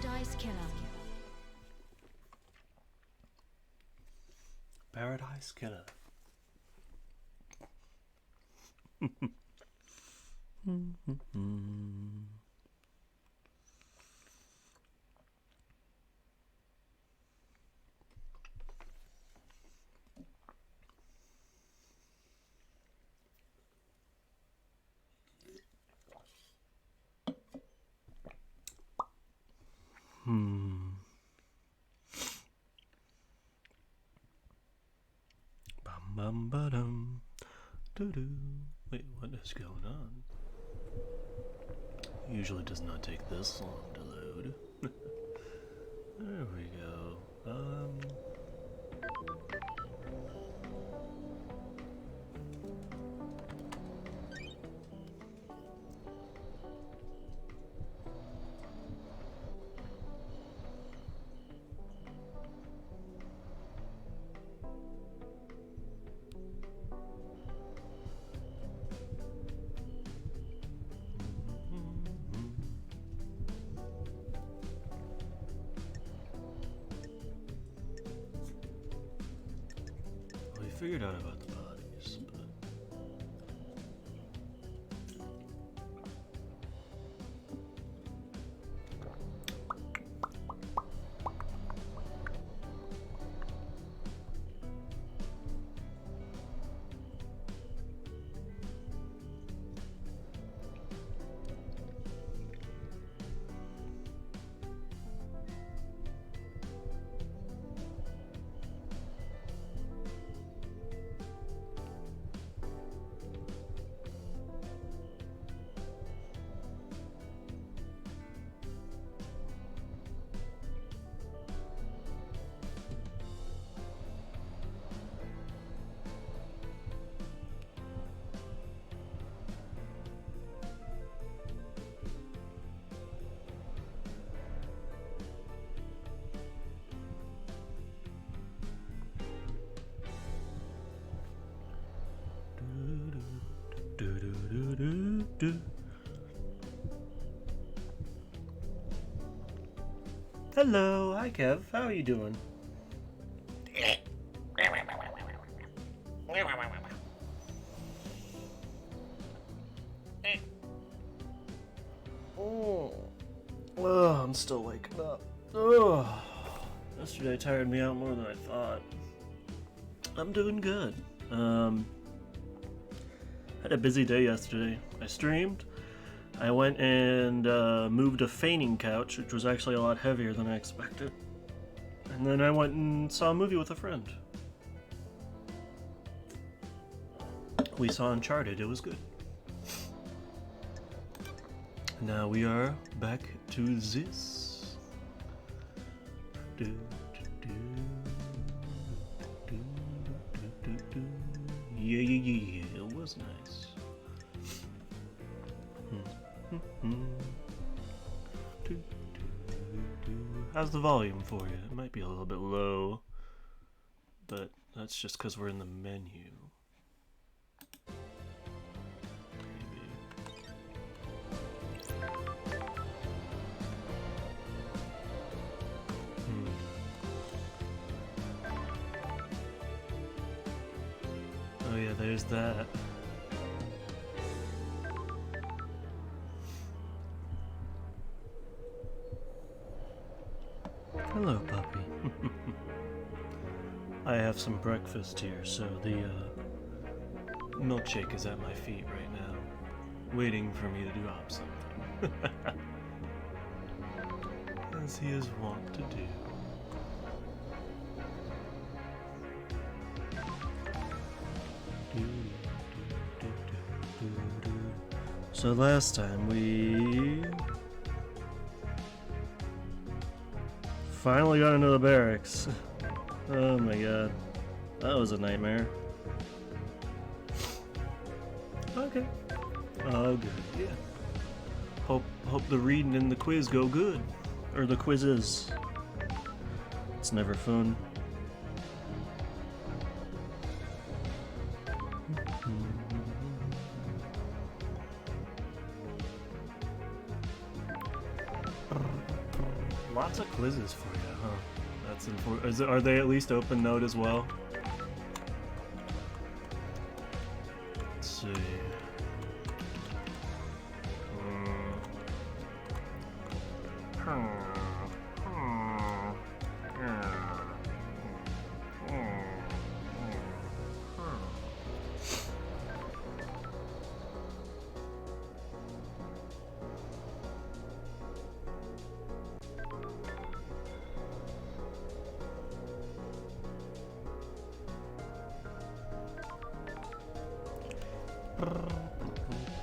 Paradise Killer. Paradise Killer. Bum bum ba dum. Doo doo. Wait, what is going on? Usually does not take this long to load. There we go. We figured out about the bodies, but do. Hello, hi Kev. How are you doing? Oh, I'm still waking up. Oh, yesterday tired me out more than I thought. I'm doing good. Had a busy day yesterday. I streamed. I went and moved a fainting couch, which was actually a lot heavier than I expected. And then I went and saw a movie with a friend. We saw Uncharted. It was good. Now we are back to this. Yeah, it was nice. How's the volume for you? It might be a little bit low, but that's just because we're in the menu. Oh yeah, there's that. Hello, puppy. I have some breakfast here, so the milkshake is at my feet right now, waiting for me to drop something. As he is wont to do. So last time we finally got into the barracks. Oh my god. That was a nightmare. Okay. Oh good, yeah. Hope the reading and the quiz go good. Or the quizzes. It's never fun. Lots of quizzes for you, huh? That's important. Are they at least open note as well? Let's see.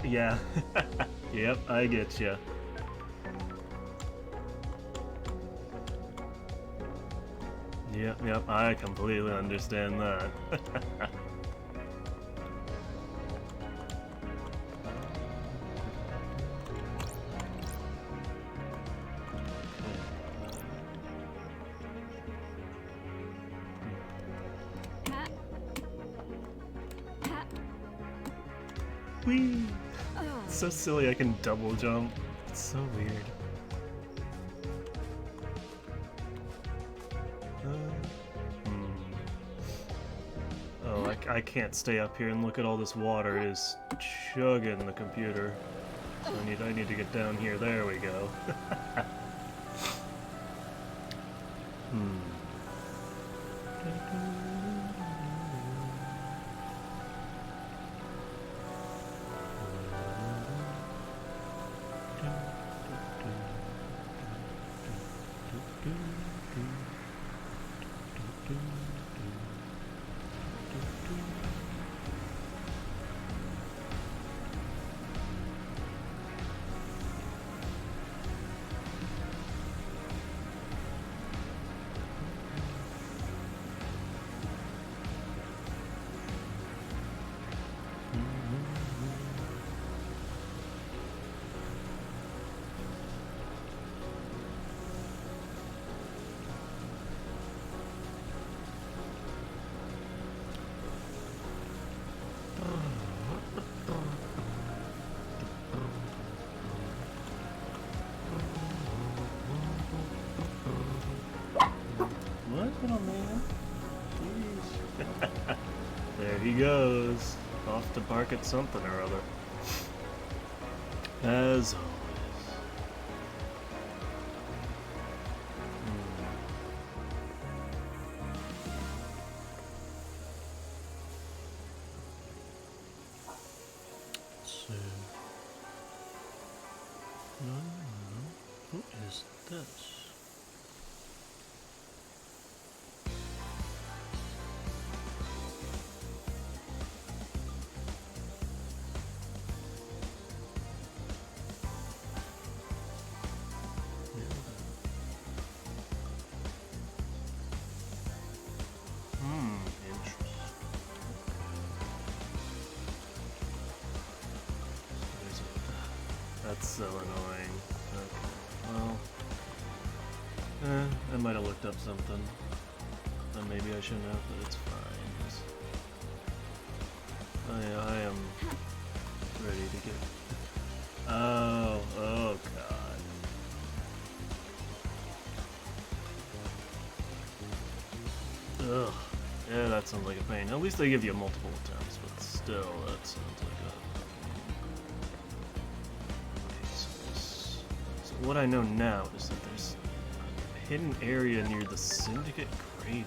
Yeah. Yep, I get ya. Yep, I completely understand that. Whee! It's so silly I can double jump. It's so weird. Oh, I can't stay up here and look at all this water. It is chugging the computer. So I need to get down here. There we go. There he goes, off to bark at something or other. As always. So, what is this? That's so annoying. Okay, well, I might have looked up something that maybe I shouldn't have, but it's fine. I am ready to get. Oh God. Ugh. Yeah, that sounds like a pain. At least they give you multiple attempts, but still, that sounds like a. What I know now is that there's a hidden area near the Syndicate Graveyard.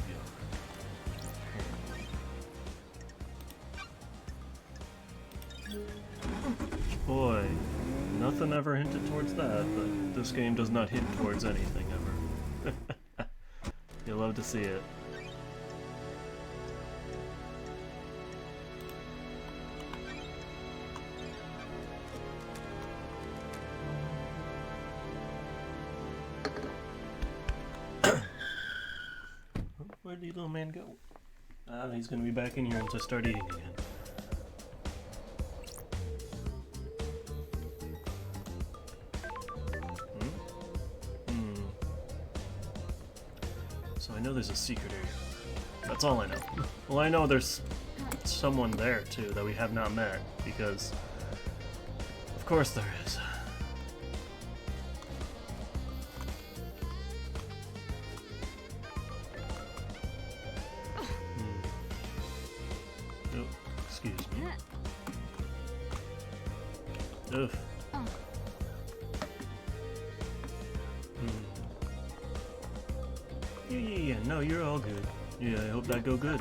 Boy, nothing ever hinted towards that, but this game does not hint towards anything ever. You'll love to see it. Where'd the little man go? He's gonna be back in here to start eating again. So I know there's a secret area. That's all I know. Well, I know there's someone there too that we have not met, because of course there is. man. No, you're all good. Yeah, I hope that go good.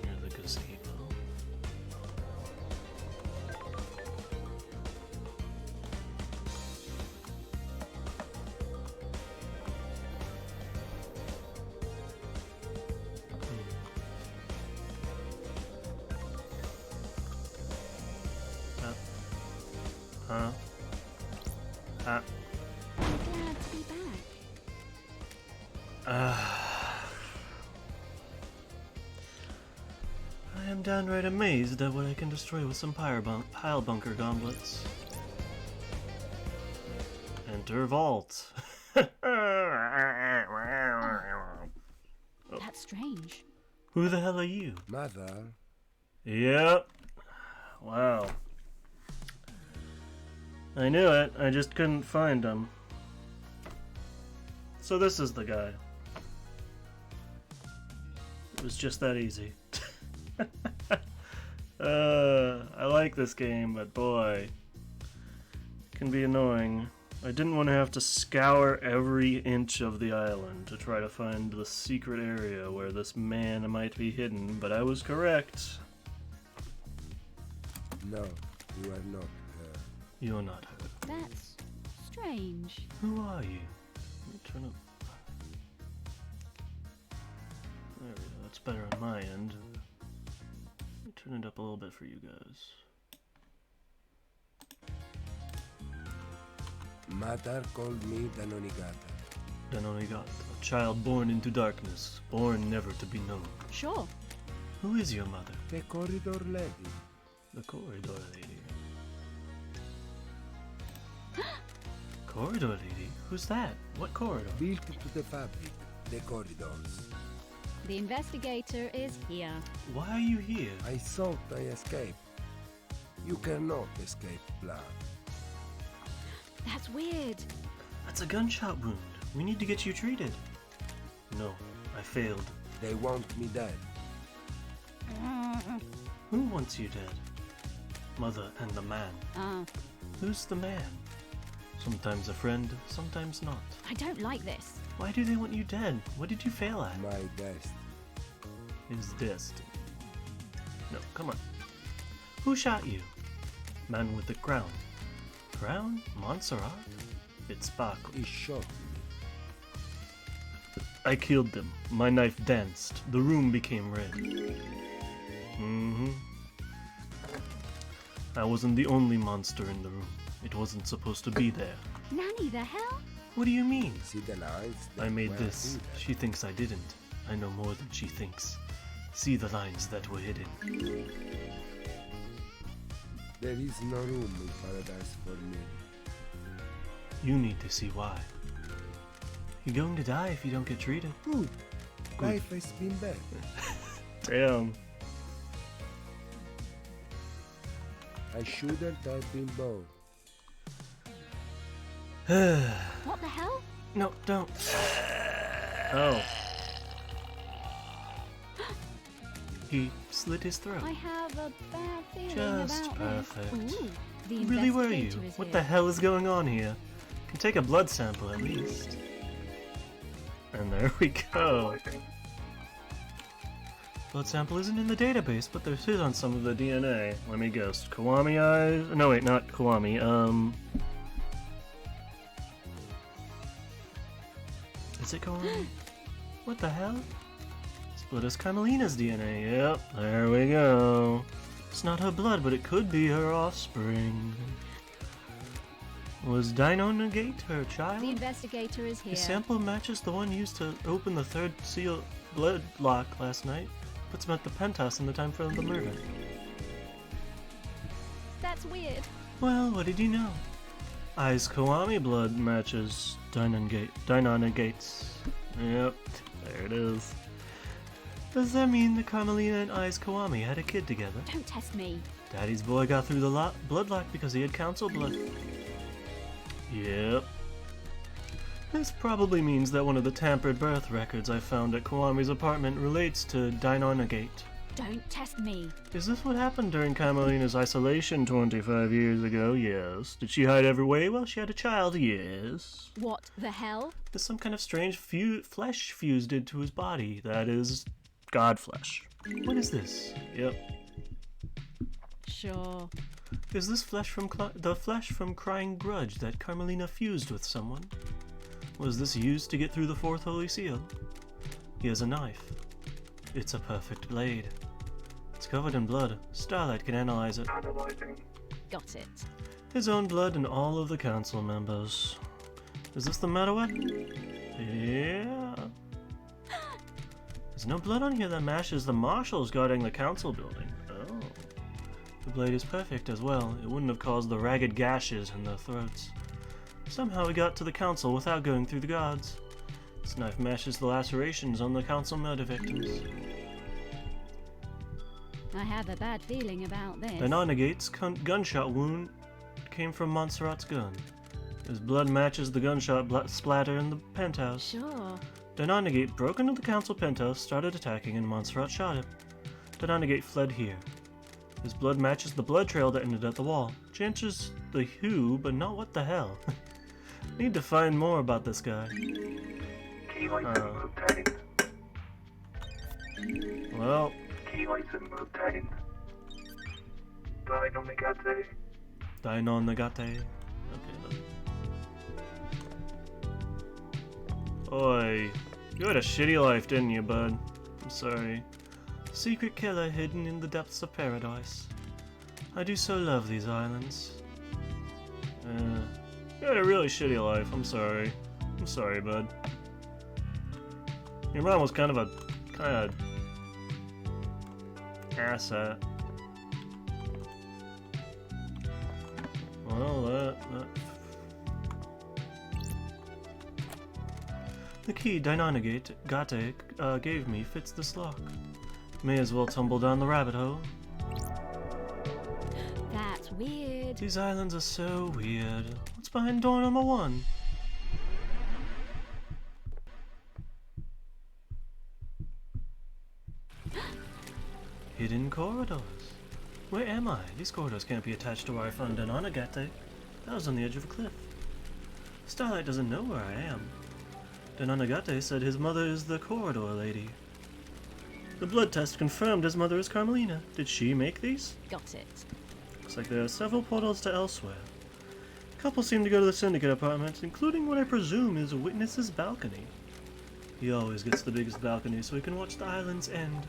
Near the gazebo. Huh? I'm glad to be back. I am downright amazed at what I can destroy with some pile bunker gauntlets. Enter vault. That's strange. Who the hell are you? Mother, Yep. Wow. I knew it, I just couldn't find him. So this is the guy. It was just that easy. I like this game, but boy, it can be annoying. I didn't want to have to scour every inch of the island to try to find the secret area where this man might be hidden, but I was correct. no, you are not her. You're not her. That's strange. Who are you? Let me turn up. There we go. That's better on my end. Let me turn it up a little bit for you guys. Matar called me Danonigata. Danonigata, a child born into darkness, born never to be known. Sure. Who is your mother? The corridor lady. The corridor lady. Corridor lady? Who's that? What corridor? Built to the fabric, the corridors. The investigator is here. Why are you here? I thought I escaped. You cannot escape blood. That's weird. That's a gunshot wound. We need to get you treated. No, I failed. They want me dead. Who wants you dead? Mother and the man. Who's the man? Sometimes a friend, sometimes not. I don't like this. Why do they want you dead? What did you fail at? My best. His destiny. No, come on. Who shot you? Man with the crown. Crown? Montserrat? It sparkled. He shot me. I killed them. My knife danced. The room became red. I wasn't the only monster in the room. It wasn't supposed to be there. Nanny, the hell? What do you mean? See the lines? I that made were this. hidden? She thinks I didn't. I know more than she thinks. See the lines that were hidden. There is no room in paradise for me. You need to see why. You're going to die if you don't get treated. Good. Life has been better. Damn. I shouldn't have been born. What the hell? No, don't. Oh. He slit his throat. I have a bad feeling Just about perfect. this. Ooh, the Who really were you? investigator is What here. the hell is going on here? Can take a blood sample at least. And there we go. Blood sample isn't in the database, but there's his on some of the DNA. Let me guess. Kiwami eyes? No, wait, not Kiwami. Is it Kiwami? What the hell? Split as Carmelina's DNA. Yep, there we go. It's not her blood, but it could be her offspring. Was Dino Negate her child? The investigator is here. His sample matches the one used to open the third seal blood lock last night. Puts him at the penthouse in the time for the murder. That's weird. Well, what did you know? Eyes Kiwami blood matches Dino Negate's. Yep, there it is. Does that mean that Carmelina and Eyes Kiwami had a kid together? Don't test me. Daddy's boy got through the blood lock because he had council blood. Yep. This probably means that one of the tampered birth records I found at Kiwami's apartment relates to Deinonagate. Don't test me. Is this what happened during Carmelina's isolation 25 years ago? Yes. Did she hide every way while she had a child? Yes. What the hell? There's some kind of strange flesh fused into his body. That is god flesh. What is this? Yep. Sure. Is this flesh from the flesh from Crying Grudge that Carmelina fused with someone? Was this used to get through the fourth holy seal? He has a knife. It's a perfect blade. It's covered in blood. Starlight can analyze it. Got it. His own blood and all of the council members. Is this the meta weapon? Yeah. There's no blood on here that matches the marshals guarding the council building. Oh. The blade is perfect as well. It wouldn't have caused the ragged gashes in their throats. Somehow he got to the council without going through the guards. This knife matches the lacerations on the council murder victims. I have a bad feeling about this. Deinonagate's gunshot wound came from Montserrat's gun. His blood matches the gunshot splatter in the penthouse. Sure. Deinonagate broke into the council penthouse, started attacking, and Montserrat shot him. Deinonagate fled here. His blood matches the blood trail that ended at the wall. Chances the who, but not what the hell. Need to find more about this guy. Well. Deinonagate. Okay. Oi. You had a shitty life, didn't you, bud? I'm sorry. Secret killer hidden in the depths of paradise. I do so love these islands. You had a really shitty life. I'm sorry. I'm sorry, bud. Your mom was kind of asset. Well, that. The key Deinonagate gave me fits this lock. May as well tumble down the rabbit hole. That's weird. These islands are so weird. What's behind door number 1? Hidden corridors. Where am I? These corridors can't be attached to where I found Deinonagate. That was on the edge of a cliff. Starlight doesn't know where I am. Deinonagate said his mother is the corridor lady. The blood test confirmed his mother is Carmelina. Did she make these? Got it. Looks like there are several portals to elsewhere. A couple seem to go to the Syndicate apartment, including what I presume is Witness's balcony. He always gets the biggest balcony so he can watch the island's end.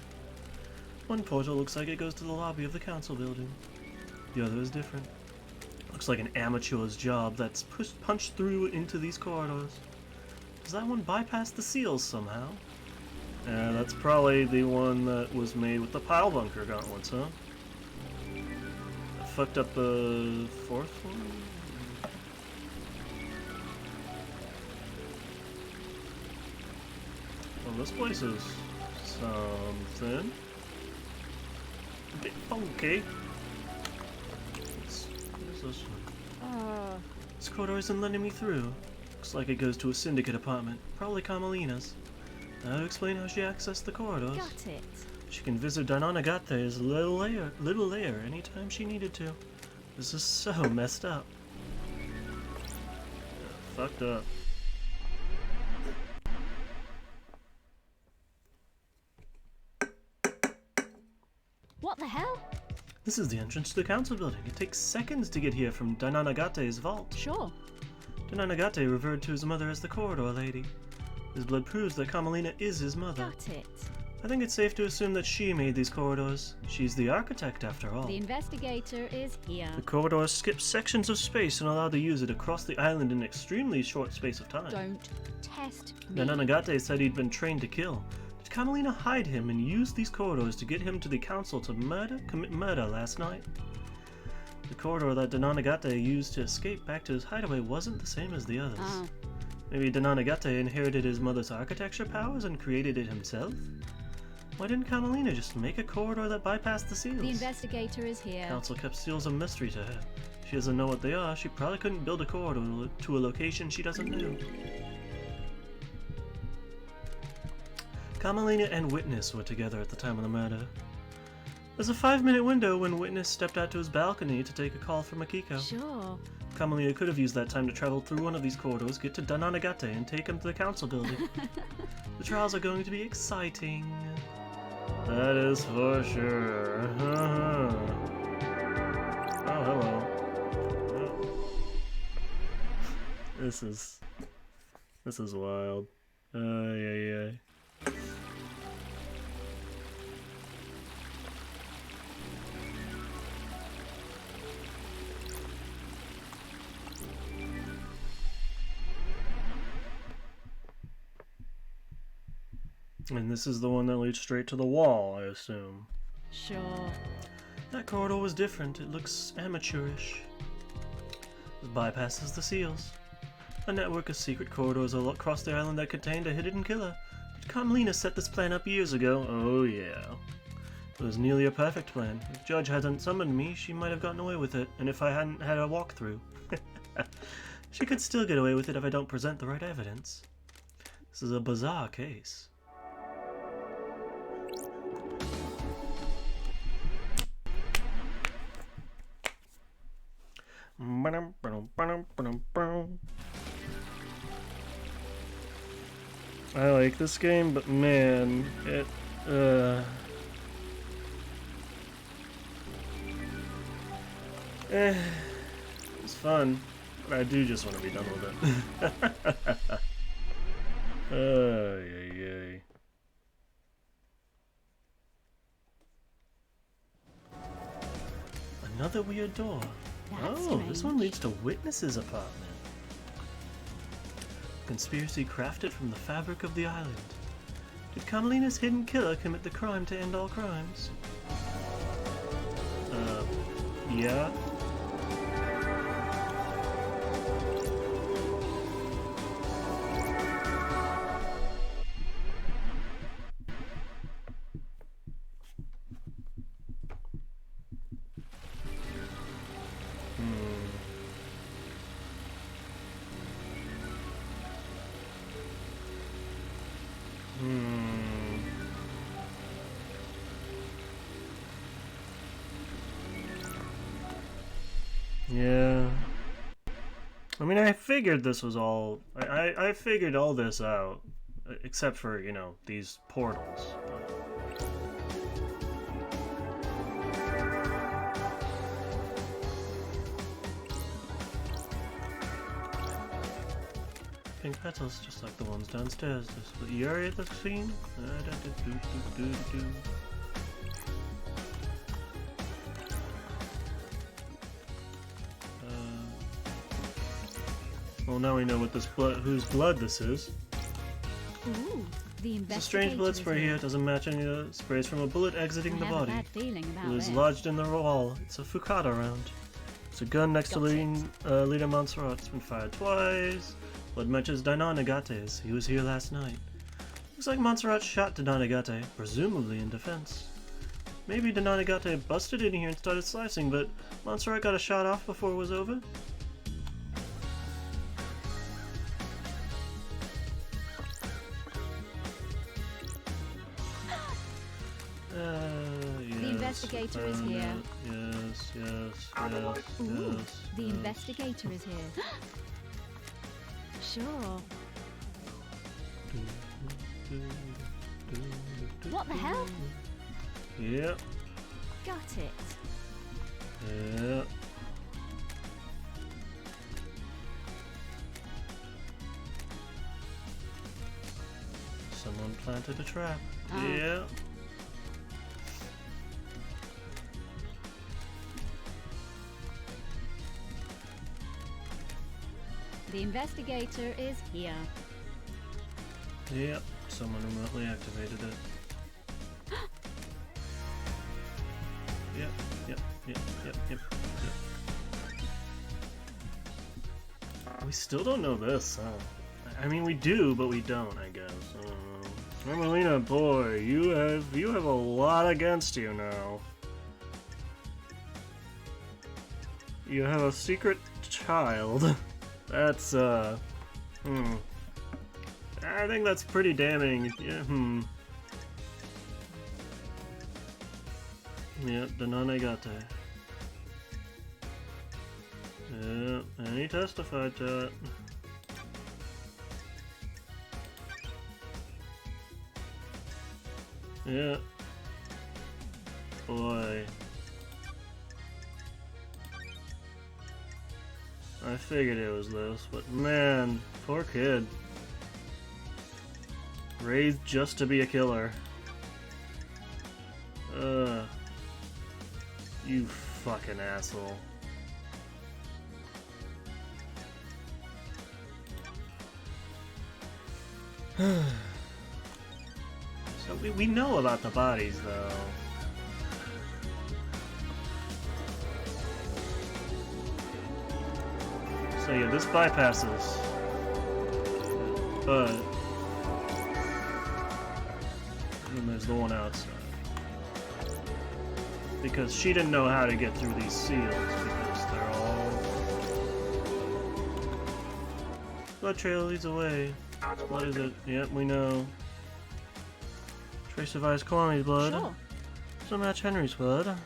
One portal looks like it goes to the lobby of the council building. The other is different. Looks like an amateur's job that's punched through into these corridors. Does that one bypass the seals somehow? Yeah, that's probably the one that was made with the pile bunker gauntlets, huh? I fucked up the fourth one? Well, this place is something a bit funky. What is this one? This corridor isn't letting me through. Looks like it goes to a Syndicate apartment, probably Carmelina's. That would explain how she accessed the corridors. Got it. She can visit Deinonagate's little lair anytime she needed to. This is so messed up. Yeah, fucked up. What the hell? This is the entrance to the council building. It takes seconds to get here from Deinonagate's vault. Sure. Deinonagate referred to his mother as the corridor lady. His blood proves that Carmelina is his mother. Got it. I think it's safe to assume that she made these corridors. She's the architect, after all. The investigator is here. The corridors skip sections of space and allow the user to cross the island in an extremely short space of time. Don't test me. Deinonagate said he'd been trained to kill. Did Carmelina hide him and use these corridors to get him to the council to commit murder last night? The corridor that Deinonagate used to escape back to his hideaway wasn't the same as the others. Oh. Maybe Deinonagate inherited his mother's architecture powers and created it himself? Why didn't Carmelina just make a corridor that bypassed the seals? The investigator is here. Council kept seals a mystery to her. She doesn't know what they are. She probably couldn't build a corridor to a location she doesn't know. Carmelina and Witness were together at the time of the murder. There's a 5-minute window when Witness stepped out to his balcony to take a call from Akiko. Sure. Carmelina could have used that time to travel through one of these corridors, get to Dananagate, and take him to the council building. The trials are going to be exciting. That is for sure. Oh, hello. This is wild. Yeah. And this is the one that leads straight to the wall, I assume. Sure. That corridor was different. It looks amateurish. It bypasses the seals. A network of secret corridors all across the island that contained a hidden killer. Carmelina set this plan up years ago. Oh yeah. It was nearly a perfect plan. If Judge hadn't summoned me, she might have gotten away with it, and if I hadn't had a walkthrough. She could still get away with it if I don't present the right evidence. This is a bizarre case. I like this game, but man, it's fun, but I do just want to be done with it. Yay. Another weird door. That's This strange. one leads to Witness's apartment. Conspiracy crafted from the fabric of the island. Did Carmelina's hidden killer commit the crime to end all crimes? Yeah. Yeah. I mean, I figured this was all... I figured all this out. Except for, you know, these portals. Pink petals, just like the ones downstairs. This the area at the scene. Well, now we know what this whose blood this is. Ooh, the It's a strange blood spray here. It doesn't match any of the sprays from a bullet exiting the body. I have a bad feeling about It was this. lodged in the wall. It's a Fukada round. It's a gun next to Got it. Leader Montserrat. It's been fired twice. Blood matches Dainanagate's. He was here last night. Looks like Montserrat shot Dainanagate, presumably in defense. Maybe Dainanagate busted in here and started slicing, but Montserrat got a shot off before it was over? The investigator is here. Yes. Ooh, the investigator is here. Sure. What the hell? Yep. Got it. Yep. Someone planted a trap. Oh. Yep. The investigator is here. Yep. Someone remotely activated it. Yep. We still don't know this, huh? I mean, we do, but we don't, I guess. Carmelina, boy, you have a lot against you now. You have a secret child. That's, I think that's pretty damning. Yeah, Yep, Denanagate. Yep, and he testified to it. Yeah. Boy. I figured it was this, but man, poor kid. Raised just to be a killer. You fucking asshole. So we know about the bodies, though. So yeah, this bypasses. But then there's the one outside. Because she didn't know how to get through these seals, because they're all... Blood trail leads away. What is it? Yep, we know. Trace of Ice Kalani's blood. Sure. Doesn't match Henry's blood.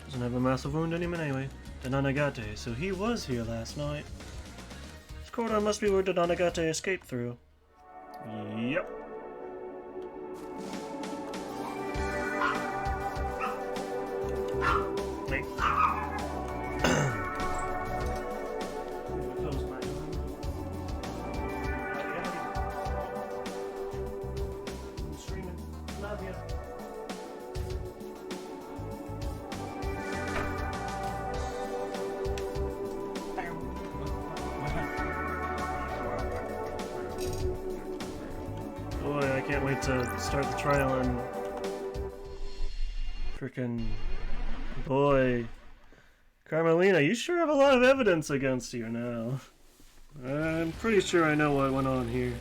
Doesn't have a massive wound on him anyway. Denanagate, so he was here last night. This corridor must be where Denanagate escaped through. Yep. Wait. Boy, I can't wait to start the trial and frickin' boy. Carmelina, you sure have a lot of evidence against you now. I'm pretty sure I know what went on here.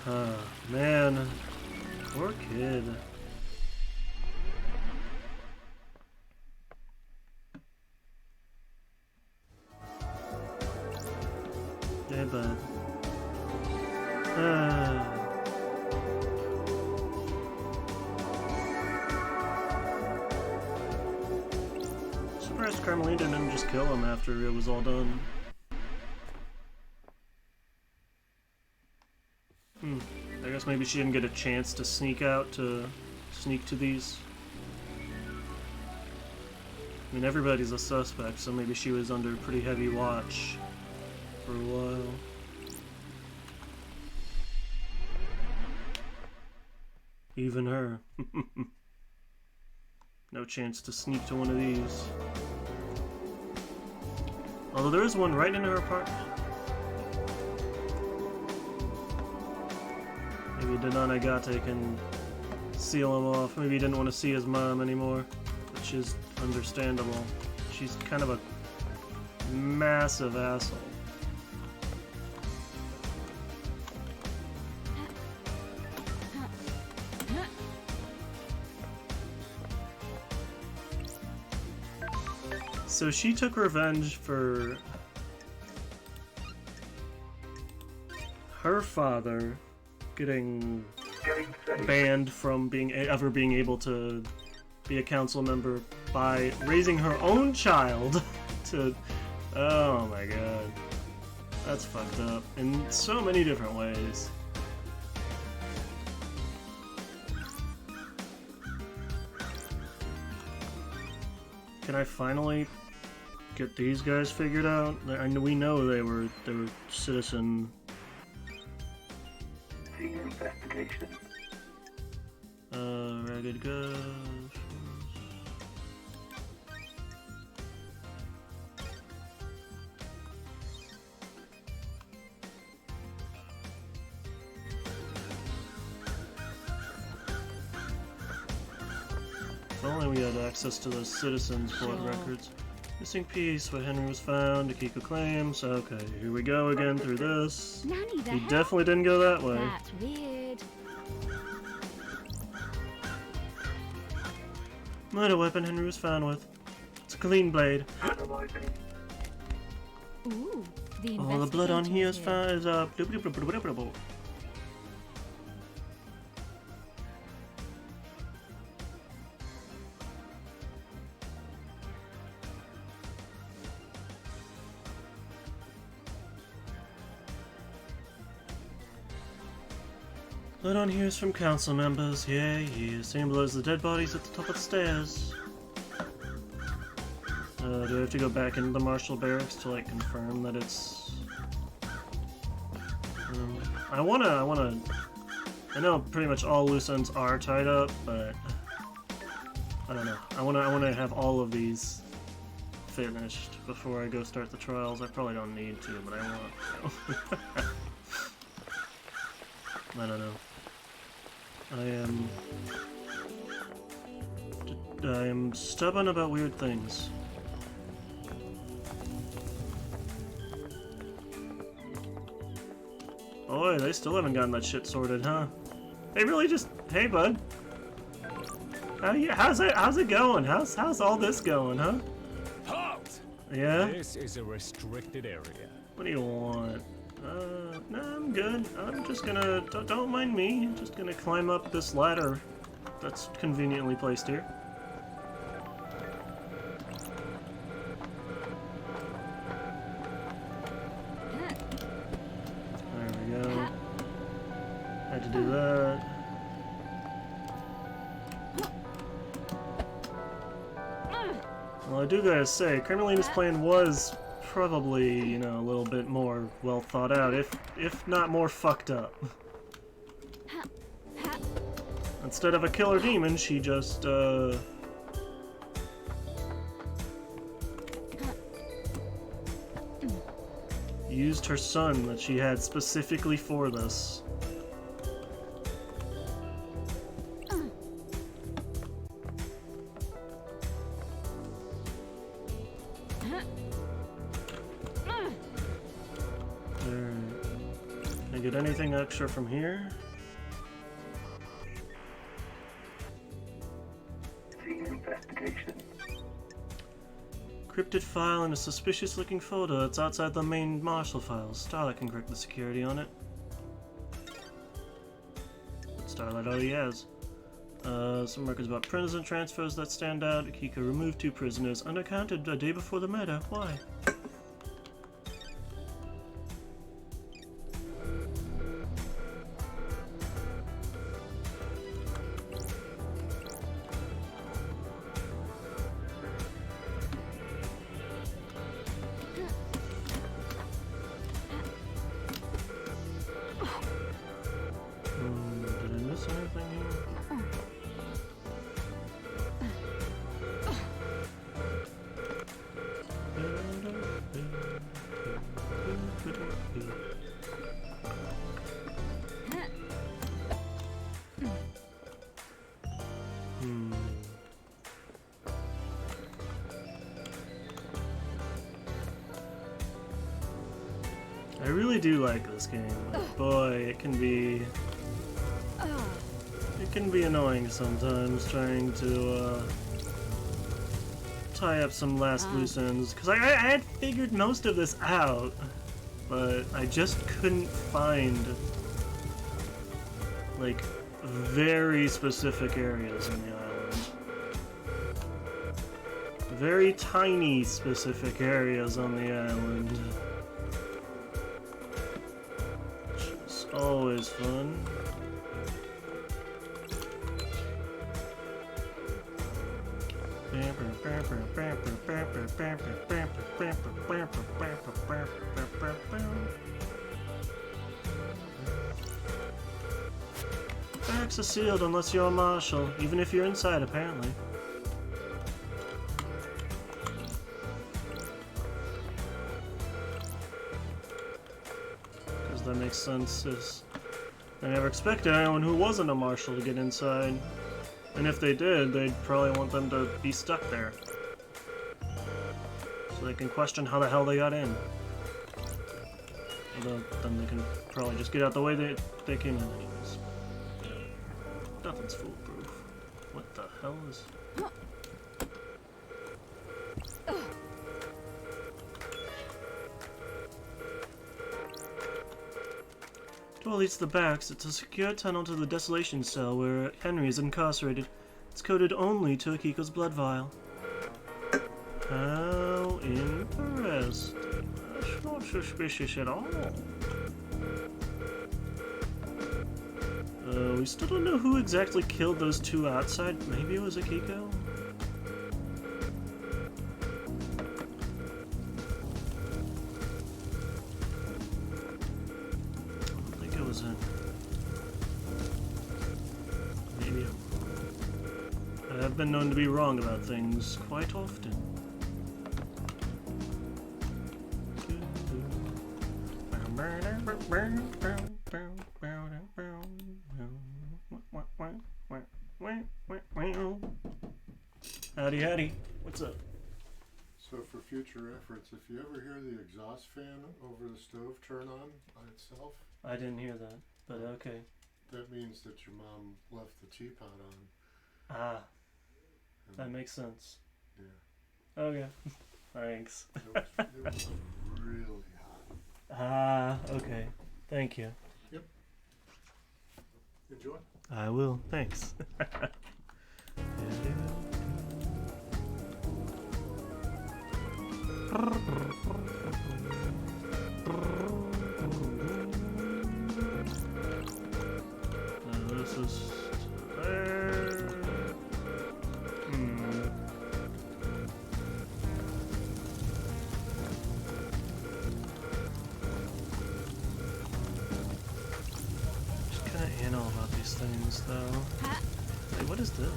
Ah, man. Poor kid. Hey, bud. Surprised Carmelina didn't just kill him after it was all done. I guess maybe she didn't get a chance to sneak to these. I mean, everybody's a suspect, so maybe she was under pretty heavy watch for a while. Even her. No chance to sneak to one of these. Although there is one right in her apartment. Maybe Denanagate can seal him off. Maybe he didn't want to see his mom anymore, which is understandable. She's kind of a massive asshole. So she took revenge for her father getting banned from ever being able to be a council member by raising her own child to... Oh my god. That's fucked up in so many different ways. Can I finally get these guys figured out? We know they were citizen. Senior investigation. Ragged Ghost. If only we had access to those citizens' blood records. Missing piece, where Henry was found, Akiko claims. Okay, here we go again through this. Nanny, the He hell? definitely didn't go that way. That's weird. Murder weapon Henry was found with. It's a clean blade. Ooh, the Oh, the blood on here is investigator fine. Is blood on here is from council members. Yeah, yeah. Same blood as the dead bodies at the top of the stairs. Do I have to go back into the marshal barracks to like confirm that it's? I wanna. I know pretty much all loose ends are tied up, but I don't know. I wanna have all of these finished before I go start the trials. I probably don't need to, but I want to. I don't know. I am stubborn about weird things. Boy, they still haven't gotten that shit sorted, huh? They really just, hey bud. How's it going? How's all this going, huh? Halt! Yeah? This is a restricted area. What do you want? No, I'm good. I'm just gonna, don't mind me. I'm just gonna climb up this ladder that's conveniently placed here. There we go. Had to do that. Well, I do gotta say, Carmelina's plan was probably, you know, a little bit more well thought out, if not more fucked up. Instead of a killer demon, she just, used her son that she had specifically for this. Can I get anything extra from here? Investigation. Cryptid file and a suspicious looking folder. It's outside the main marshal files. Starlight can correct the security on it. But Starlight already has. Some records about prison transfers that stand out. Kika removed 2 prisoners, unaccounted a day before the murder. Why? Did I miss anything here? I really do like this game. But boy, it can be annoying sometimes trying to tie up some last loose ends, because I had figured most of this out, but I just couldn't find like very specific areas in the island. Very tiny specific areas on the island. Which is always fun. Barracks are sealed unless you're a marshal, even if you're inside, apparently. Because that makes sense, is I never expected anyone who wasn't a marshal to get inside. And if they did, they'd probably want them to be stuck there. So they can question how the hell they got in. Although, then they can probably just get out the way they came in anyways. Nothing's foolproof. What the hell is... tunnel leads to the barracks. It's a secure tunnel to the desolation cell where Henry is incarcerated. It's coded only to Akiko's blood vial. How interesting. That's not suspicious at all. We still don't know who exactly killed those two outside. Maybe it was Akiko? I don't think it was him. Maybe. I have been known to be wrong about things quite often. Howdy, howdy. What's up? So for future reference, if you ever hear the exhaust fan over the stove turn on by itself, I didn't hear that, but okay. that means that your mom left the teapot on. Ah, And, that makes sense. yeah, Okay. Thanks. it was really hot. Ah, okay. Thank you. Enjoy. I will. Thanks. This is there. Just kind of anal about these things, though. Wait, what is this?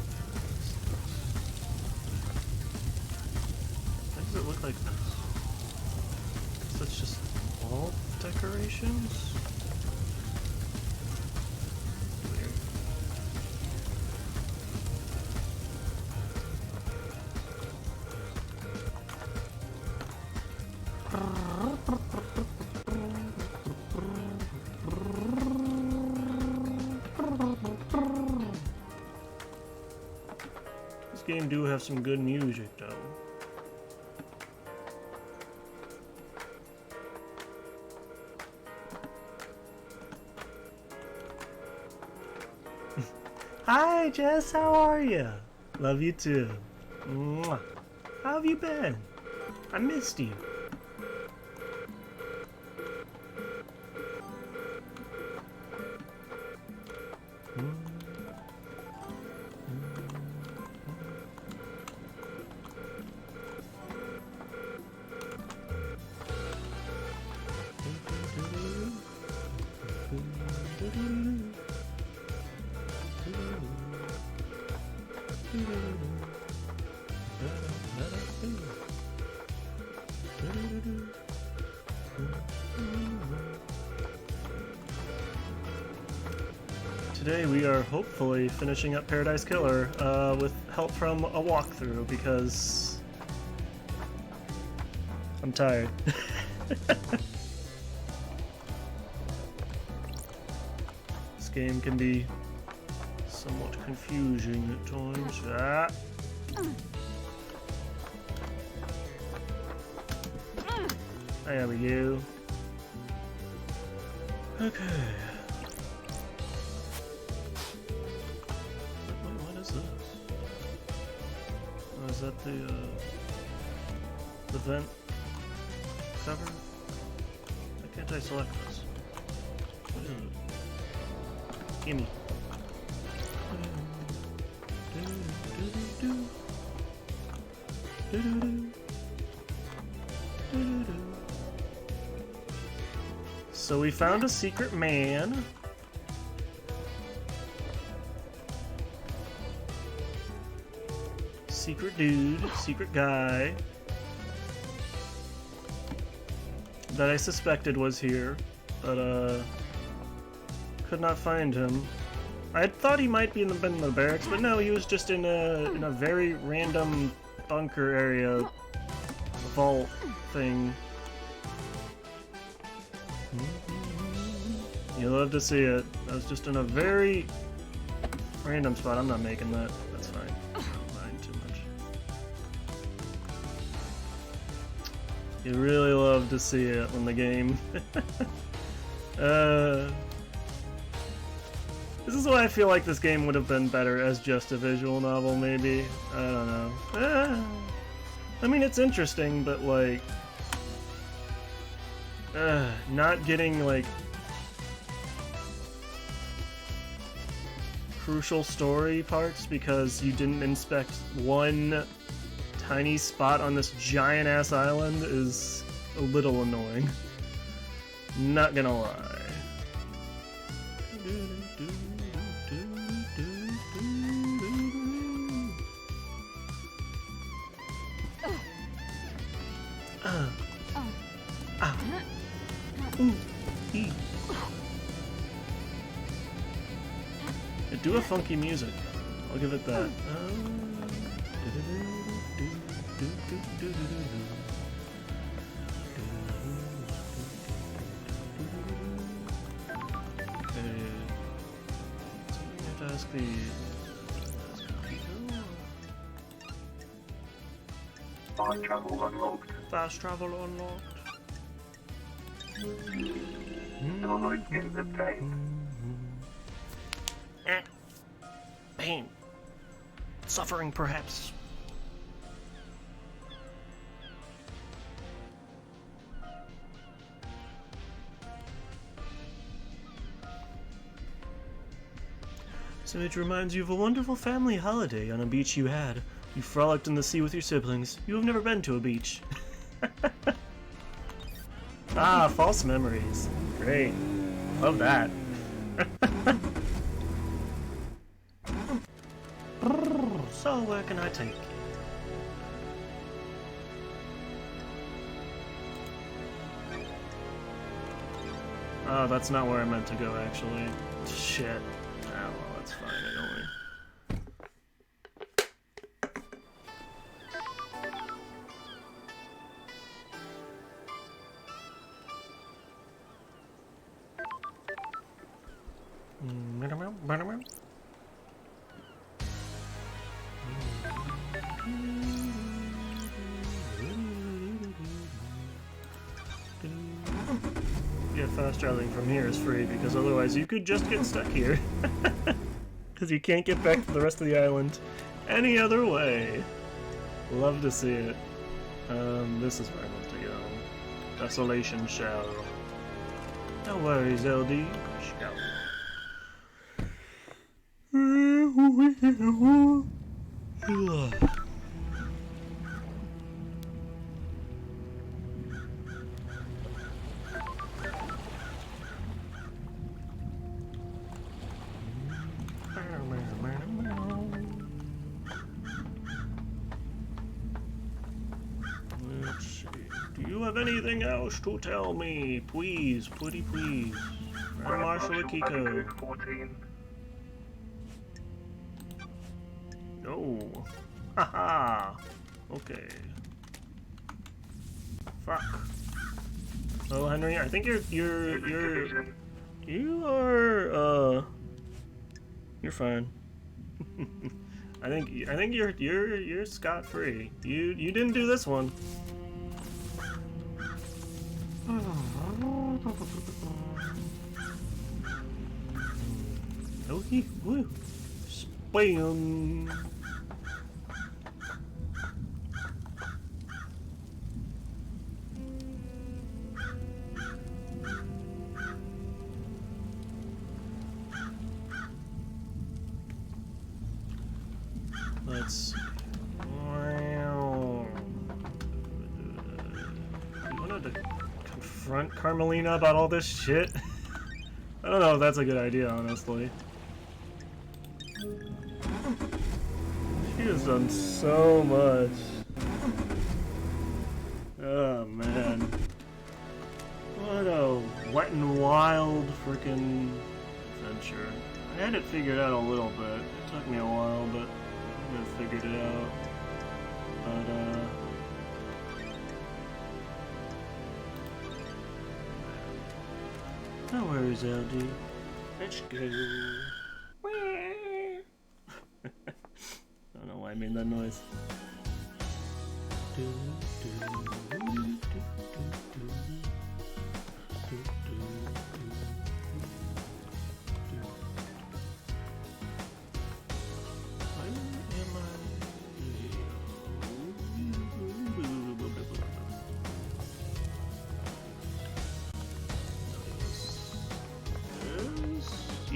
Why does it look like this? Guess that's just wall decorations? Weird. This game do have some good music, though. Hi, Jess. How are you? Love you too. Mwah. How have you been? I missed you. Today we are hopefully finishing up Paradise Killer with help from a walkthrough because I'm tired. This game can be somewhat confusing at times. Ah. There we go. Okay. What is this? Oh, is that the vent cover? Why can't I select this? What is it? Gimme. So we found a secret man. Secret dude, secret guy that I suspected was here, but could not find him. I thought he might be in the barracks, but no, he was just in a very random bunker area, vault thing. You love to see it. I was just in a very random spot. I'm not making that. That's fine. I don't mind too much. You really love to see it in the game. This is why I feel like this game would have been better as just a visual novel, maybe. I don't know. I mean, it's interesting, but like... not getting, like... crucial story parts because you didn't inspect one tiny spot on this giant-ass island is a little annoying. Not gonna lie. Do a funky music. I'll give it that. Ask the Fast travel unlocked. fast travel unlocked. Illinois skins obtained. Pain. Suffering, perhaps. This image reminds you of a wonderful family holiday on a beach you had. You frolicked in the sea with your siblings. You have never been to a beach. Ah, false memories. Great. Love that. So where can I take you? Oh, that's not where I meant to go, actually. Shit. Ah, well, that's fine, anyway. Yeah, fast traveling from here is free because otherwise you could just get stuck here. Because you can't get back to the rest of the island any other way. Love to see it. This is where I want to go. Desolation Shell. No worries, LD. Shell. Let's see. Do you have anything else to tell me? Please, pretty please. Grand Marshal Akiko. 14. No. Haha. Okay. Fuck. Well, Henry, I think you are you're fine. I think you're scot-free. You didn't do this one. Okay, woo. Spam. Let's see. You wanted to confront Carmelina about all this shit? I don't know if that's a good idea, honestly. She has done so much. Oh man. What a wet and wild freaking adventure. I had it figured out a little bit. It took me a while, but I figured it out. But no worries, LD. Let's go. I don't know why I made that noise.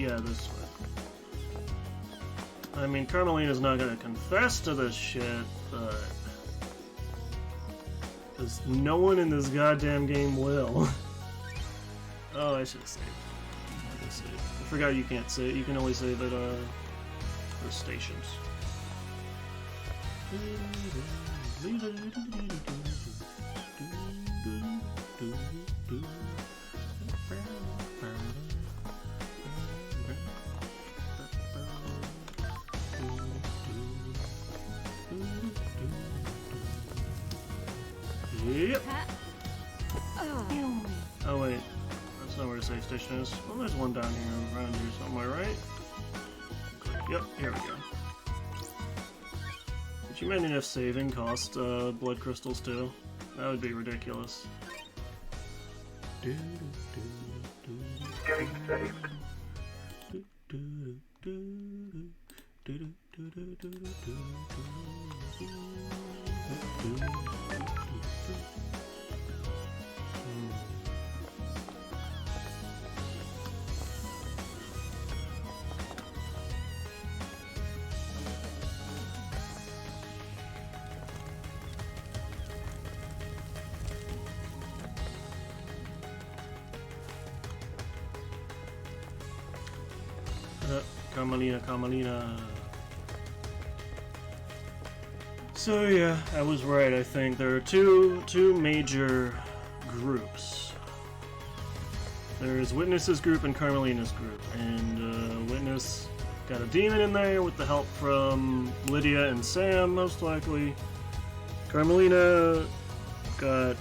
Yeah, this way. I mean, Carmelina's not gonna confess to this shit, but... Because no one in this goddamn game will. Oh, I should save. I forgot you can't save. You can only save at, the stations. Yep. Oh wait, that's not where the save station is. Well, there's one down here, around here somewhere, right? Yep, here we go. Could you imagine if saving cost blood crystals too? That would be ridiculous. Getting saved. Carmelina. So yeah, I was right. I think there are two major groups. There's Witness's group and Carmelina's group, and Witness got a demon in there with the help from Lydia and Sam, most likely. Carmelina got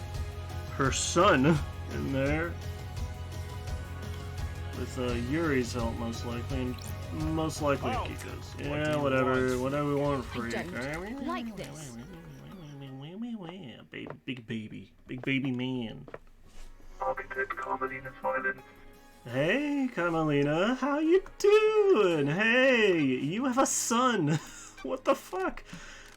her son in there with Yuri's help, most likely, and most likely Kiko's. Yeah, whatever we want for you. Don't like this. Big baby man. Architect Carmelina Silence. Hey, Carmelina, how you doing? Hey, you have a son. What the fuck?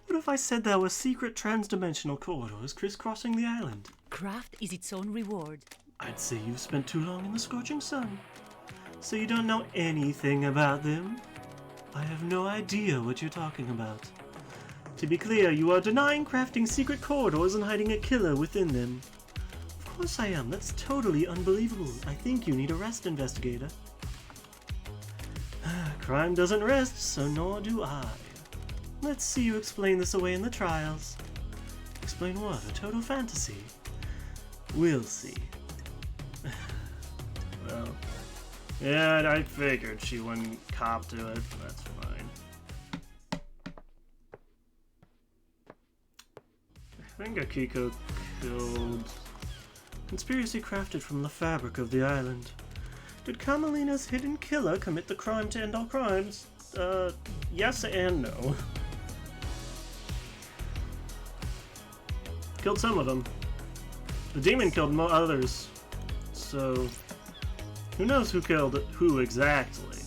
What if I said there were secret trans-dimensional corridors crisscrossing the island? Craft is its own reward. I'd say you've spent too long in the scorching sun. So you don't know anything about them? I have no idea what you're talking about. To be clear, you are denying crafting secret corridors and hiding a killer within them. Of course I am. That's totally unbelievable. I think you need a rest, investigator. Crime doesn't rest, so nor do I. Let's see you explain this away in the trials. Explain what? A total fantasy? We'll see. Well... yeah, I figured she wouldn't cop to it. That's fine. I think Akiko killed... conspiracy crafted from the fabric of the island. Did Carmelina's hidden killer commit the crime to end all crimes? Yes and no. Killed some of them. The demon killed others. So... who knows who killed who exactly?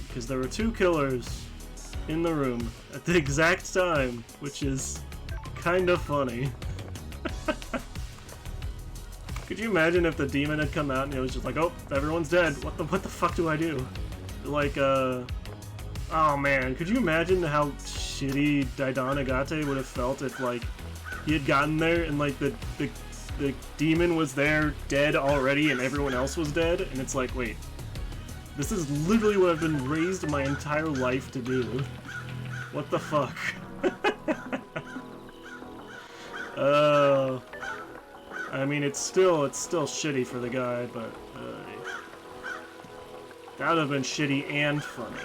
Because there were two killers in the room at the exact time, which is kind of funny. Could you imagine if the demon had come out and it was just like, oh, everyone's dead. What the fuck do I do? Like, oh man, could you imagine how shitty Daidan Agate would have felt if, like, he had gotten there and, like, the demon was there dead already and everyone else was dead, and it's like, wait, this is literally what I've been raised my entire life to do. What the fuck? I mean, it's still shitty for the guy, but that would have been shitty and funny.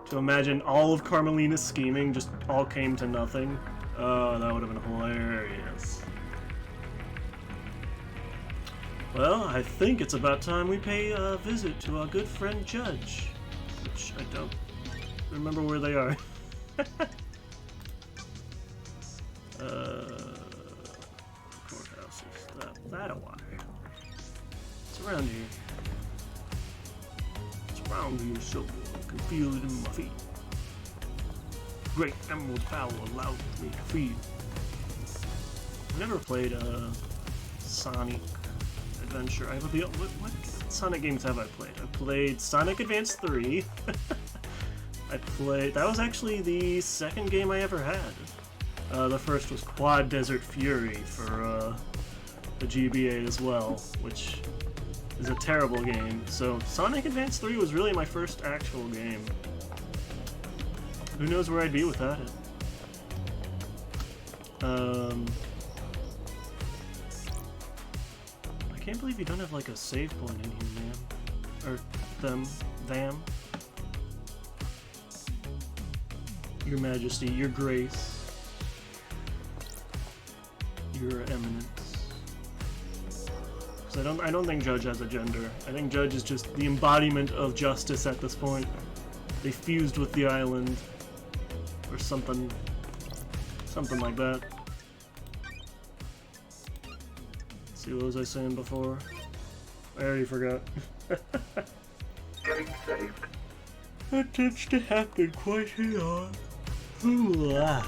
To imagine all of Carmelina's scheming just all came to nothing. Oh, that would have been hilarious. Well, I think it's about time we pay a visit to our good friend Judge, which I don't remember where they are. Courthouses. That a wire. It's around here. It's around here, so I can feel it in my feet. Great emerald power allows me to feel. I've never played Sonic Adventure. What Sonic games have I played? I played Sonic Advance 3. That was actually the second game I ever had. The first was Quad Desert Fury for the GBA as well, which is a terrible game. So Sonic Advance 3 was really my first actual game. Who knows where I'd be without it? I can't believe you don't have like a save point in here, man. Or them. Your Majesty, Your Grace, Your Eminence. Because I don't think Judge has a gender. I think Judge is just the embodiment of justice at this point. They fused with the island, or something like that. See, what was I saying before? I already forgot. Getting saved. That tends to happen quite a lot. Ooh, ah.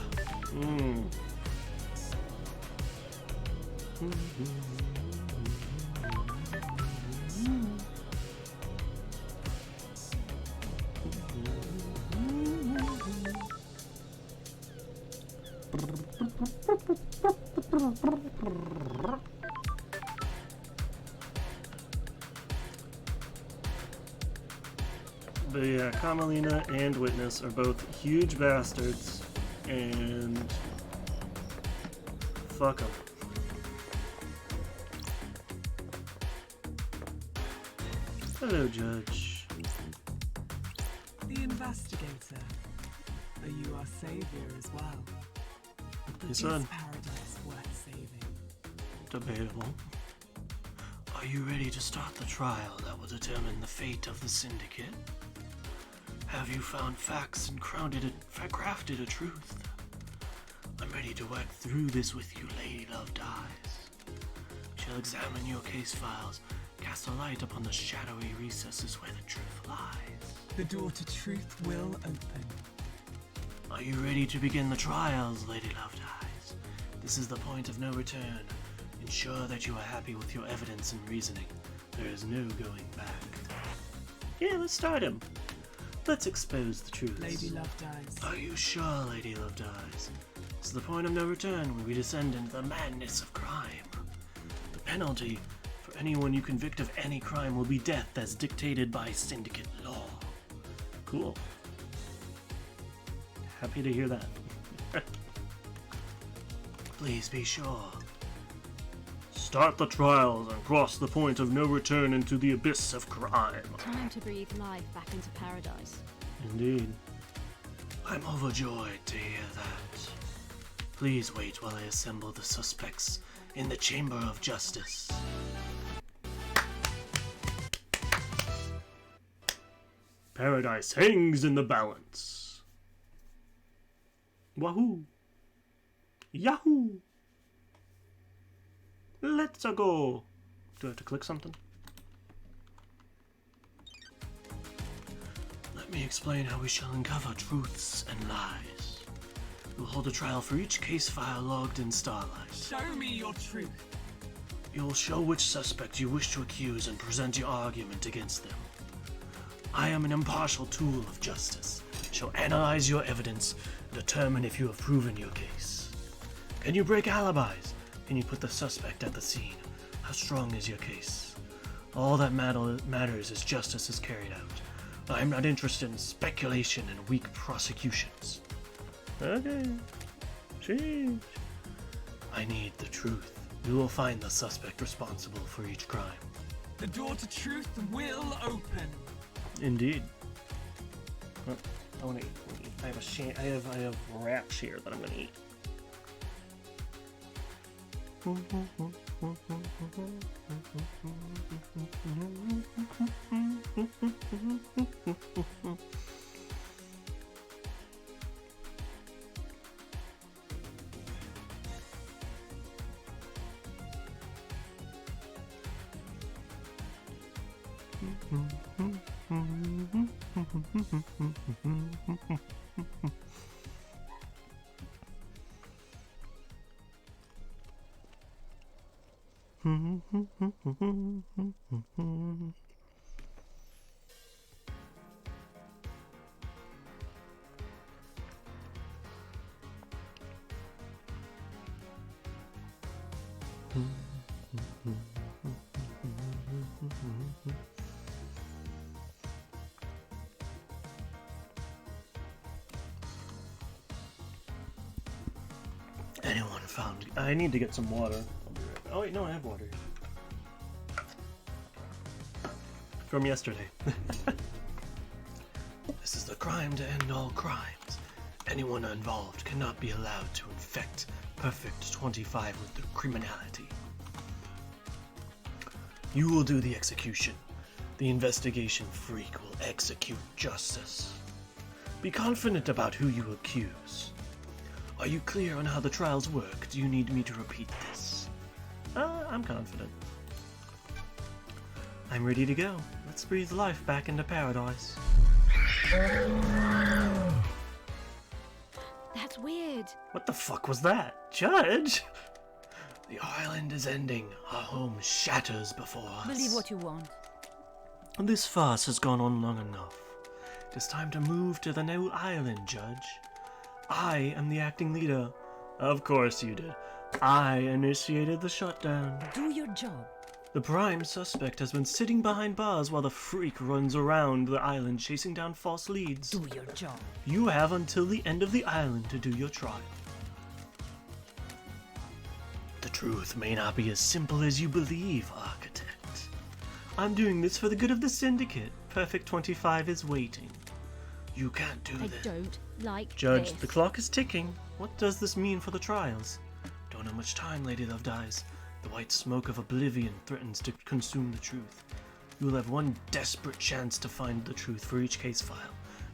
But yeah, Kamalina and Witness are both huge bastards, and fuck them. Hello, Judge. The investigator. Are you our savior as well? They said. Is paradise worth saving? Debatable. Are you ready to start the trial that will determine the fate of the Syndicate? Have you found facts and crafted a truth? I'm ready to work through this with you, Lady Love Dies. She'll examine your case files, cast a light upon the shadowy recesses where the truth lies. The door to truth will open. Are you ready to begin the trials, Lady Love Dies? This is the point of no return. Ensure that you are happy with your evidence and reasoning. There is no going back. Yeah, let's start him. Let's expose the truth. Lady Love Dies. Are you sure, Lady Love Dies? This is the point of no return when we descend into the madness of crime. The penalty for anyone you convict of any crime will be death as dictated by Syndicate law. Cool. Happy to hear that. Please be sure. Start the trials and cross the point of no return into the abyss of crime. Time to breathe life back into paradise. Indeed. I'm overjoyed to hear that. Please wait while I assemble the suspects in the Chamber of Justice. Paradise hangs in the balance. Wahoo! Yahoo! Let's go! Do I have to click something? Let me explain how we shall uncover truths and lies. We'll hold a trial for each case file logged in Starlight. Show me your truth. You'll show which suspect you wish to accuse and present your argument against them. I am an impartial tool of justice. Shall analyze your evidence and determine if you have proven your case. Can you break alibis? Can you put the suspect at the scene? How strong is your case? All that matters is justice is carried out. I am not interested in speculation and weak prosecutions. Okay. Jeez. I need the truth. We will find the suspect responsible for each crime. The door to truth will open. Indeed. Oh, I want to eat. I have wraps here that I'm gonna eat. Anyone found? I need to get some water. I'll be right back. Oh wait, no, I have water. From yesterday. This is the crime to end all crimes. Anyone involved cannot be allowed to infect Perfect 25 with the criminality. You will do the execution. The investigation freak will execute justice. Be confident about who you accuse. Are you clear on how the trials work? Do you need me to repeat this? I'm confident. I'm ready to go. Let's breathe life back into paradise. That's weird. What the fuck was that? Judge? The island is ending. Our home shatters before us. Believe what you want. This farce has gone on long enough. It is time to move to the new island, Judge. I am the acting leader. Of course you did. I initiated the shutdown. Do your job. The prime suspect has been sitting behind bars while the freak runs around the island chasing down false leads. Do your job. You have until the end of the island to do your trial. The truth may not be as simple as you believe, Architect. I'm doing this for the good of the Syndicate. Perfect 25 is waiting. You can't do I this. don't like Judge, this. the clock is ticking. What does this mean for the trials? Don't have much time, Lady Love dies. The white smoke of oblivion threatens to consume the truth. You will have one desperate chance to find the truth for each case file.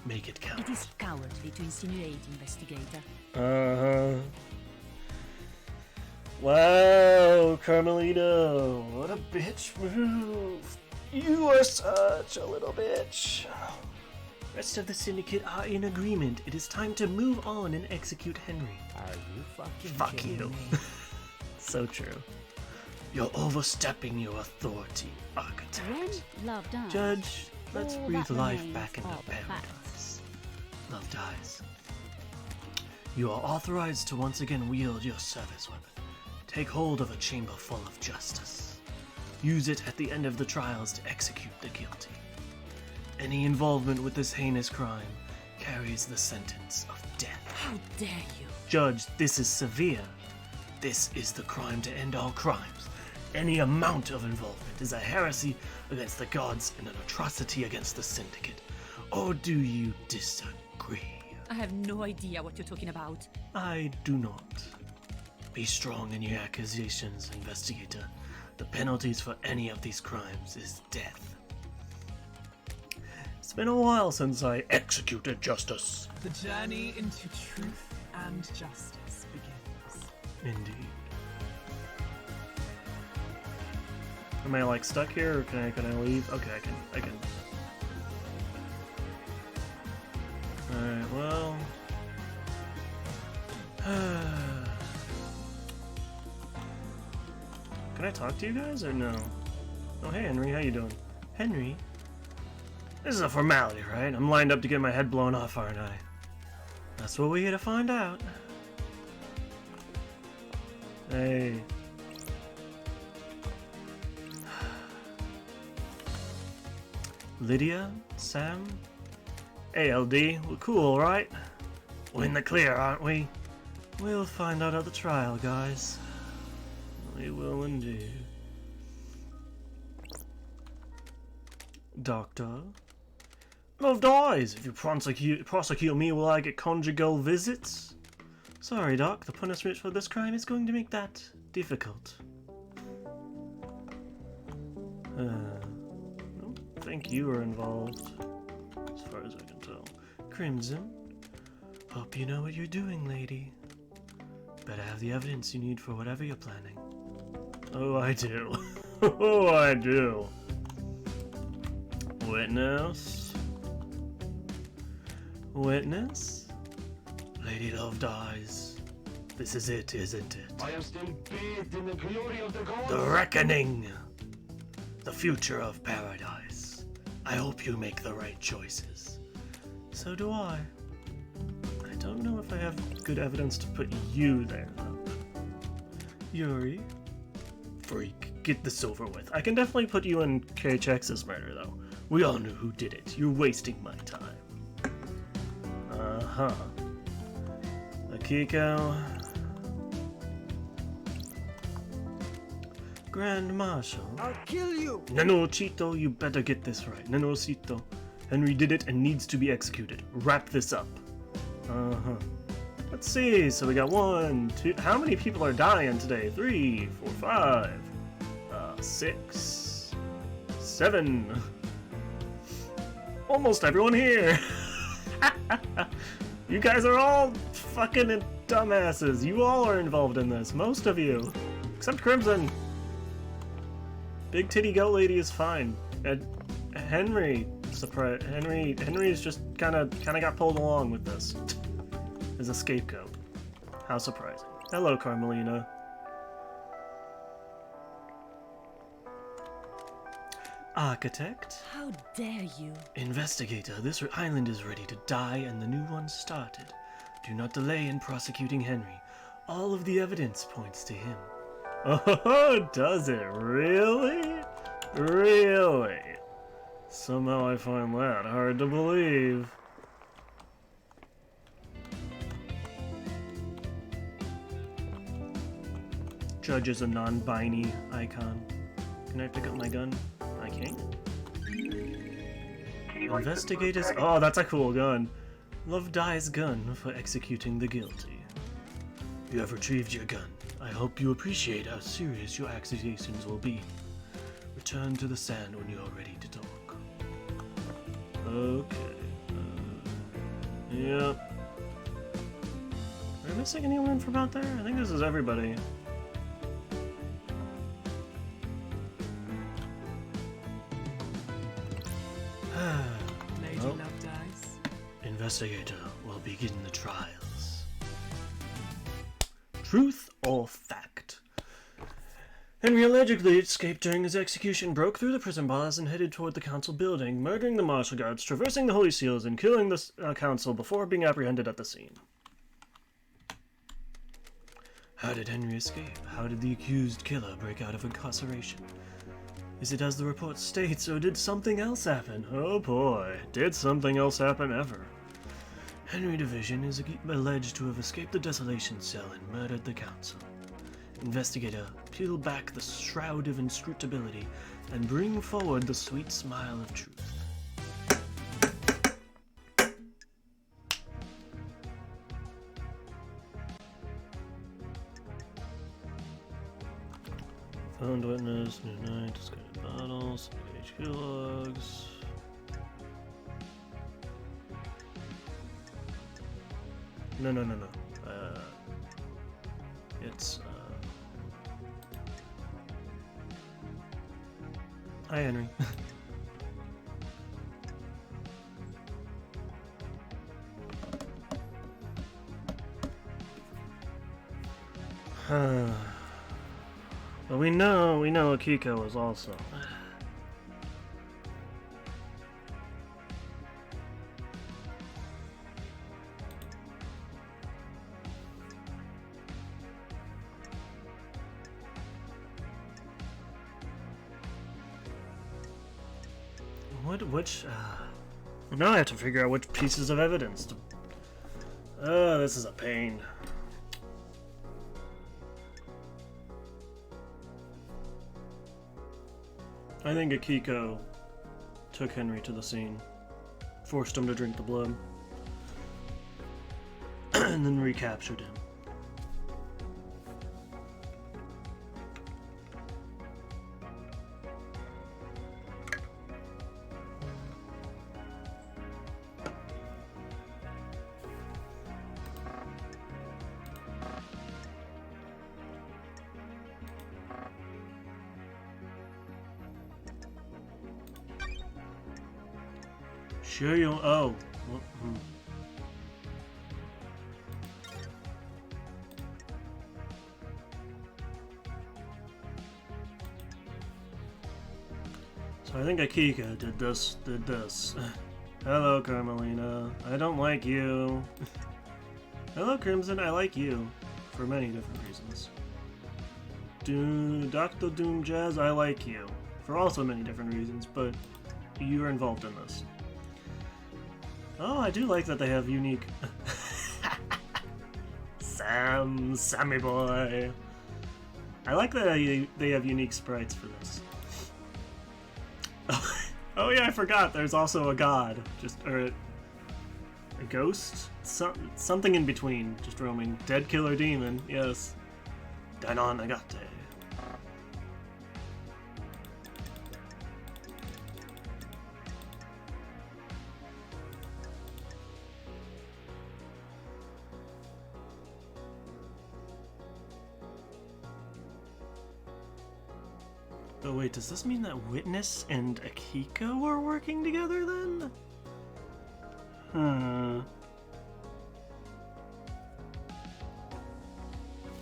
Make it count. It is cowardly to insinuate, investigator. Uh-huh. Wow, Carmelita, what a bitch move. You are such a little bitch. Rest of the Syndicate are in agreement. It is time to move on and execute Henry. Are you fucking Fuck kidding you. me? So true. You're overstepping your authority, Architect. When love dies. Judge, let's all breathe that life remains back into are the paradise. Love dies. You are authorized to once again wield your service weapon. Take hold of a chamber full of justice. Use it at the end of the trials to execute the guilty. Any involvement with this heinous crime carries the sentence of death. How dare you? Judge, this is severe. This is the crime to end all crimes. Any amount of involvement is a heresy against the gods and an atrocity against the Syndicate. Or do you disagree? I have no idea what you're talking about. I do not. Be strong in your accusations, investigator. The penalties for any of these crimes is death. It's been a while since I executed justice. The journey into truth and justice begins. Indeed. Am I like stuck here, or can I leave? Okay, I can. Alright, well. Can I talk to you guys or no? Oh hey Henry, how you doing? Henry? This is a formality, right? I'm lined up to get my head blown off, aren't I? That's what we're here to find out. Hey. Lydia? Sam? ALD, we're cool, right? We're in the clear, aren't we? We'll find out at the trial, guys. We will indeed. Doctor? Love dies. If you prosecute me, will I get conjugal visits? Sorry, Doc. The punishment for this crime is going to make that difficult. I don't think you were involved, as far as I can tell. Crimson? Hope you know what you're doing, lady. Better have the evidence you need for whatever you're planning. Oh, I do. Oh, I do. Witness? Witness? Lady Love dies. This is it, isn't it? I am still bathed in the glory of the gods. The reckoning! The future of paradise. I hope you make the right choices. So do I. I don't know if I have good evidence to put you there, though. Yuri? Freak, get this over with. I can definitely put you in KHX's murder, though. We all knew who did it. You're wasting my time. Uh-huh. Akiko. Grand Marshal. I'll kill you! Nanochito, you better get this right. Nanocito. Henry did it and needs to be executed. Wrap this up. Uh-huh. Let's see. So we got 1, 2. How many people are dying today? 3, 4, 5, 6, 7. Almost everyone here. You guys are all fucking dumbasses. You all are involved in this. Most of you. Except Crimson. Big titty goat lady is fine. Henry's just kind of got pulled along with this as a scapegoat. How surprising. Hello, Carmelina. Architect. How dare you? Investigator, this island is ready to die and the new one started. Do not delay in prosecuting Henry. All of the evidence points to him. Oh, does it really? Really? Somehow I find that hard to believe. Judge is a non-binary icon. Can I pick up my gun? I can't. Investigators. Oh, that's a cool gun. Love dies gun for executing the guilty. You have retrieved your gun. I hope you appreciate how serious your accusations will be. Return to the sand when you are ready to talk. Okay. Yep. Am I missing anyone from out there? I think this is everybody. Lady Nope. Love dies. Investigator will begin the trials. Truth or fact? Henry allegedly escaped during his execution, broke through the prison bars, and headed toward the council building, murdering the martial guards, traversing the holy seals, and killing the council before being apprehended at the scene. How did Henry escape? How did the accused killer break out of incarceration? Is it as the report states, or did something else happen? Oh boy, did something else happen ever? Henry Division is alleged to have escaped the desolation cell and murdered the council. Investigator, peel back the shroud of inscrutability and bring forward the sweet smile of truth. Found witness, new night, discarded bottles, HQ logs. No. It's, Hi, Henry. But we know Akiko is also. Which, now I have to figure out which pieces of evidence to... Oh, this is a pain. I think Akiko took Henry to the scene, forced him to drink the blood, and then recaptured him. Sure you... Oh. So I think Akiko did this. Hello, Carmelina. I don't like you. Hello, Crimson. I like you. For many different reasons. Dr. Doom Jazz, I like you. For also many different reasons, but you are involved in this. Oh, I do like that they have unique... Sammy boy. I like that they have unique sprites for this. Oh yeah, I forgot. There's also a god, or a ghost, something in between, just roaming. Dead killer demon, yes. Dainon Nagate. Oh wait, does this mean that Witness and Akiko are working together then?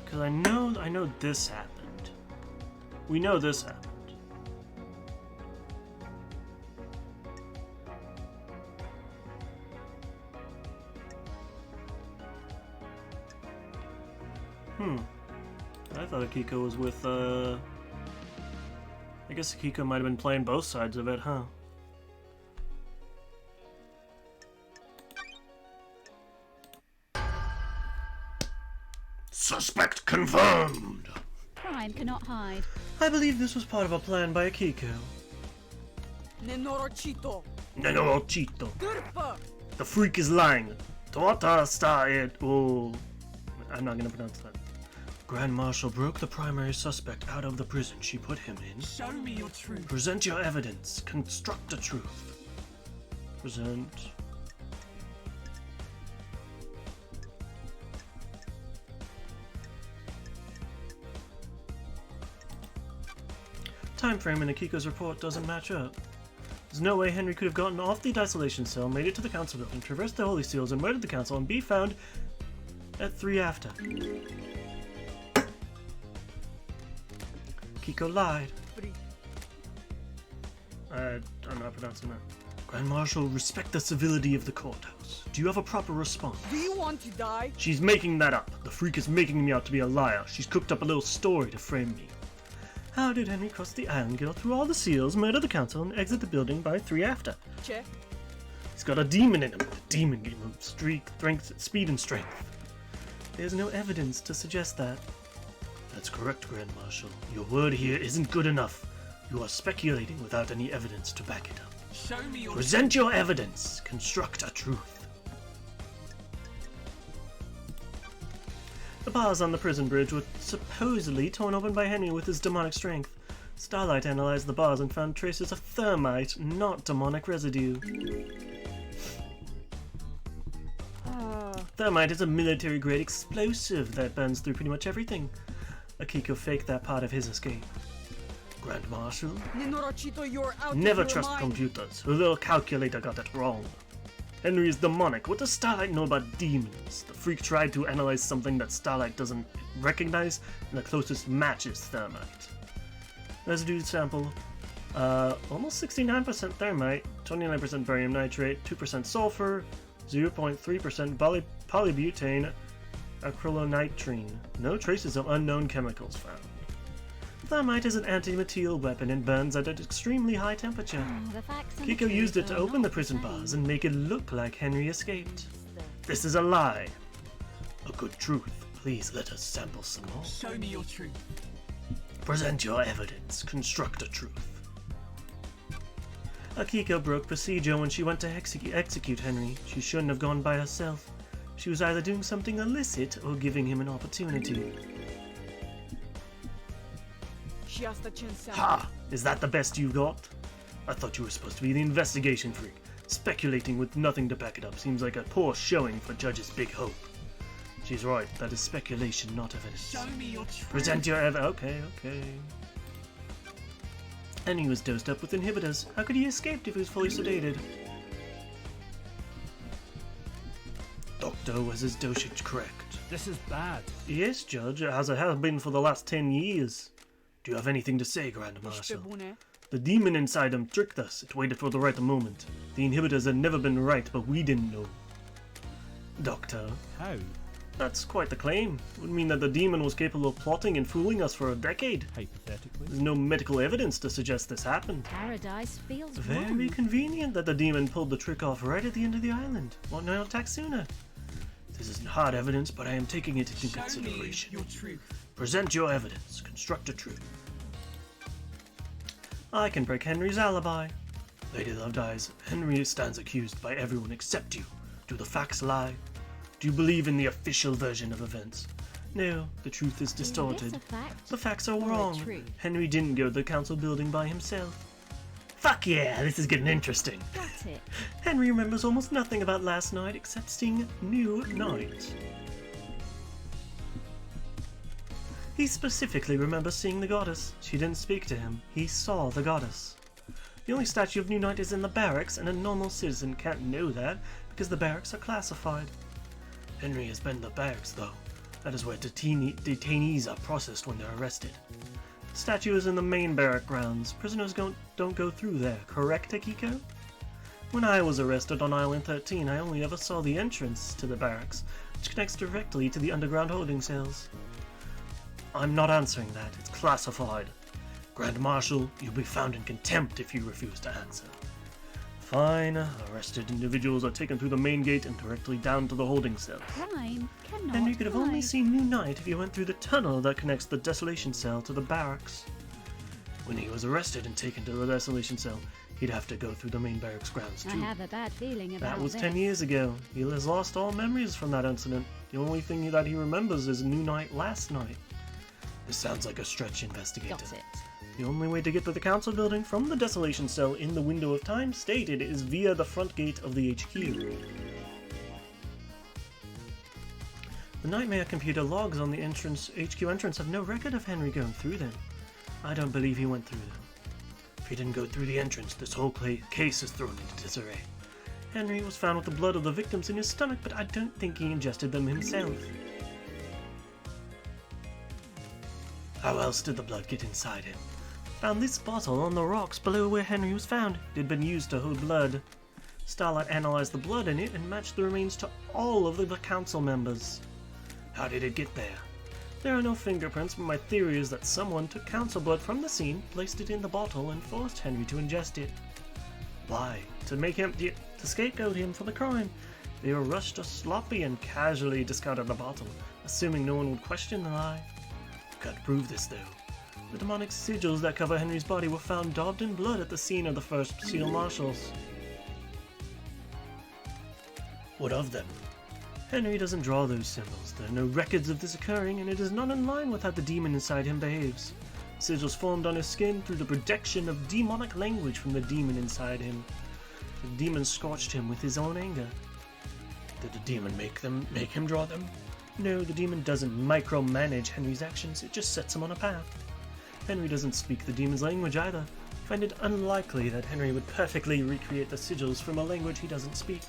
Because I know this happened. We know this happened. I thought Akiko was with, I guess Akiko might have been playing both sides of it, huh? Suspect confirmed! Crime cannot hide. I believe this was part of a plan by Akiko. Nenorochito. Nenorochito. Turpa. The freak is lying. Tota sta it. Oh. I'm not gonna pronounce that. Grand Marshal broke the primary suspect out of the prison she put him in. Show me your truth. Present your evidence. Construct a truth. Present. Time frame in Akiko's report doesn't match up. There's no way Henry could have gotten off the isolation cell, made it to the council building, traversed the holy seals, and murdered the council, and be found at 3 after. Akiko lied. I'm not pronouncing that. Grand Marshal, respect the civility of the courthouse. Do you have a proper response? Do you want to die? She's making that up. The freak is making me out to be a liar. She's cooked up a little story to frame me. How did Henry cross the island, get through all the seals, murder the council, and exit the building by 3 after? Check. He's got a demon in him. The demon gave him strength, speed, and strength. There's no evidence to suggest that. That's correct, Grand Marshal. Your word here isn't good enough. You are speculating without any evidence to back it up. Show me your Present your evidence. Construct a truth. The bars on the prison bridge were supposedly torn open by Henry with his demonic strength. Starlight analyzed the bars and found traces of thermite, not demonic residue. Thermite is a military-grade explosive that burns through pretty much everything. Akiko faked that part of his escape. Grand Marshal? Nenorochito, you're out Never of your trust mind. computers. Her little calculator got it wrong. Henry is demonic. What does Starlight know about demons? The freak tried to analyze something that Starlight doesn't recognize, and the closest match is thermite. Residue sample. Almost 69% thermite, 29% barium nitrate, 2% sulfur, 0.3% polybutane acrylonitrine. No traces of unknown chemicals found. Thermite is an anti-material weapon and burns at an extremely high temperature. The facts and the Kiko truth used it to are open the not prison same. bars and make it look like Henry escaped. This is a lie. A good truth. Please let us sample some more. Show me your truth. Present your evidence. Construct a truth. Akiko broke procedure when she went to execute Henry. She shouldn't have gone by herself. She was either doing something illicit or giving him an opportunity. She has the chance. Ha! Is that the best you got? I thought you were supposed to be the investigation freak. Speculating with nothing to back it up seems like a poor showing for Judge's big hope. She's right, that is speculation, not evidence. Show me your truth. Present your okay. And he was dosed up with inhibitors. How could he escape if he was fully sedated? Doctor, was his dosage correct? This is bad. Yes, Judge, as it has been for the last 10 years. Do you have anything to say, Grand Marshal? Bune. The demon inside him tricked us. It waited for the right moment. The inhibitors had never been right, but we didn't know. Doctor, How? that's quite the claim. It would mean that the demon was capable of plotting and fooling us for a decade. Hypothetically. There's no medical evidence to suggest this happened. Paradise feels Very wrong. convenient that the demon pulled the trick off right at the end of the island. Why not attack sooner? This isn't hard evidence, but I am taking it into Show me consideration. your truth. Present your evidence. Construct a truth. I can break Henry's alibi. Lady Lovedeyes, Henry stands accused by everyone except you. Do the facts lie? Do you believe in the official version of events? No, the truth is distorted. Is this a fact? The facts are or a wrong. truth? Henry didn't go to the council building by himself. Fuck yeah, this is getting interesting. Got it. Henry remembers almost nothing about last night except seeing New Night. He specifically remembers seeing the goddess. She didn't speak to him. He saw the goddess. The only statue of New Night is in the barracks, and a normal citizen can't know that because the barracks are classified. Henry has been to the barracks, though. That is where detainees are processed when they're arrested. The statue is in the main barrack grounds. Prisoners don't go through there, correct, Akiko? When I was arrested on Island 13, I only ever saw the entrance to the barracks, which connects directly to the underground holding cells. I'm not answering that. It's classified. Grand Marshal, you'll be found in contempt if you refuse to answer. Fine. Arrested individuals are taken through the main gate and directly down to the holding cells. Crime cannot Henry could have only hide. seen New Night if he went through the tunnel that connects the Desolation Cell to the barracks. When he was arrested and taken to the Desolation Cell, he'd have to go through the main barracks grounds I too. have a bad feeling about That was this. 10 years ago. He has lost all memories from that incident. The only thing that he remembers is New Night last night. This sounds like a stretch, investigator. Got it. The only way to get to the council building from the Desolation Cell in the window of time stated is via the front gate of the HQ. The Nightmare computer logs on the HQ entrance have no record of Henry going through them. I don't believe he went through them. If he didn't go through the entrance, this whole case is thrown into disarray. Henry was found with the blood of the victims in his stomach, but I don't think he ingested them himself. How else did the blood get inside him? Found this bottle on the rocks below where Henry was found. It had been used to hold blood. Starlight analyzed the blood in it and matched the remains to all of the council members. How did it get there? There are no fingerprints, but my theory is that someone took council blood from the scene, placed it in the bottle, and forced Henry to ingest it. Why? To scapegoat him for the crime. They were rushed or sloppy and casually discarded the bottle, assuming no one would question the lie. Can't prove this, though. The demonic sigils that cover Henry's body were found daubed in blood at the scene of the first Seal Marshals. What of them? Henry doesn't draw those symbols. There are no records of this occurring, and it is not in line with how the demon inside him behaves. Sigils formed on his skin through the projection of demonic language from the demon inside him. The demon scorched him with his own anger. Did the demon make him draw them? No, the demon doesn't micromanage Henry's actions, it just sets him on a path. Henry doesn't speak the demon's language either. I find it unlikely that Henry would perfectly recreate the sigils from a language he doesn't speak.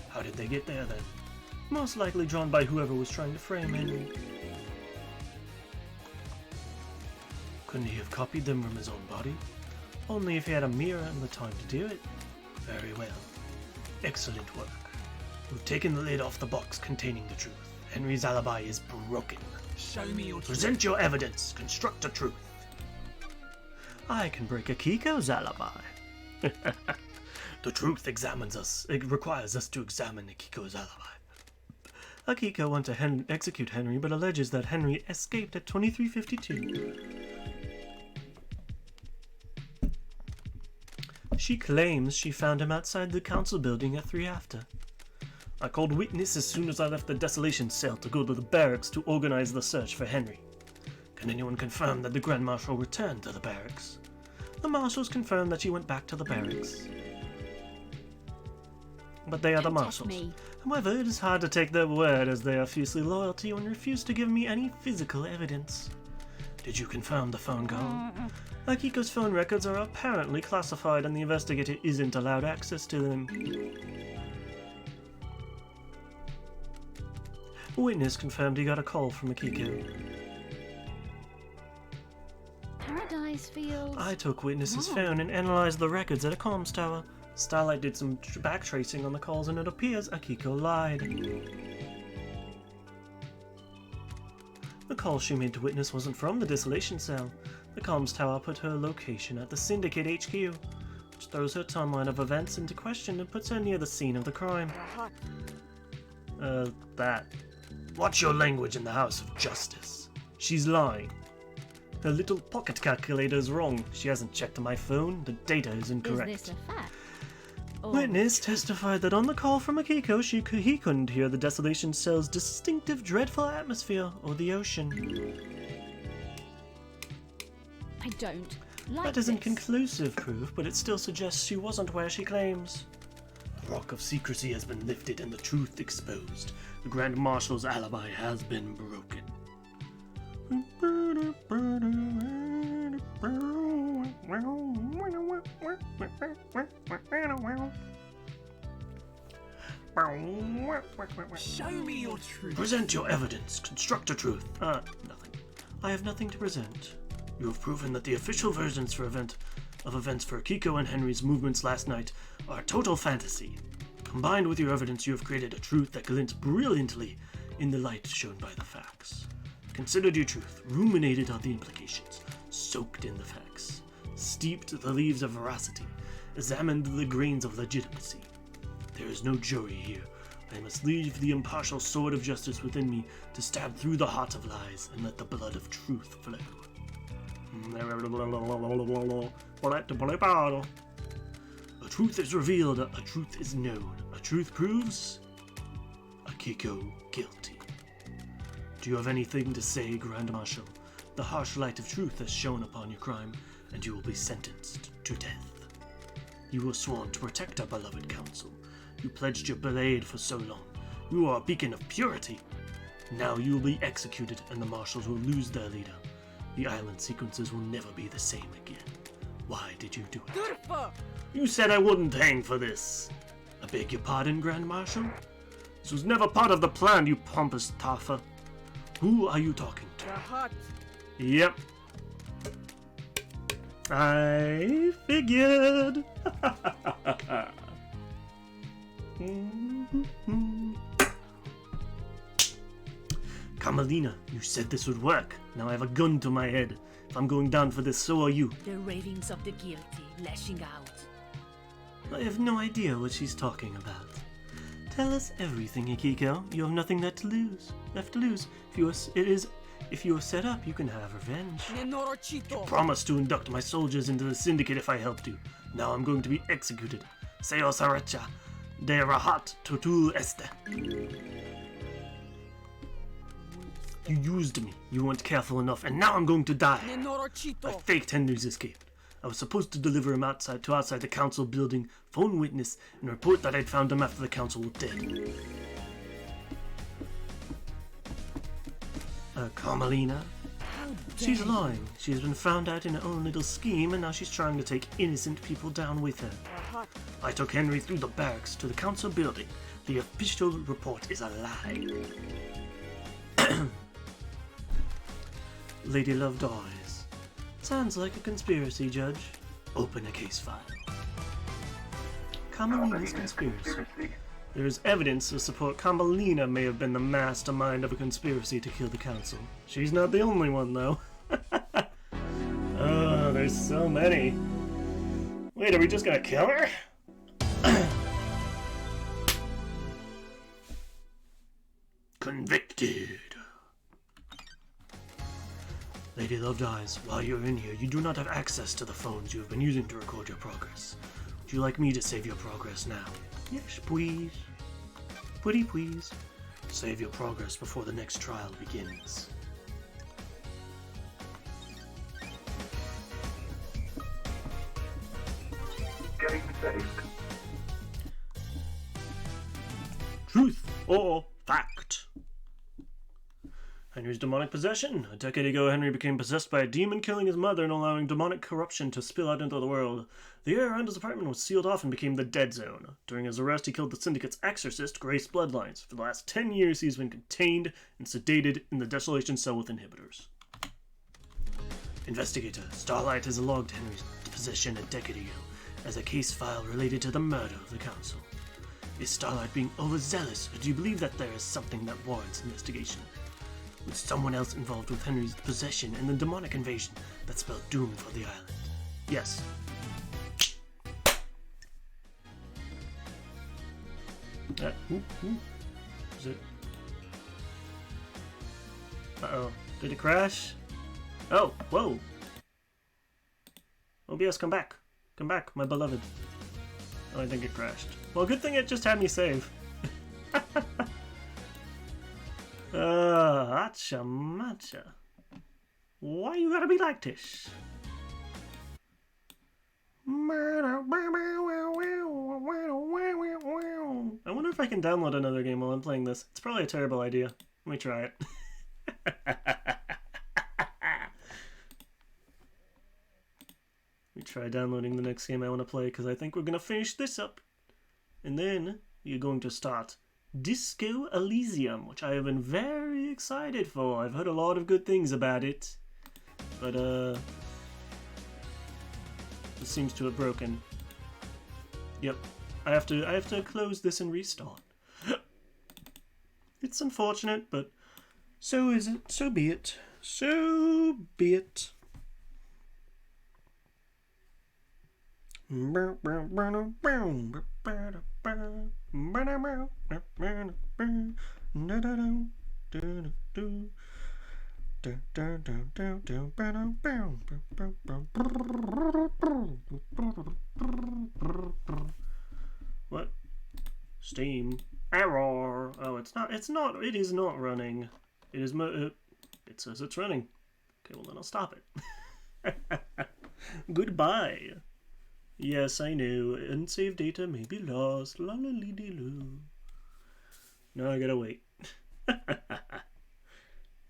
How did they get there then? Most likely drawn by whoever was trying to frame Henry. Couldn't he have copied them from his own body? Only if he had a mirror and the time to do it. Very well. Excellent work. We've taken the lid off the box containing the truth. Henry's alibi is broken. Show me your truth. Present your evidence. Construct a truth. I can break Akiko's alibi. The truth examines us. It requires us to examine Akiko's alibi. Akiko went to execute Henry, but alleges that Henry escaped at 2352. She claims she found him outside the council building at 3 after. I called witness as soon as I left the Desolation Cell to go to the barracks to organize the search for Henry. Can anyone confirm that the Grand Marshal returned to the barracks? The Marshals confirmed that she went back to the barracks. But they are the Don't test Marshals. me. However, it is hard to take their word as they are fiercely loyal to you and refuse to give me any physical evidence. Did you confirm the phone call? Akiko's phone records are apparently classified and the investigator isn't allowed access to them. A witness confirmed he got a call from Akiko. Paradise This feels... I took Witness's wrong. phone and analyzed the records at a comms tower. Starlight did some backtracing on the calls and it appears Akiko lied. The call she made to Witness wasn't from the Desolation Cell. The comms tower put her location at the Syndicate HQ, which throws her timeline of events into question and puts her near the scene of the crime. That. Watch your language in the House of Justice. She's lying. Her little pocket calculator is wrong. She hasn't checked my phone. The data is incorrect. Is this a fact? Or Witness testified that on the call from Akiko, he couldn't hear the Desolation Cell's distinctive, dreadful atmosphere or the ocean. I don't like That isn't this. conclusive proof, but it still suggests she wasn't where she claims. The rock of secrecy has been lifted and the truth exposed. The Grand Marshal's alibi has been broken. Show me your truth. Present your evidence. Construct a truth. Nothing. I have nothing to present. You have proven that the official versions of events for Akiko and Henry's movements last night are total fantasy. Combined with your evidence, you have created a truth that glints brilliantly in the light shown by the facts. Considered your truth, ruminated on the implications, soaked in the facts, steeped the leaves of veracity, examined the grains of legitimacy. There is no jury here. I must leave the impartial sword of justice within me to stab through the heart of lies and let the blood of truth flow. A truth is revealed, a truth is known, a truth proves Akiko guilty. Do you have anything to say, Grand Marshal? The harsh light of truth has shone upon your crime, and you will be sentenced to death. You were sworn to protect our beloved council. You pledged your blade for so long. You are a beacon of purity. Now you will be executed, and the marshals will lose their leader. The island sequences will never be the same again. Why did you do it? You said I wouldn't hang for this. I beg your pardon, Grand Marshal? This was never part of the plan, you pompous Taffa. Who are you talking to? Yep. I figured. Carmelina, you said this would work. Now I have a gun to my head. If I'm going down for this, so are you. The ravings of the guilty lashing out. I have no idea what she's talking about. Tell us everything, Akiko. You have nothing left to lose. If you are set up, you can have revenge. You promised to induct my soldiers into the syndicate if I helped you. Now I'm going to be executed. Seo Saracha, de Rahat Tutul Este. You used me. You weren't careful enough, and now I'm going to die. I faked Henry's escape. I was supposed to deliver him outside the council building, phone Witness, and report that I'd found him after the council was dead. Carmelina? She's lying. She has been found out in her own little scheme, and now she's trying to take innocent people down with her. I took Henry through the barracks to the council building. The official report is a lie. Lady Love dies. Sounds like a conspiracy, Judge. Open a case file. Carmelina's conspiracy. There is evidence to support Carmelina may have been the mastermind of a conspiracy to kill the council. She's not the only one, though. Oh, there's so many. Wait, are we just gonna kill her? Convicted. Lady Love dies. While you're in here, you do not have access to the phones you have been using to record your progress. Would you like me to save your progress now? Yes, please. Pretty please. Save your progress before the next trial begins. Getting saved. Truth or fact? Henry's demonic possession. A decade ago, Henry became possessed by a demon, killing his mother and allowing demonic corruption to spill out into the world. The area around his apartment was sealed off and became the Dead Zone. During his arrest, he killed the Syndicate's exorcist, Grace Bloodlines. For the last 10 years, he's been contained and sedated in the Desolation Cell with inhibitors. Investigator, Starlight has logged Henry's possession a decade ago as a case file related to the murder of the council. Is Starlight being overzealous, or do you believe that there is something that warrants investigation? Was someone else involved with Henry's possession and the demonic invasion that spelled doom for the island? Yes. Is it? Uh-oh. Did it crash? Oh, whoa. OBS, come back. Come back, my beloved. Oh, I think it crashed. Well, good thing it just had me save. Hacha matcha. Why you gotta be like this? I wonder if I can download another game while I'm playing this. It's probably a terrible idea. Let me try it. Let me try downloading the next game I want to play, because I think we're going to finish this up. And then you're going to start Disco Elysium, which I have been very excited for. I've heard a lot of good things about it. But, it seems to have broken. Yep. I have to close this and restart. It's unfortunate, but so is it. So be it. So be it. What? Steam error. Oh, it's not. It's not. It is not running. It is. It says it's running. Okay, well then I'll stop it. Goodbye. Yes, I know. Unsaved data may be lost. La la lee dee loo. Now I gotta wait.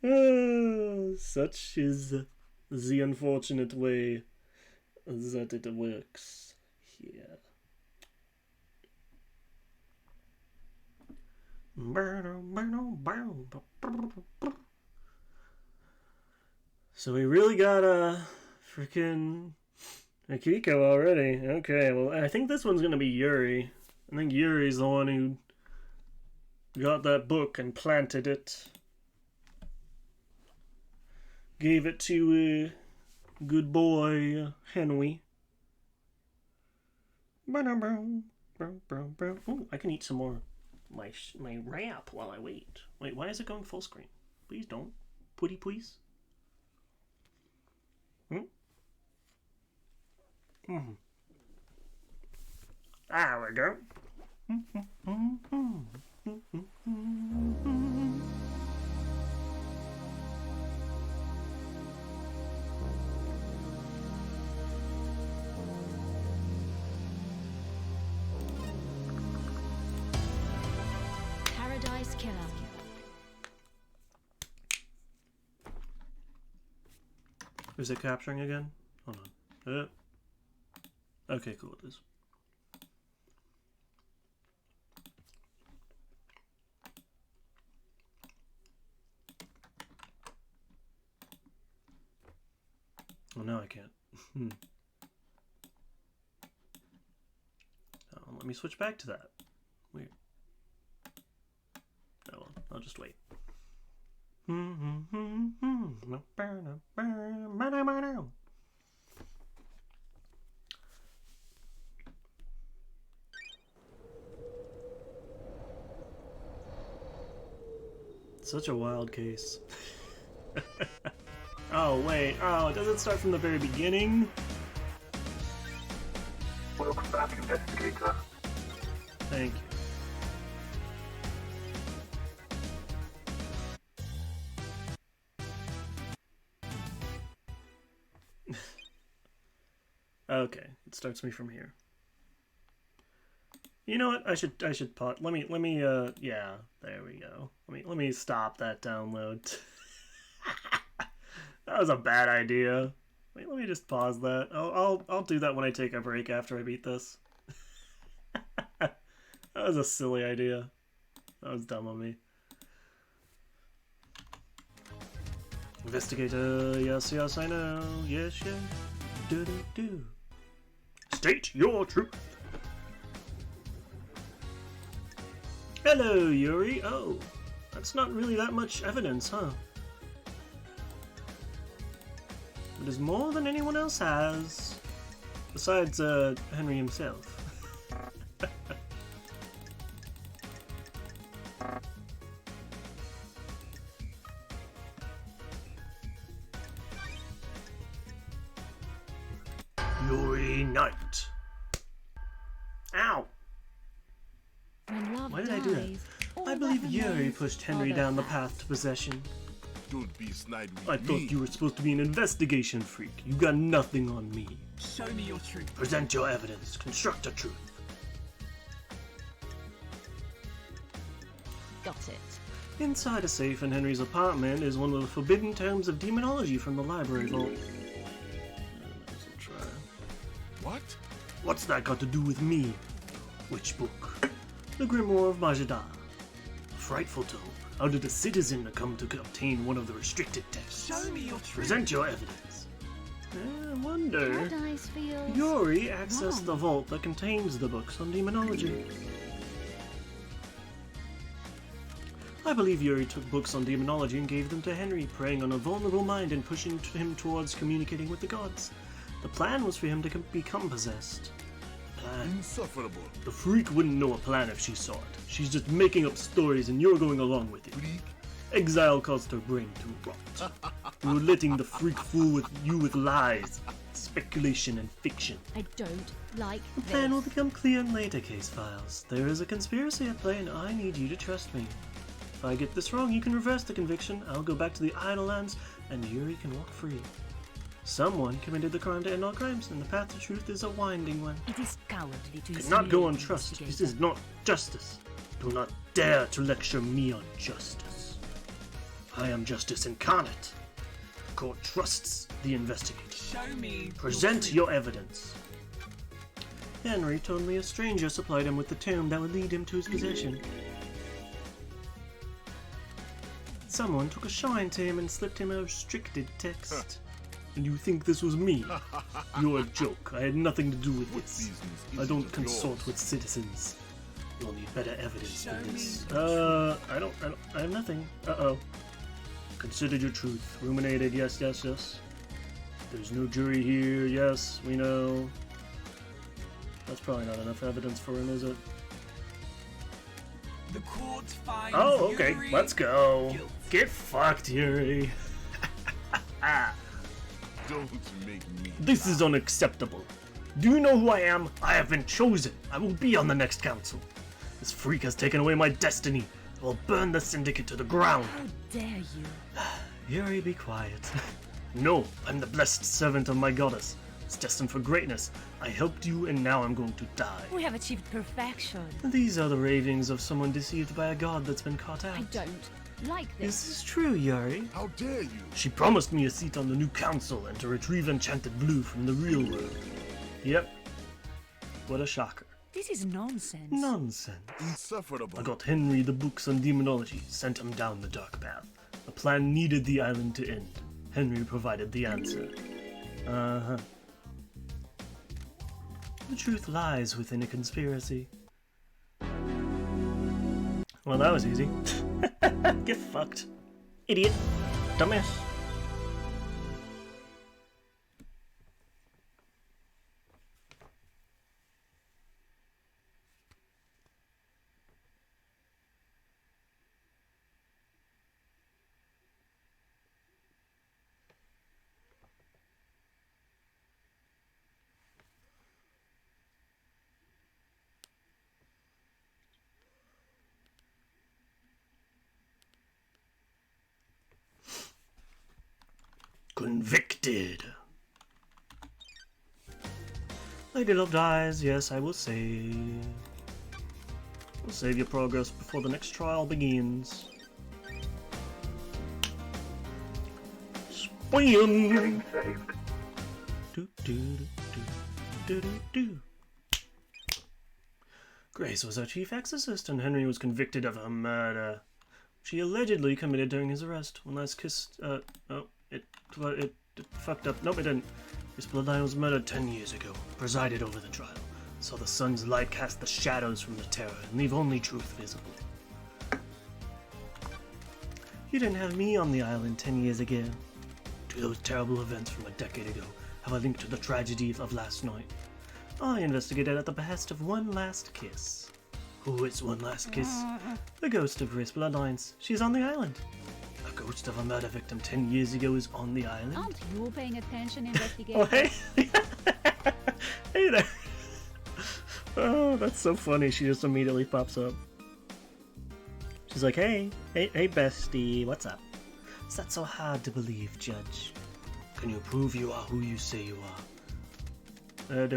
Oh, such is the unfortunate way that it works here. So we really got a freaking Akiko already. Okay, well I think this one's gonna be Yuri. I think Yuri's the one who got that book and planted it. Gave it to good boy Henry. Oh, I can eat some more. My wrap while I wait. Wait, why is it going full screen? Please don't. Putty, please. There we go. Paradise Killer. Is it capturing again? Hold on. Okay, cool, it is. Oh, no, I can't. Oh, let me switch back to that. Weird. Oh, well, I'll just wait. Such a wild case. Oh, wait. Oh, does it start from the very beginning? Welcome back, investigator. Thank you. Okay, it starts me from here. You know what? I should pause. Let me yeah, there we go. Let me stop that download. That was a bad idea. Wait, let me just pause that. I'll do that when I take a break after I beat this. That was a silly idea. That was dumb of me. Investigator, yes, yes, I know. Yes, yes. Do. State your truth. Hello, Yuri. Oh, that's not really that much evidence, huh? It is more than anyone else has. Besides, Henry himself. Yuri Knight. Ow! When love Why did I do that? dies, all I that believe Yuri remains pushed are Henry the down the facts. path to possession. Don't be snide with I thought you were supposed to be an investigation freak. You got nothing on me. Show me your truth. Present your evidence. Construct a truth. Got it. Inside a safe in Henry's apartment is one of the forbidden tomes of demonology from the library vault. Try. What? What's that got to do with me? Which book? The Grimoire of Majida. A frightful tome. How did a citizen come to obtain one of the restricted texts? Show me your truth. Present your evidence. I wonder. Paradise feels Yuri accessed wrong. the vault that contains the books on demonology. I believe Yuri took books on demonology and gave them to Henry, preying on a vulnerable mind and pushing him towards communicating with the gods. The plan was for him to become possessed. The plan. Insufferable. The freak wouldn't know a plan if she saw it. She's just making up stories and you're going along with it. Freak. Exile caused her brain to rot. You're letting the freak fool you with lies, speculation, and fiction. I don't like The plan will this. become clear in later case files. There is a conspiracy at play and I need you to trust me. If I get this wrong, you can reverse the conviction, I'll go back to the Idle Lands, and Yuri can walk free. Someone committed the crime to end all crimes, and the path to truth is a winding one. It is cowardly to Cannot go on insinuate trust. This investigator. is not justice. Do not dare to lecture me on justice. I am justice incarnate. The court trusts the investigator. Show me. Present your evidence. Henry told me a stranger supplied him with the tome that would lead him to his possession. Someone took a shine to him and slipped him a restricted text. And you think this was me? You're a joke. I had nothing to do with this. Business I don't isn't consult yours. with citizens. You'll need better evidence Show than me this. your I have nothing. Uh-oh. Considered your truth. Ruminated, yes, yes, yes. There's no jury here, yes, we know. That's probably not enough evidence for him, is it? The court finds Oh, okay, Yuri let's go. guilty. Get fucked, Yuri. Don't make me. This is unacceptable. Do you know who I am? I have been chosen. I will be on the next council. This freak has taken away my destiny. I will burn the syndicate to the ground. How dare you? Yuri, be quiet. No, I'm the blessed servant of my goddess. It's destined for greatness. I helped you and now I'm going to die. We have achieved perfection. These are the ravings of someone deceived by a god that's been caught out. I don't like this. Is this true, Yuri? How dare you? She promised me a seat on the new council and to retrieve enchanted blue from the real world. Yep. What a shocker. This is nonsense. Nonsense. Insufferable. I got Henry the books on demonology, sent him down the dark path. The plan needed the island to end. Henry provided the answer. Uh-huh. The truth lies within a conspiracy. Well, that was easy. Get fucked. Idiot. Dumbass. Convicted. Lady Love dies, yes, I will save. We'll save your progress before the next trial begins. Spin! Getting saved. Do, do, do, do, do, do. Grace was our chief exorcist, and Henry was convicted of her murder. She allegedly committed during his arrest. One last kiss. Oh, It fucked up. Nope, it didn't. Grace Bloodline was murdered 10 years ago. Presided over the trial. Saw the sun's light cast the shadows from the terror and leave only truth visible. You didn't have me on the island 10 years ago. To those terrible events from a decade ago have a link to the tragedy of last night. I investigated at the behest of One Last Kiss. Who is One Last Kiss? The ghost of Grace Bloodlines. She's on the island. A ghost of a murder victim 10 years ago is on the island. Aren't you paying attention, investigator? Oh, hey! Hey there! Oh, that's so funny. She just immediately pops up. She's like, hey bestie, what's up? Is that so hard to believe, Judge? Can you prove you are who you say you are?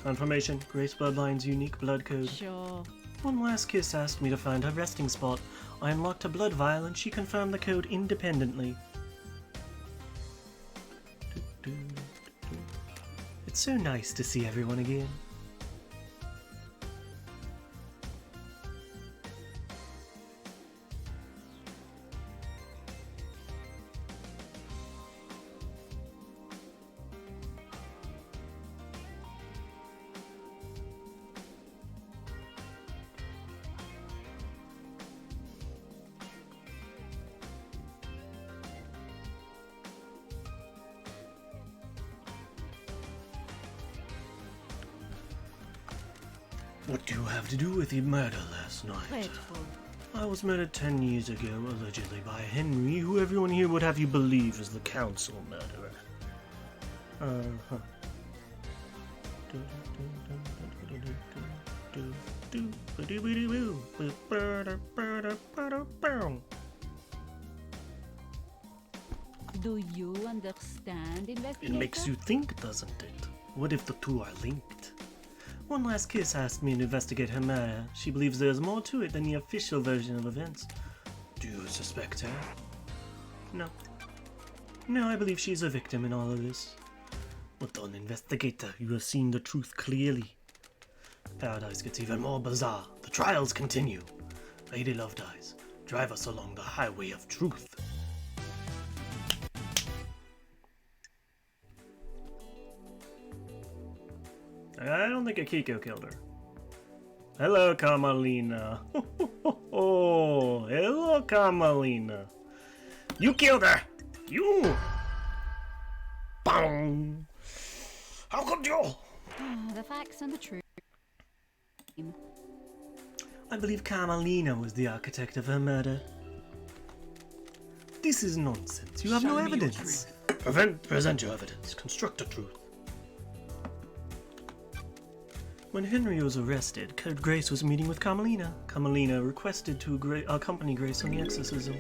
Confirmation, Grace Bloodline's unique blood code. Sure. One Last Kiss asked me to find her resting spot. I unlocked her blood vial and she confirmed the code independently. It's so nice to see everyone again. What do you have to do with the murder last night? Dreadful. I was murdered 10 years ago, allegedly by Henry, who everyone here would have you believe is the council murderer. Uh-huh. Do you understand, investigator? It makes you think, doesn't it? What if the two are linked? One Last Kiss asked me to investigate her murder. She believes there's more to it than the official version of events. Do you suspect her? No. No, I believe she's a victim in all of this. Well done, investigator. You have seen the truth clearly. Paradise gets even more bizarre. The trials continue. Lady Love dies. Drive us along the highway of truth. I don't think Akiko killed her. Hello, Kamalina. Oh, hello, Kamalina. You killed her! You! Bang! How could you? The facts and the truth. I believe Kamalina was the architect of her murder. This is nonsense. You have Show no me your evidence. Present your evidence. Construct a truth. When Henry was arrested, Grace was meeting with Kamalina. Kamalina requested to accompany Grace on the exorcism.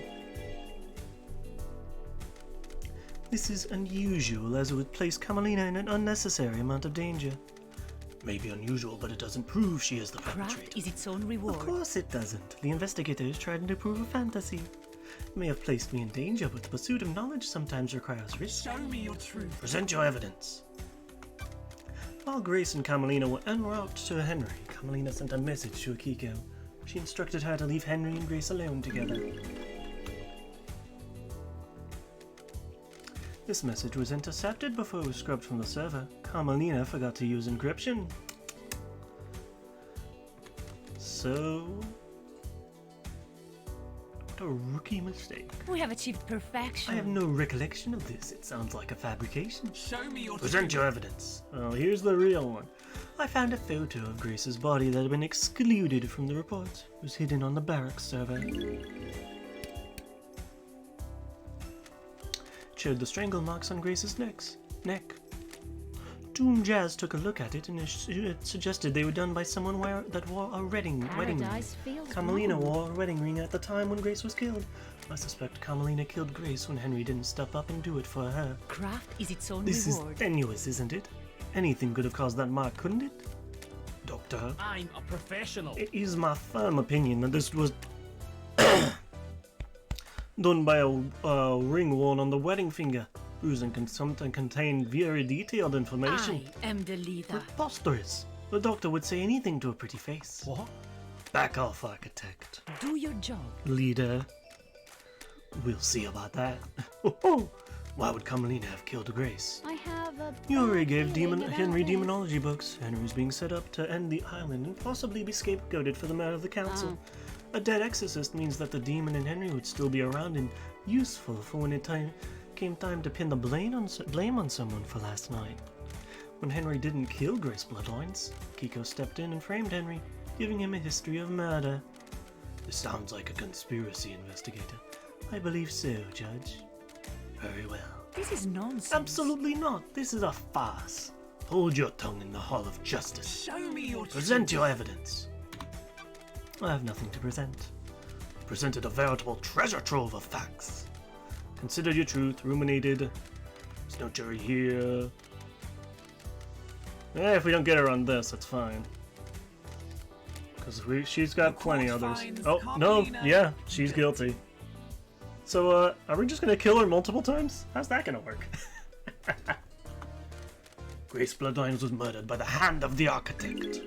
This is unusual, as it would place Kamalina in an unnecessary amount of danger. Maybe unusual, but it doesn't prove she is the perpetrator. Craft is its own reward. Of course it doesn't. The investigators tried to prove a fantasy. It may have placed me in danger, but the pursuit of knowledge sometimes requires risk. Show me your truth. Present your evidence. While Grace and Kamalina were en route to Henry, Kamalina sent a message to Akiko. She instructed her to leave Henry and Grace alone together. This message was intercepted before it was scrubbed from the server. Kamalina forgot to use encryption. So... what a rookie mistake. We have achieved perfection. I have no recollection of this. It sounds like a fabrication. Show me your Present truth. your evidence. Well, here's the real one. I found a photo of Grace's body that had been excluded from the report. It was hidden on the barracks server. It showed the strangle marks on Grace's neck. Doom Jazz took a look at it and it suggested they were done by someone that wore a wedding ring. Paradise feels Kamalina wrong. wore a wedding ring at the time when Grace was killed. I suspect Kamalina killed Grace when Henry didn't step up and do it for her. Craft is its own This is reward. tenuous, isn't it? Anything could have caused that mark, couldn't it? Doctor, I'm a professional. it is my firm opinion that this was done by a ring worn on the wedding finger. Bruising something contained very detailed information. I am the leader. Preposterous. The doctor would say anything to a pretty face. What? Back off, architect. Do your job. Leader. We'll see about that. Why would Carmelina have killed Grace? I have a. Yuri bad gave feeling about Henry this. demonology books. Henry's being set up to end the island and possibly be scapegoated for the murder of the council. A dead exorcist means that the demon in Henry would still be around and useful for when it came time to pin the blame on someone for last night. When Henry didn't kill Grace Bloodlines, Kiko stepped in and framed Henry, giving him a history of murder. This sounds like a conspiracy, investigator. I believe so, Judge. Very well. This is nonsense. Absolutely not. This is a farce. Hold your tongue in the Hall of Justice. Show me your Present your evidence. I have nothing to present. Presented a veritable treasure trove of facts. Considered your truth, ruminated. There's no jury here. If we don't get her on this, that's fine. Because she's got The plenty court others. finds Oh, no, Carmelina yeah, she's guilty. So, are we just gonna kill her multiple times? How's that gonna work? Grace Bloodlines was murdered by the hand of the architect.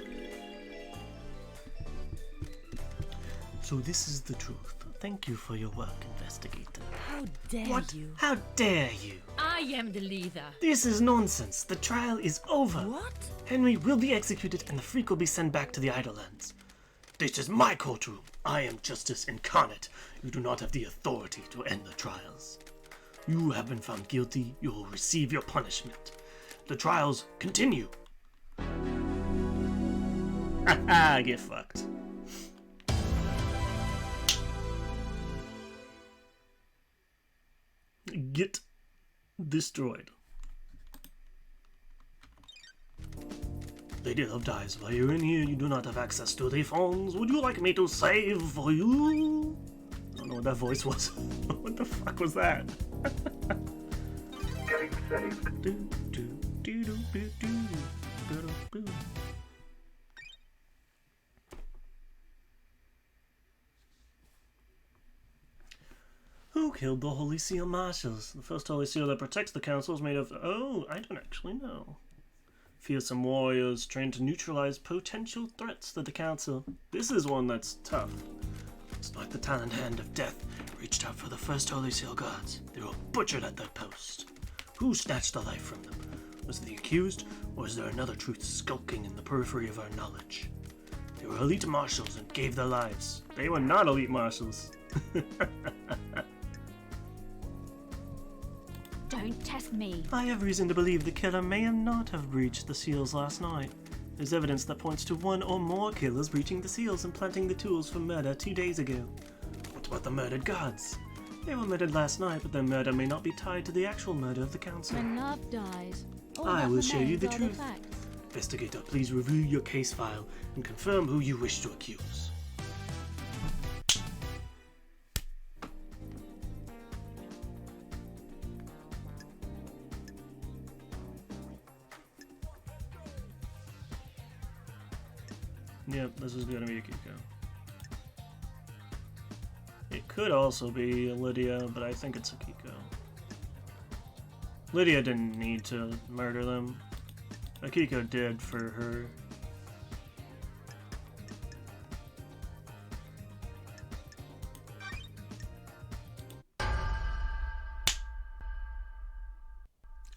So this is the truth. Thank you for your work, investigator. How dare What? you? How dare you? I am the leader. This is nonsense. The trial is over. What? Henry will be executed and the freak will be sent back to the Idlelands. This is my courtroom. I am justice incarnate. You do not have the authority to end the trials. You have been found guilty. You will receive your punishment. The trials continue. Haha, get fucked. Get destroyed. Lady Love dies. While you're in here, you do not have access to the phones. Would you like me to save for you? I don't know what that voice was. What the fuck was that? Getting saved. Do, do, do, do, do, do, do, do, do. Who killed the Holy Seal Marshals? The first Holy Seal that protects the council is made of... Oh, I don't actually know. Fearsome warriors trained to neutralize potential threats to the council. This is one that's tough. It's like the talent hand of death reached out for the first Holy Seal guards. They were butchered at their post. Who snatched the life from them? Was it the accused, or is there another truth skulking in the periphery of our knowledge? They were elite marshals and gave their lives. They were not elite marshals. Don't test me. I have reason to believe the killer may not have breached the seals last night. There's evidence that points to one or more killers breaching the seals and planting the tools for murder 2 days ago. What about the murdered guards? They were murdered last night, but their murder may not be tied to the actual murder of the council. When love dies, all I that will show you remains the are truth. facts. Investigator, please review your case file and confirm who you wish to accuse. Yep, this is gonna be a Kiko. It could also be Lydia, but I think it's a Kiko. Lydia didn't need to murder them. Akiko did for her.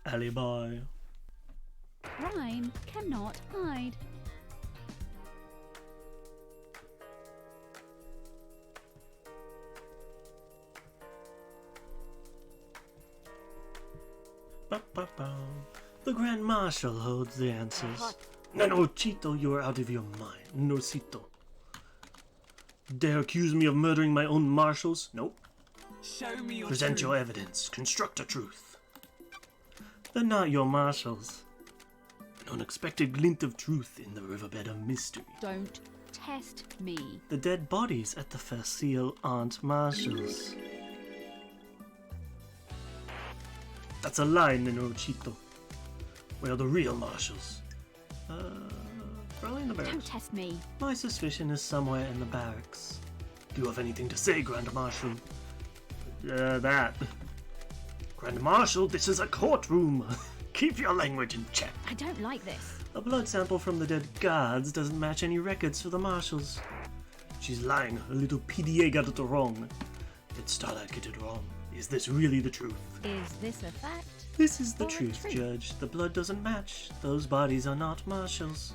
Alibi. Crime cannot hide. Ba-ba-ba. The Grand Marshal holds the answers. Nanochito, you are out of your mind. Nocito. Dare accuse me of murdering my own marshals? Nope. Show me your Present truth. your evidence. Construct a truth. They're not your marshals. An unexpected glint of truth in the riverbed of mystery. Don't test me. The dead bodies at the first seal aren't marshals. That's a lie, Nanochito. Where are the real marshals? Probably in the Don't barracks. test me. My suspicion is somewhere in the barracks. Do you have anything to say, Grand Marshal? That. Grand Marshal, this is a courtroom. Keep your language in check. I don't like this. A blood sample from the dead guards doesn't match any records for the marshals. She's lying. Her little PDA got it wrong. Did Starlight get it wrong? Is this really the truth? Is this a fact? This is the Or a truth, truth? Judge. The blood doesn't match. Those bodies are not Marshall's.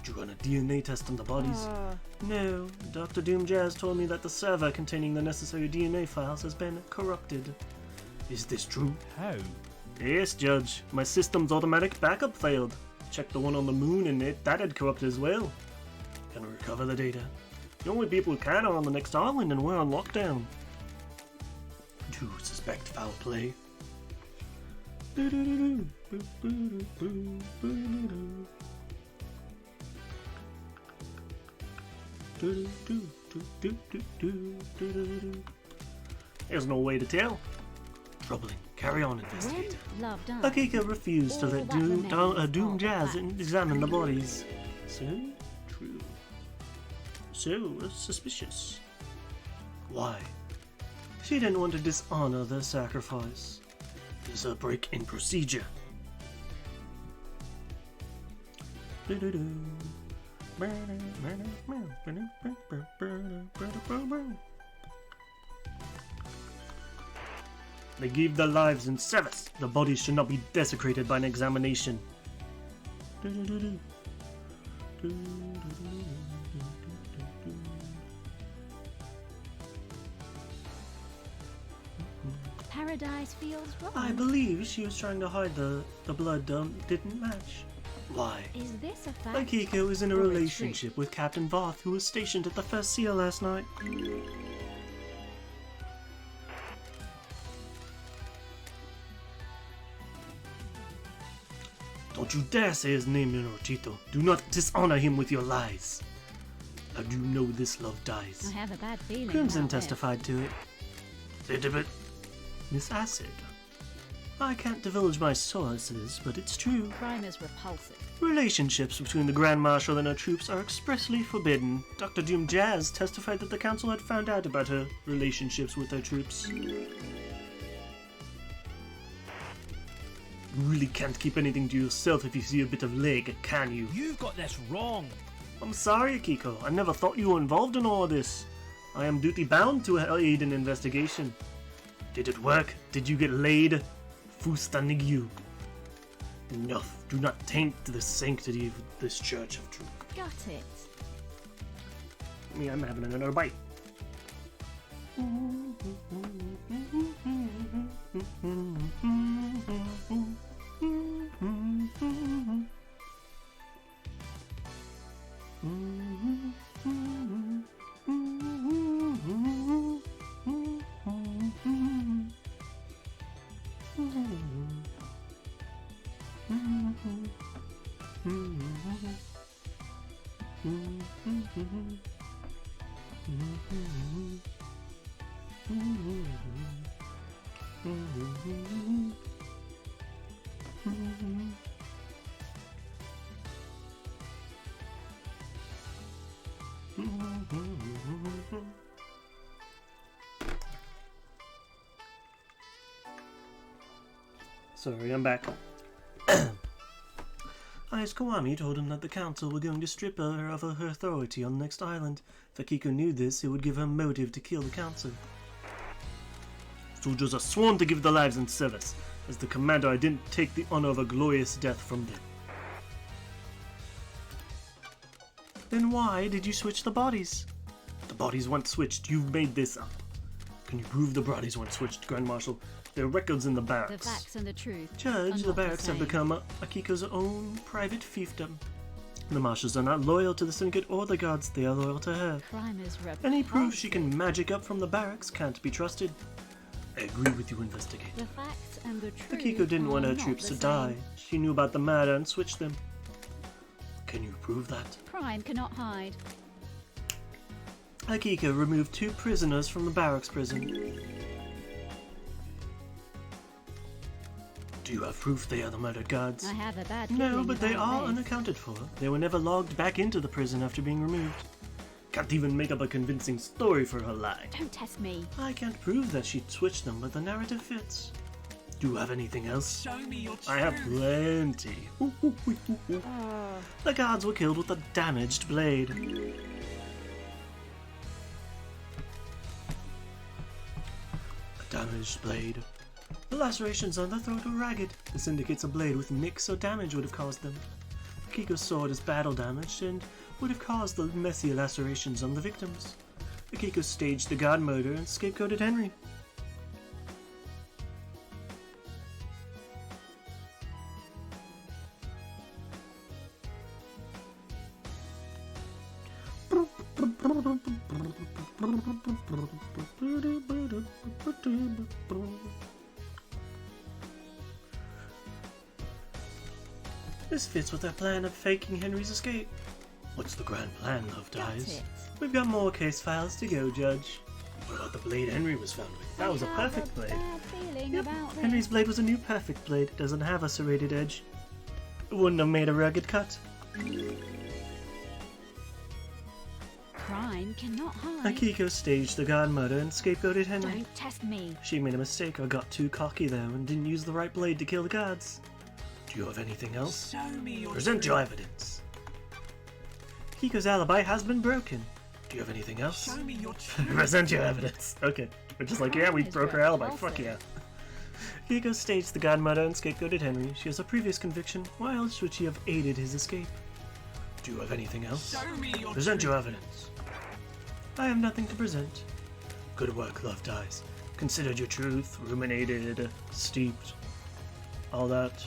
Did you run a DNA test on the bodies? No. Dr. Doom Jazz told me that the server containing the necessary DNA files has been corrupted. Is this true? How? Yes, Judge. My system's automatic backup failed. Checked the one on the moon and that had corrupted as well. Can recover the data. The only people who can are on the next island and we're on lockdown. Do you suspect foul play? There's no way to tell. Troubling. Carry on, When investigator. love dies. Akiko refused to All let that remains Doom are Jazz facts. examine the bodies. So true. So suspicious. Why? She didn't want to dishonor their sacrifice. There's a break in procedure. They gave their lives in service. The bodies should not be desecrated by an examination. Paradise feels wrong. I believe she was trying to hide the blood didn't match. Why? Is this a fact? Akiko is in a or a relationship with Captain Voth, who was stationed at the First Seal last night. Don't you dare say his name, Minochito. Do not dishonor him with your lies. How do you know this love dies? I have a bad feeling. Crimson about this. testified to it. Sedibit. Miss Acid. I can't divulge my sources, but it's true. Crime is repulsive. Relationships between the Grand Marshal and her troops are expressly forbidden. Dr. Doom Jazz testified that the Council had found out about her relationships with their troops. You really can't keep anything to yourself if you see a bit of leg, can you? You've got this wrong. I'm sorry, Akiko. I never thought you were involved in all this. I am duty bound to aid an investigation. Did it work? Did you get laid? Fustanigyu. Enough. Do not taint the sanctity of this church of truth. Got it. I'm having another bite. Sorry, I'm back. Ayas Kawami told him that the council were going to strip her of her authority on the next island. If Akiko knew this, it would give her motive to kill the council. Soldiers are sworn to give their lives in service. As the commander, I didn't take the honor of a glorious death from them. Then why did you switch the bodies? The bodies weren't switched. You've made this up. Can you prove the bodies weren't switched, Grand Marshal? There are records in the The barracks. facts and the truth. Judge, are the not barracks have same. become Akiko's own private fiefdom. The marshals are not loyal to the syndicate or the gods, they are loyal to her. Crime is repulsive. Any proof she can magic up from the barracks can't be trusted. I agree with you, investigator. The facts and the truth. Akiko didn't want are her not troops the to die. same. She knew about the matter and switched them. Can you prove that? Crime cannot hide. Akiko removed 2 prisoners from the barracks prison. Do you have proof they are the murdered guards? I have a bad No, feeling but they about are this. unaccounted for. They were never logged back into the prison after being removed. Can't even make up a convincing story for her lie. Don't test me. I can't prove that she switched them, but the narrative fits. Do you have anything else? Show me your truth. I have plenty. The guards were killed with a damaged blade. damaged blade. The lacerations on the throat were ragged. This indicates a blade with nicks or damage would have caused them. Akiko's sword is battle damaged and would have caused the messy lacerations on the victims. Akiko staged the god murder and scapegoated Henry. This fits with our plan of faking Henry's escape. What's the grand plan, Love That's Dies? it. We've got more case files to go, Judge. What about the blade Henry was found with? That was a perfect blade. Bad feeling Yep, about Henry's this. blade was a new perfect blade. It doesn't have a serrated edge. It wouldn't have made a rugged cut. Crime cannot hide. Akiko staged the god murder and scapegoated Henry. Don't test me. She made a mistake or got too cocky though and didn't use the right blade to kill the gods. Do you have anything else? Show me your Present truth. your evidence. Kiko's alibi has been broken. Do you have anything else? Show me your truth. Present your evidence. Okay. We're just like, yeah, we Eyes broke her were alibi. repulsive. Fuck yeah. Kiko staged the god murder and scapegoated Henry. She has a previous conviction. Why else would she have aided his escape? Do you have anything else? Show me your Present truth. your evidence. I have nothing to present. Good work, Love Dies. Considered your truth, ruminated, steeped, all that.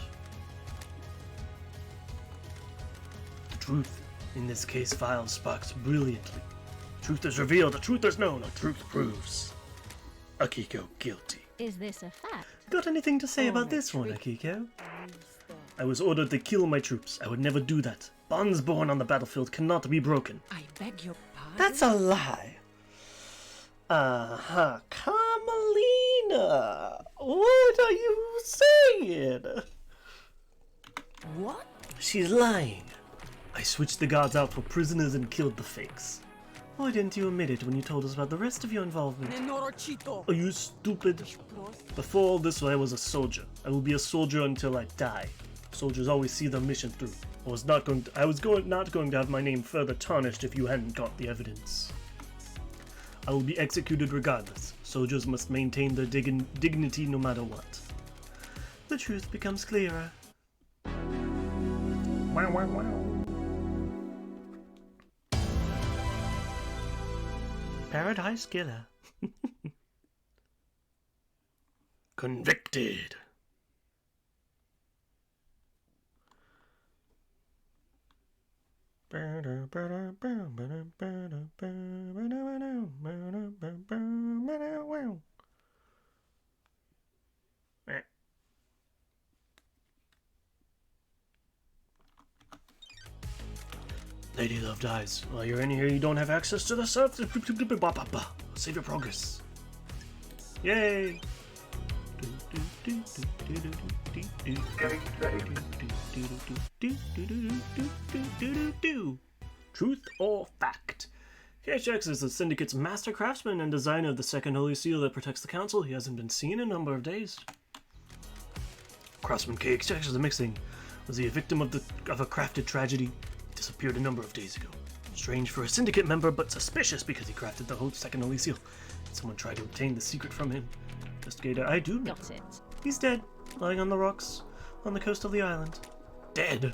The truth in this case file sparks brilliantly. Truth is revealed, the truth is known, the truth proves. Akiko guilty. Is this a fact? Got anything to say Oh, about the this one, truth. Akiko? I was ordered to kill my troops. I would never do that. Bonds born on the battlefield cannot be broken. I beg your pardon. That's a lie. Carmelina! What are you saying? What? She's lying. I switched the guards out for prisoners and killed the fakes. Why didn't you admit it when you told us about the rest of your involvement? Are you stupid? Before all this, I was a soldier. I will be a soldier until I die. Soldiers always see their mission through. I was not going to have my name further tarnished if you hadn't got the evidence. I will be executed regardless. Soldiers must maintain their dignity no matter what. The truth becomes clearer. Wow, wow, wow. Paradise Killer. Convicted. Lady Love Dies. While you're in here, you don't have access to the surf. Save your progress. Yay! Getting ready. Truth or fact? KHX is the Syndicate's master craftsman and designer of the second Holy Seal that protects the Council. He hasn't been seen in a number of days. Craftsman KHX is mixing. Was he a victim of a crafted tragedy? He disappeared a number of days ago. Strange for a Syndicate member, but suspicious because he crafted the whole second Holy Seal. Someone tried to obtain the secret from him. Investigator, I do know. Got it. He's dead, lying on the rocks on the coast of the island. Dead?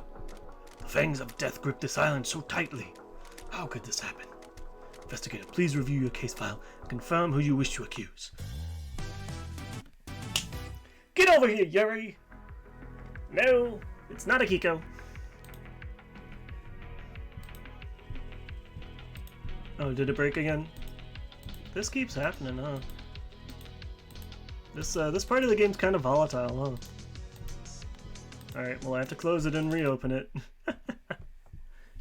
The fangs of death grip this island so tightly. How could this happen? Investigator, please review your case file and confirm who you wish to accuse. Get over here, Yuri! No, it's not Akiko. Oh, did it break again? This keeps happening, huh? This part of the game's kind of volatile, huh? Alright, well I have to close it and reopen it.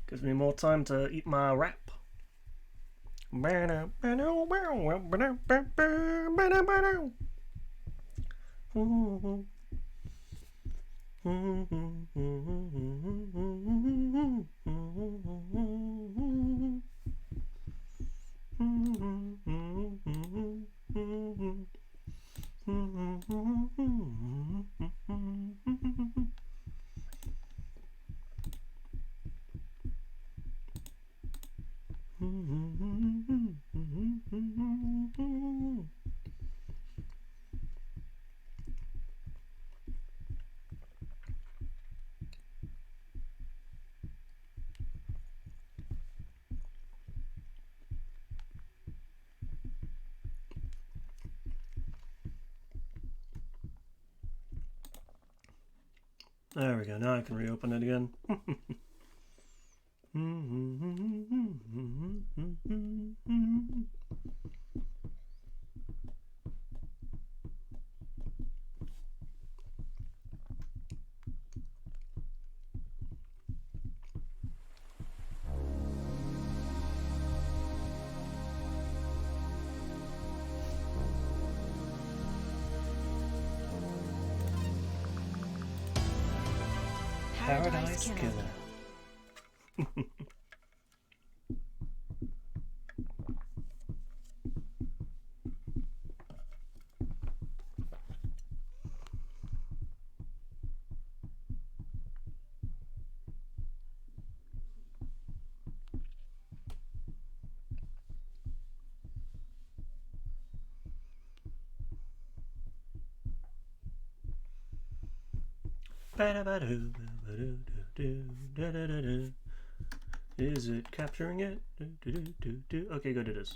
Gives me more time to eat my wrap. There we go. Now I can reopen it again. Paradise Killer. Is it capturing it? Okay, good, it is.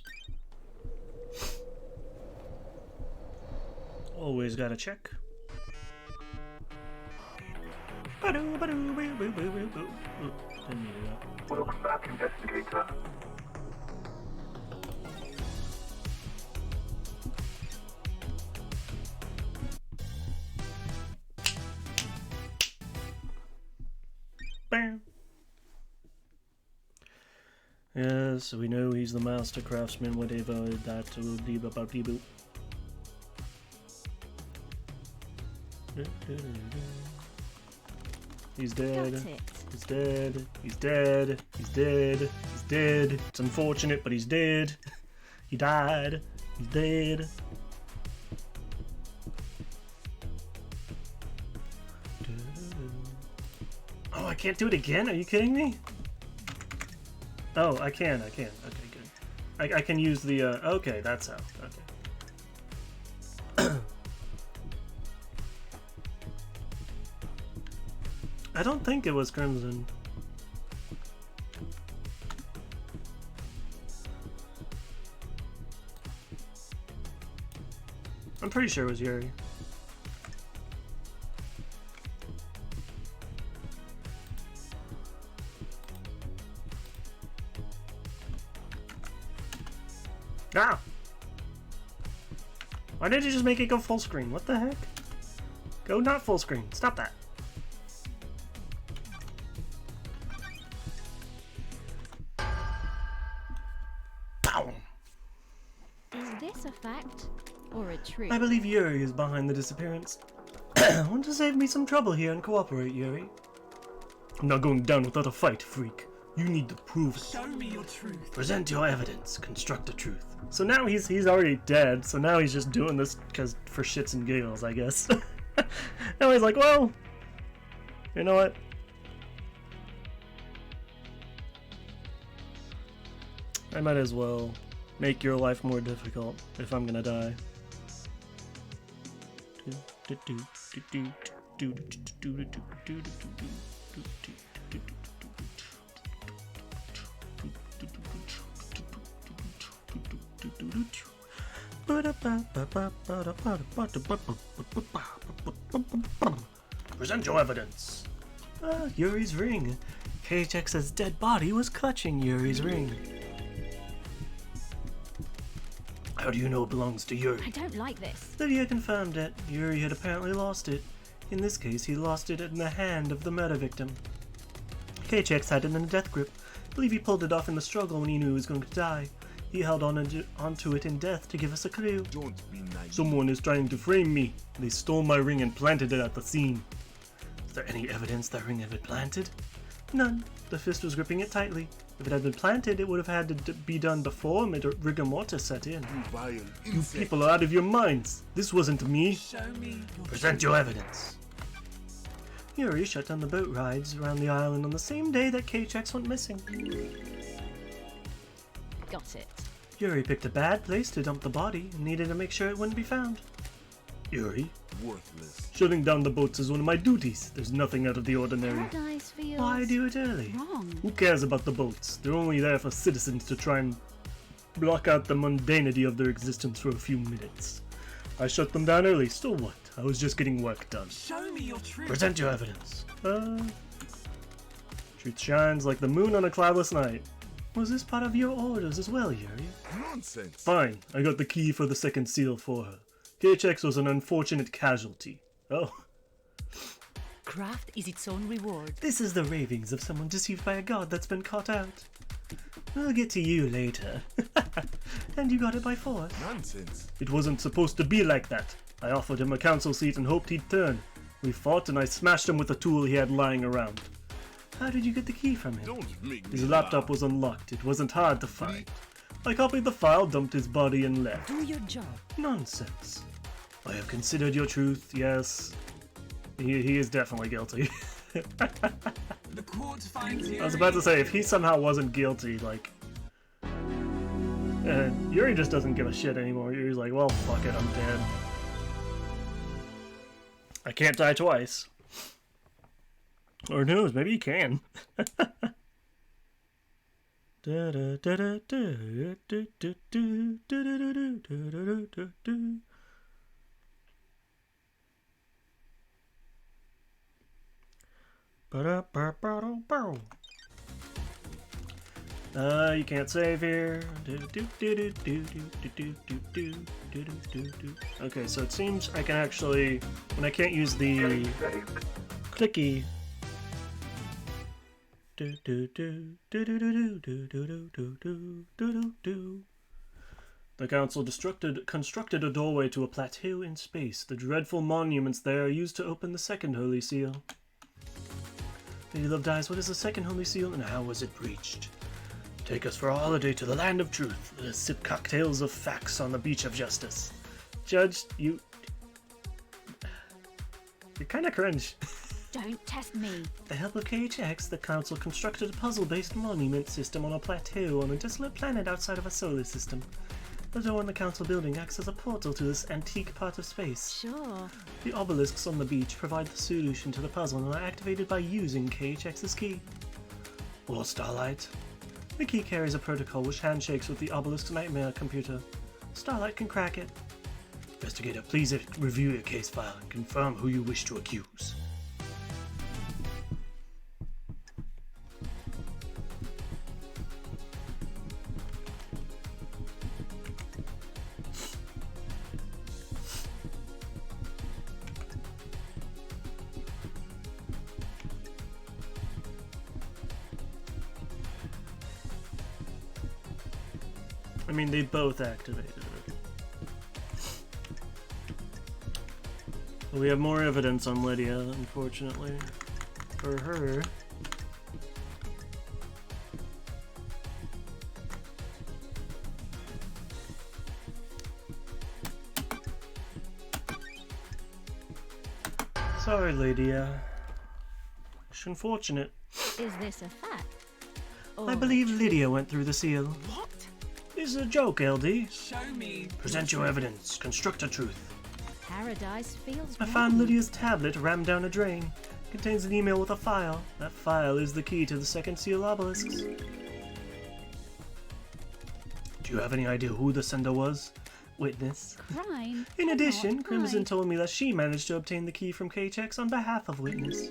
Always gotta check. Didn't need that. Welcome back, investigator. Bam. Yes, we know he's the master craftsman, whatever that will be about. He's dead. Got it. He's dead. He's dead. He's dead. He's dead. It's unfortunate, but he's dead. He died. He's dead. Oh, I can't do it again? Are you kidding me? Oh, I can. Okay, good. I can use the, okay, that's how. Okay. I don't think it was Crimson. I'm pretty sure it was Yuri. Ah! Why did you just make it go full screen? What the heck? Go not full screen. Stop that. Bow! Is this a fact or a truth? I believe Yuri is behind the disappearance. Want to save me some trouble here and cooperate, Yuri? I'm not going down without a fight, freak. You need the proofs. Show me your truth. Present your evidence. Construct a truth. So now he's already dead. So now he's just doing this because for shits and giggles, I guess. Now he's like, well, you know what? I might as well make your life more difficult if I'm gonna die. Present your evidence. Yuri's ring. KHX's dead body was clutching Yuri's ring. How do you know it belongs to Yuri? I don't like this. Lydia confirmed it. Yuri had apparently lost it. In this case, he lost it in the hand of the murder victim. KHX had it in a death grip. I believe he pulled it off in the struggle when he knew he was going to die. He held onto it in death to give us a clue. Don't be naive. Someone is trying to frame me. They stole my ring and planted it at the scene. Is there any evidence that ring had been planted? None. The fist was gripping it tightly. If it had been planted, it would have had to be done before rigor mortis set in. You vile You insect. people are out of your minds. This wasn't me. Show me your Present your evidence. Yuri shut down the boat rides around the island on the same day that KHX went missing. Got it. Yuri picked a bad place to dump the body and needed to make sure it wouldn't be found. Yuri, Worthless. shutting down the boats is one of my duties. There's nothing out of the ordinary. Paradise feels Why do it early? wrong. Who cares about the boats? They're only there for citizens to try and block out the mundanity of their existence for a few minutes. I shut them down early. Still what? I was just getting work done. Show me your truth. Present your evidence. Truth shines like the moon on a cloudless night. Was this part of your orders as well, Yuri? Nonsense. Fine, I got the key for the second seal for her. KHX was an unfortunate casualty. Oh, Craft is its own reward. this is the ravings of someone deceived by a god that's been caught out. I'll get to you later. And you got it by force. Nonsense. It wasn't supposed to be like that. I offered him a council seat and hoped he'd turn. We fought and I smashed him with a tool he had lying around. How did you get the key from him? Don't make me His laptop was unlocked. It wasn't hard to find. I copied the file, dumped his body, and left. Do your job. Nonsense. I have considered your truth, yes. He is definitely guilty. The court finds you. I was about to say, if he somehow wasn't guilty, like... Yuri just doesn't give a shit anymore. Yuri's like, well, fuck it, I'm dead. I can't die twice. Or who knows, maybe he can. You can't save here. Okay, so it seems I can actually, when I can't use the clicky. The council constructed a doorway to a plateau in space. The dreadful monuments there are used to open the second Holy Seal. Lady Love dies. What is the second Holy Seal and how was it breached? Take us for a holiday to the land of truth. Let us sip cocktails of facts on the beach of justice. Judge, you're kind of cringe. Don't test me. With the help of KHX, the council constructed a puzzle-based monument system on a plateau on a desolate planet outside of a solar system. The door in the council building acts as a portal to this antique part of space. Sure. The obelisks on the beach provide the solution to the puzzle and are activated by using KHX's key. Or Starlight. The key carries a protocol which handshakes with the obelisk's nightmare computer. Starlight can crack it. Investigator, please review your case file and confirm who you wish to accuse. I mean, they both activated it. But we have more evidence on Lydia, unfortunately. For her. Sorry, Lydia. It's unfortunate. Is this a fact? I believe Lydia went through the seal. What? This is a joke, LD. Show me. Present your evidence. Construct a truth. Paradise feels I found wrong. Lydia's tablet rammed down a drain. It contains an email with a file. That file is the key to the second seal obelisks. Do you have any idea who the sender was? Witness. Crime. In addition, cannot Crimson hide. told me that she managed to obtain the key from KHX on behalf of Witness.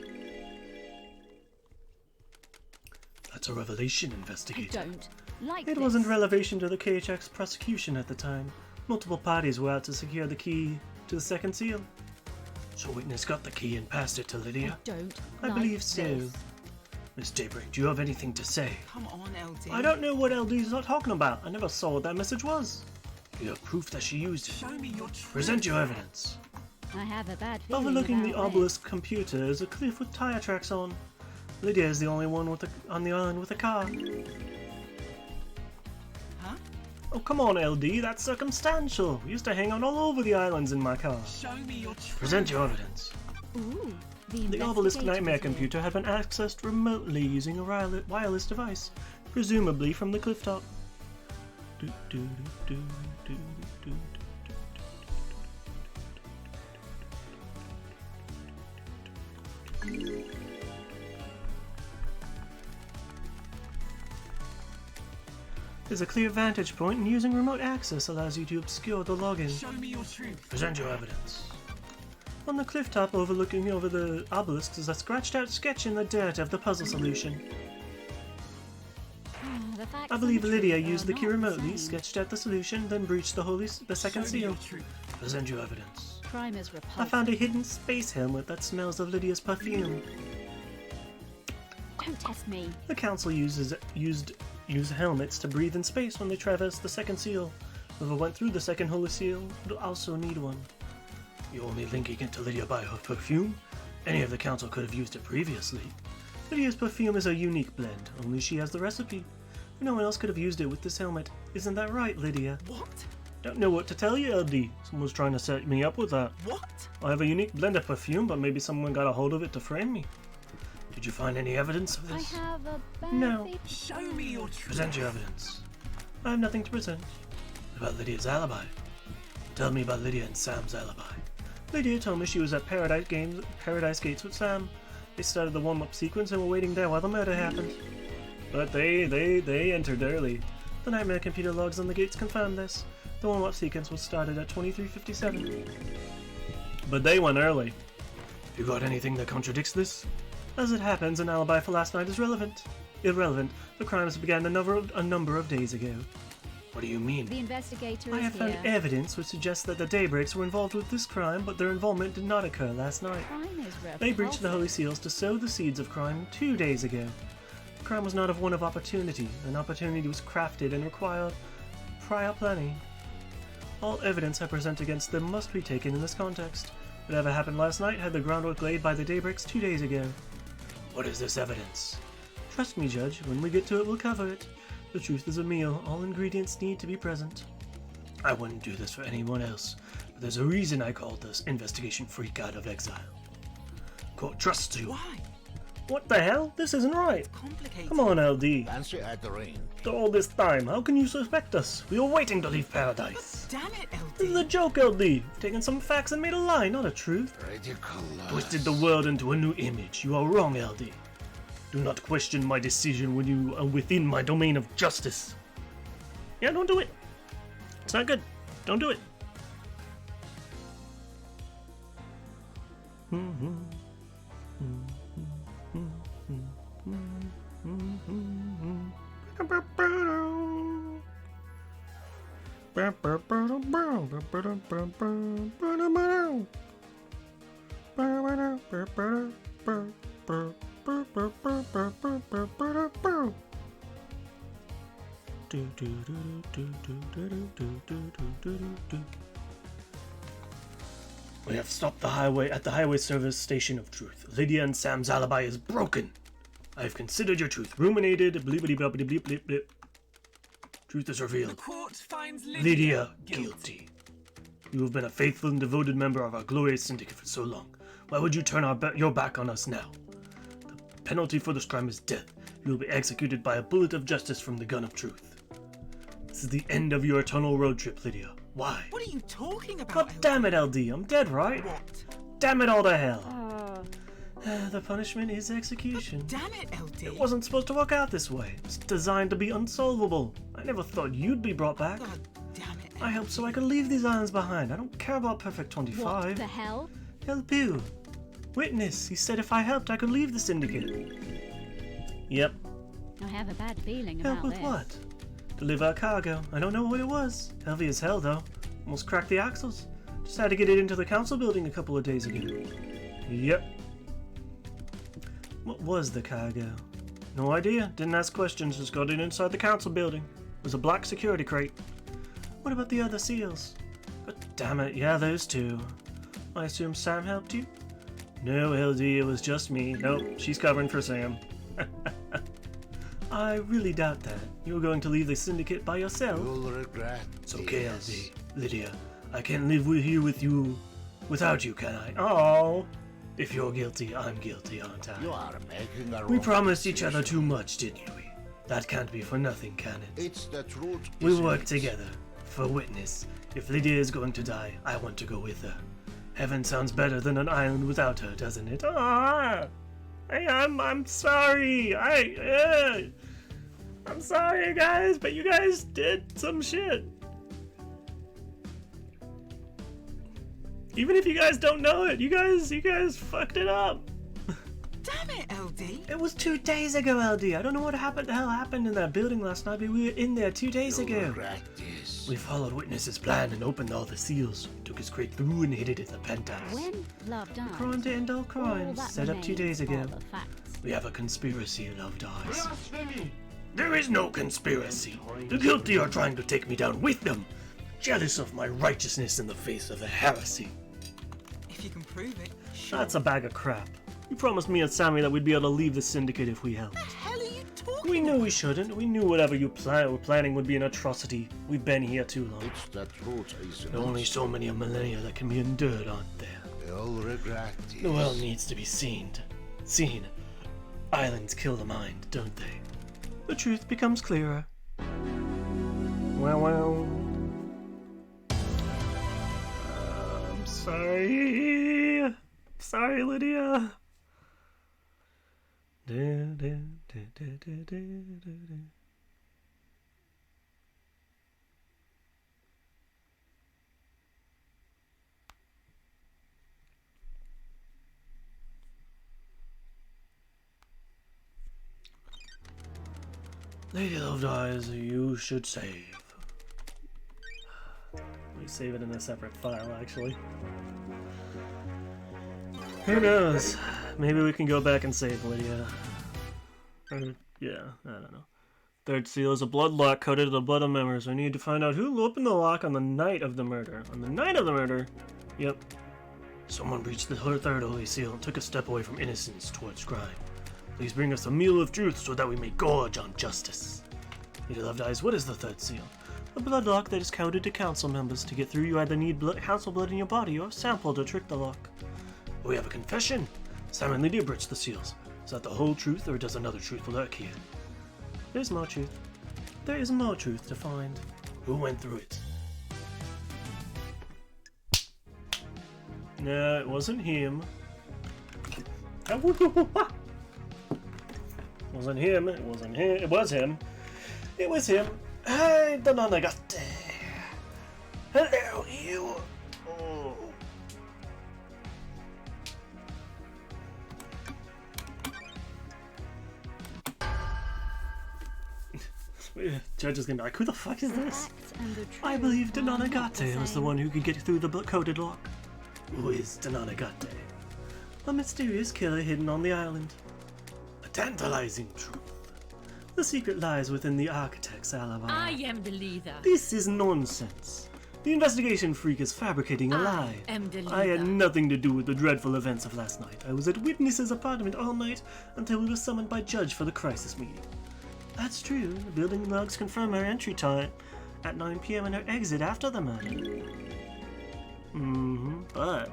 That's a revelation, I investigator. don't like It this. wasn't relevation to the KHX prosecution at the time. Multiple parties were out to secure the key to the second seal. So Witness got the key and passed it to I Lydia? don't I like believe so. this. Miss Daybreak, do you have anything to say? Come on, LD. I don't know what LD's not talking about. I never saw what that message was. You have proof that she used it. Show me your truth. Present your evidence. I have a bad feeling Overlooking the about obelisk computer is a cliff with tire tracks on. Lydia is the only one on the island with a car. Huh? Oh, come on, LD, that's circumstantial. We used to hang out all over the islands in my car. Show me your truth. Present your evidence. this. Ooh, The obelisk investigator nightmare is here. computer had been accessed remotely using a wireless device, presumably from the clifftop. There's a clear vantage point, and using remote access allows you to obscure the login. Show me your truth. Present your evidence. On the cliff top overlooking over the obelisk is a scratched out sketch in the dirt of the puzzle solution. The facts I and believe the Lydia truth are used the key not remotely, same. sketched out the solution, then breached the second Show me seal. your truth. Present your evidence. Crime is I repulsive. found a hidden space helmet that smells of Lydia's perfume. Don't test me. The council use helmets to breathe in space when they traverse the second seal. Whoever went through the second holy seal would also need one. You only linking it to Lydia by her perfume? Any of the council could have used it previously. Lydia's perfume is a unique blend. Only she has the recipe. No one else could have used it with this helmet. Isn't that right, Lydia? What? Don't know what to tell you, LD. Someone's trying to set me up with that. What? I have a unique blend of perfume, but maybe someone got a hold of it to frame me. Did you find any evidence of I this? have a bad No. feeling. Show me your truth. Present your evidence. I have nothing to present. What about Lydia's alibi? Tell me about Lydia and Sam's alibi. Lydia told me she was at Paradise Gates with Sam. They started the warm-up sequence and were waiting there while the murder happened. But they entered early. The Nightmare computer logs on the gates confirmed this. The warm-up sequence was started at 23:57. But they went early. You got anything that contradicts this? As it happens, an alibi for last night is irrelevant. The crimes began a number of days ago. What do you mean? The investigator I is have found here. evidence which suggests that the Daybreaks were involved with this crime, but their involvement did not occur last night. Crime is repulsive. They breached the Holy Seals to sow the seeds of crime 2 days ago. The crime was not one of opportunity. An opportunity was crafted and required prior planning. All evidence I present against them must be taken in this context. Whatever happened last night had the groundwork laid by the Daybreaks 2 days ago. What is this evidence? Trust me, Judge. When we get to it, we'll cover it. The truth is a meal. All ingredients need to be present. I wouldn't do this for anyone else, but there's a reason I called this investigation freak out of exile. Court trusts you. Why? What the hell? This isn't right. Complicated. Come on, LD. Fancy at the ring. After all this time, how can you suspect us? We were waiting to leave paradise. Damn it, This is a LD. joke, LD. Taken some facts and made a lie, not a truth. Ridiculous. Twisted the world into a new image. You are wrong, LD. Do not question my decision when you are within my domain of justice. Yeah, don't do it. It's not good. Don't do it. We have stopped the highway at the highway service station of truth. Lydia and Sam's alibi is broken. I have considered your truth, ruminated, bleep bleep bleep bleep bleep bleep. Truth is The revealed. court finds Lydia guilty. You have been a faithful and devoted member of our glorious syndicate for so long. Why would you turn your back on us now? The penalty for this crime is death. You will be executed by a bullet of justice from the gun of truth. This is the end of your eternal road trip, Lydia. Why? What are you talking about? God damn it, LD. I'm dead, right? What? Damn it all to hell. Oh, The punishment is execution. Damn it, LD. It wasn't supposed to work out this way. It's designed to be unsolvable. I never thought you'd be brought back. God damn it. I helped so I could leave these islands behind. I don't care about Perfect 25. what the hell? Help you. Witness, he said if I helped, I could leave the syndicate. Yep. I have a bad feeling Help about with this. what? Deliver a cargo. I don't know what it was. Heavy as hell, though. Almost cracked the axles. Just had to get it into the council building a couple of days ago. Yep. What was the cargo? No idea. Didn't ask questions. Just got it inside the council building. It was a black security crate. What about the other seals? God damn it. Yeah, those two. I assume Sam helped you? No, LD, it was just me. Nope, she's covering for Sam. I really doubt that. You're going to leave the syndicate by yourself. You'll regret. It's okay, this. LD. Lydia, I can't live here with you without you, can I? Oh, if you're guilty, I'm guilty, aren't I? You are making a We wrong promised each other decision. too much, didn't we? That can't be for nothing, can it? It's the truth. We isn't work it? together. For witness, if Lydia is going to die, I want to go with her. Heaven sounds better than an island without her, doesn't it? Ah! I'm sorry. I'm sorry, guys, but you guys did some shit. Even if you guys don't know it, you guys fucked it up. Damn it, LD. It was 2 days ago, LD. I don't know what the hell happened in that building last night, but we were in there 2 days You'll ago. regret this. We followed Witness's plan and opened all the seals. Took us straight through and hid it in the penthouse. When love dies, Crime to end all all crimes. that Set up 2 days ago. remains are the facts. We have a conspiracy, Love Dies. There is no conspiracy. The guilty are trying to take me down with them. Jealous of my righteousness in the face of a heresy. If you can prove it, sure. That's a bag of crap. You promised me and Sammy that we'd be able to leave the syndicate if we helped. What the hell are you talking We knew we shouldn't. We knew whatever you were planning would be an atrocity. We've been here too long. It's the truth, isn't There are only so many millennia that can be endured, aren't there? You'll regret this. The world needs to be seen. Islands kill the mind, don't they? The truth becomes clearer. Well. I'm sorry. Sorry, Lydia. Lady Love Dies, you should save. Let me save it in a separate file, actually. Who knows? Maybe we can go back and save Lydia. Or, yeah, I don't know. Third seal is a blood lock coated with the blood of members. I need to find out who opened the lock on the night of the murder. On the night of the murder? Yep. Someone breached the third holy seal and took a step away from innocence towards crime. Please bring us a meal of truth so that we may gorge on justice. Lady Love Dies, what is the third seal? A blood lock that is coded to council members. To get through, you either need council blood in your body or a sample to trick the lock. We have a confession. Sam and Lydia breached the seals. Is that the whole truth, or does another truth lurk here? There's more truth. There is more truth to find. Who went through it? No, it wasn't him. Wasn't him. It wasn't him. It was him. It was him. Hey, Dononagate. Hello, you. Oh. Judge is gonna be like, who the fuck is this? Facts and the truth I believe are not the Dononagate was the same. one who could get through the coded lock. Who is Dononagate? A mysterious killer hidden on the island. A tantalizing truth. The secret lies within the architect's alibi. I am the leader. This is nonsense. The investigation freak is fabricating a lie. I am the leader. I had nothing to do with the dreadful events of last night. I was at Witness's apartment all night until we were summoned by Judge for the crisis meeting. That's true. The building logs confirm her entry time at 9 p.m. and her exit after the murder. But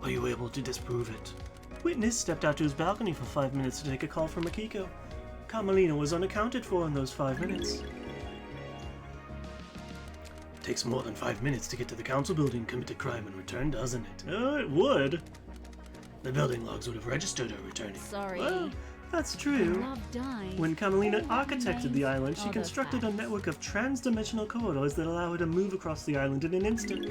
are you able to disprove it? Witness stepped out to his balcony for 5 minutes to take a call from Akiko. Carmelina was unaccounted for in those 5 minutes. Takes more than 5 minutes to get to the council building, commit a crime, and return, doesn't it? Oh, it would. The building logs would have registered her returning. Sorry. Well, that's When true. love dies, When Carmelina all that architected the remains island, she are the constructed a facts. network of trans-dimensional corridors that allow her to move across the island in an instant.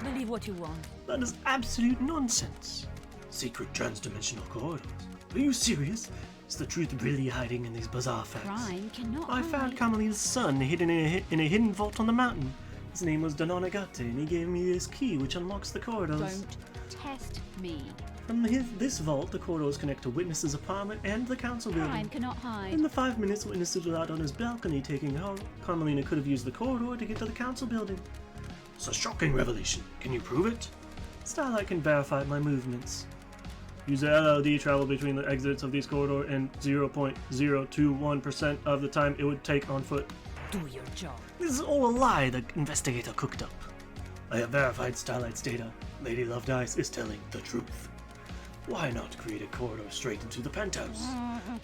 Believe what you want. That is absolute nonsense. Secret trans-dimensional corridors? Are you serious? Is the truth really hiding in these bizarre facts? crime cannot I found hide. Carmelina's son hidden in a hidden vault on the mountain. His name was Dononagate, and he gave me this key which unlocks the corridors. Don't test me. From this vault, the corridors connect to Witness's apartment and the council Crime building. cannot hide. In the 5 minutes Witness stood out on his balcony taking her, Carmelina could have used the corridor to get to the council building. It's a shocking revelation. Can you prove it? Starlight can verify my movements. Use the LLD travel between the exits of these corridors and 0.021% of the time it would take on foot. Do your job. This is all a lie the investigator cooked up. I have verified Starlight's data. Lady Love Dice is telling the truth. Why not create a corridor straight into the penthouse?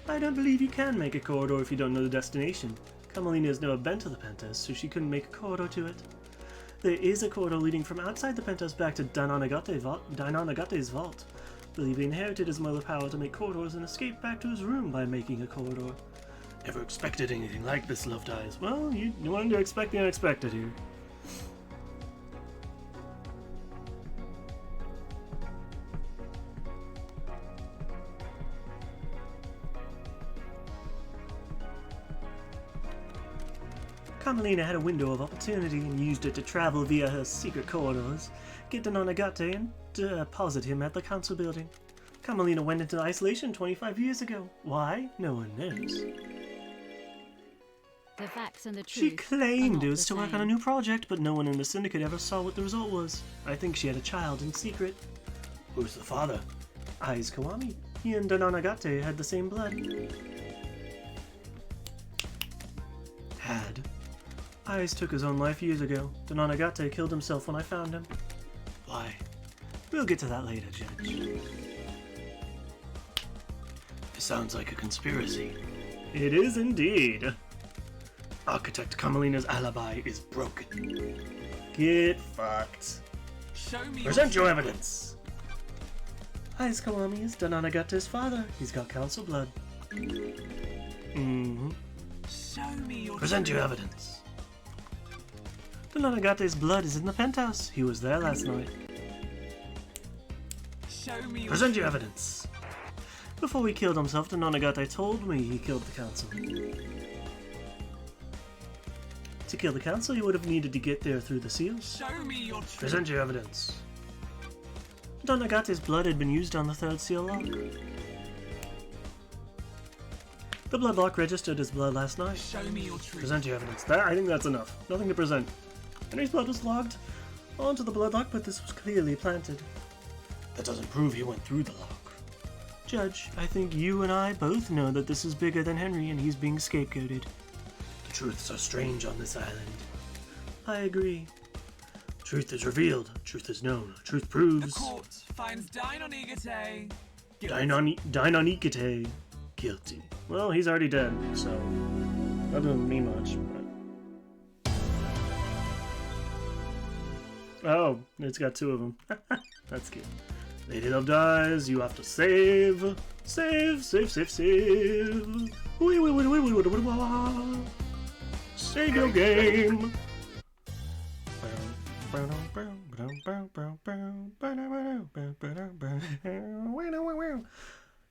I don't believe you can make a corridor if you don't know the destination. Carmelina has never been to the penthouse, so she couldn't make a corridor to it. There is a corridor leading from outside the penthouse back to Dononagate's vault. I believe he inherited his mother power to make corridors and escape back to his room by making a corridor. Never expected anything like this, Loved Eyes. Well, you wanted to expect the unexpected here. Carmelina had a window of opportunity and used it to travel via her secret corridors, get to Nonagate and deposit him at the council building. Carmelina went into isolation 25 years ago. Why? No one knows. The facts and the truth. She claimed are it not was the to work same. on a new project, but no one in the syndicate ever saw what the result was. I think she had a child in secret. Who's the father? Aiz Kiwami. He and Nonagate had the same blood. Had. Aiz took his own life years ago. Nonagate killed himself when I found him. Why? We'll get to that later, Judge. It sounds like a conspiracy. It is indeed. Architect Carmelina's alibi is broken. Get fucked. Show me Present your evidence. Aiz Kiwami is Nonagate's father. He's got council blood. Mm-hmm. Show me your Present your evidence. Nonagate's blood is in the penthouse. He was there last night. Show me your Present your evidence. Before he killed himself, Nonagate told me he killed the council. To kill the council, he would have needed to get there through the seals. Show me your truth. Present your evidence. Nonagate's blood had been used on the third seal lock. The blood lock registered as blood last night. Show me your truth. Present your evidence. I think that's enough. Nothing to present. Henry's blood was logged onto the blood lock, but this was clearly planted. That doesn't prove he went through the lock. Judge, I think you and I both know that this is bigger than Henry and he's being scapegoated. The truths are strange on this island. I agree. Truth is revealed. Truth is known. Truth The proves. court finds Deinonigate Deinonigate guilty. Well, he's already dead, so that doesn't mean much. But... Oh, it's got two of them. That's cute. Lady Love dies. You have to save. Save. Save your game.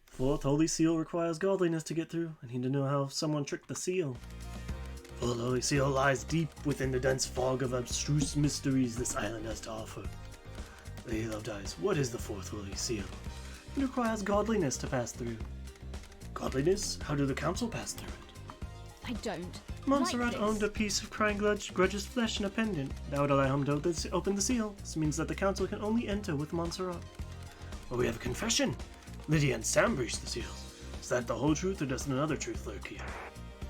Fourth Holy Seal requires godliness to get through. I need to know how someone tricked the seal. For the Holy Seal lies deep within the dense fog of abstruse mysteries this island has to offer. Lady Love dies. What is the Fourth Holy Seal? It requires godliness to pass through. Godliness? How do the council pass through it? I don't. Montserrat like owned a this. piece of crying grudge's flesh and a pendant. That would allow him to open the seal. This means that the council can only enter with Montserrat. But we have a confession. Lydia and Sam breached the seal. Is that the whole truth, or does another truth lurk here?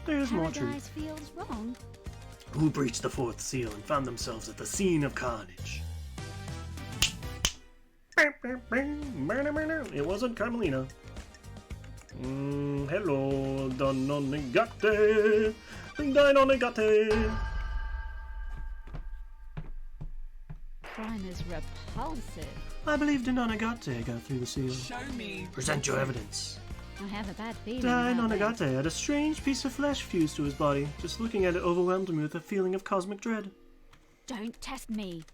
There is more truth. Paradise feels wrong. Who breached the fourth seal and found themselves at the scene of carnage? It wasn't Carmelina. Hello, Deinonigate. Deinonigate. Crime is repulsive. I believe Deinonigate got through the seal. Show me. Present your evidence. I have a bad feeling about this. Deinonigate had a strange piece of flesh fused to his body. Just looking at it overwhelmed me with a feeling of cosmic dread. Don't test me.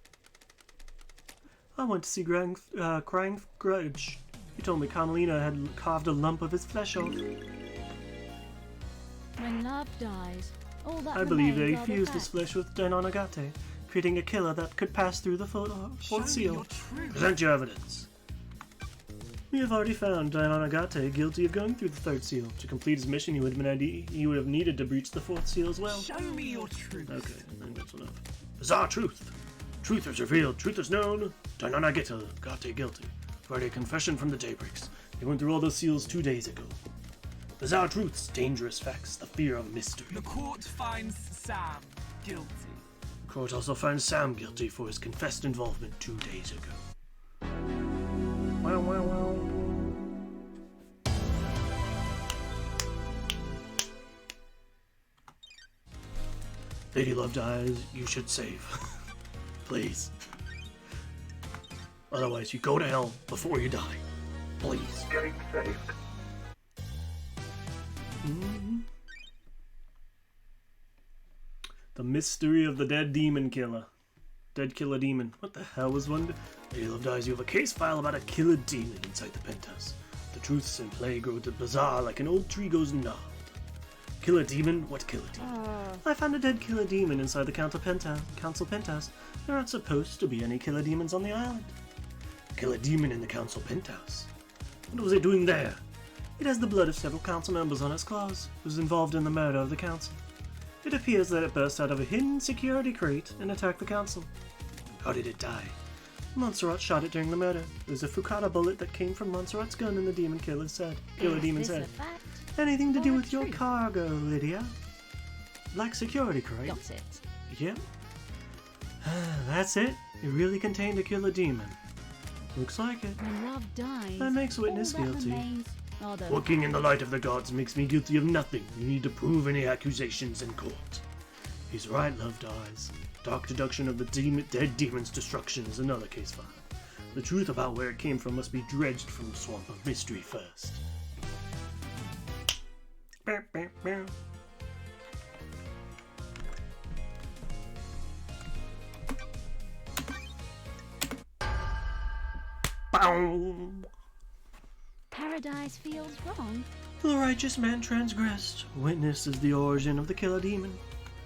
I went to see Crying Grudge. He told me Carmelina had carved a lump of his flesh off. When love dies, all that I believe remains they are the fused his facts. flesh with Deinonigate, creating a killer that could pass through the fourth Show me seal. your truth. Present your evidence. We have already found Deinonigate guilty of going through the third seal. To complete his mission, he would have needed to breach the fourth seal as well. Show me your truth. Okay, I think that's enough. Bizarre truth. Truth is revealed. Truth is known. Deinonigate guilty. For a confession from the Daybreaks. They went through all those seals 2 days ago. Bizarre truths, dangerous facts, the fear of mystery. The court finds Sam guilty. The court also finds Sam guilty for his confessed involvement 2 days ago. Wow, wow, wow. Lady Love dies, you should save. Please. Otherwise, you go to hell before you die. Please. Getting saved. The mystery of the dead demon killer. Dead killer demon. What the hell was one? Lady Love Dies, you have a case file about a killer demon inside the penthouse. The truths in play grow bizarre like an old tree goes gnarled. Killer demon? What killer demon? I found a dead killer demon inside the council penthouse. There aren't supposed to be any killer demons on the island. Killer demon in the council penthouse. What was it doing there? It has the blood of several council members on its claws, who was involved in the murder of the council. It appears that it burst out of a hidden security crate and attacked the council. How did it die? Montserrat shot it during the murder. It was a Fukata bullet that came from Montserrat's gun and the demon killer said. Is this a fact? Anything to or do a with your truth? cargo, Lydia? Black security crate? Got it. Yep. That's it. It really contained a killer demon. Looks like it. When love dies, That makes witness all that guilty. remains are the Working in the light of the gods makes me guilty of nothing. You need to prove any accusations in court. He's right, Love Dies. Dark deduction of the dead demon's destruction is another case file. The truth about where it came from must be dredged from the swamp of mystery first. Bow, bow, bow. Bow. paradise feels wrong. The righteous man transgressed. Witness is the origin of the killer demon.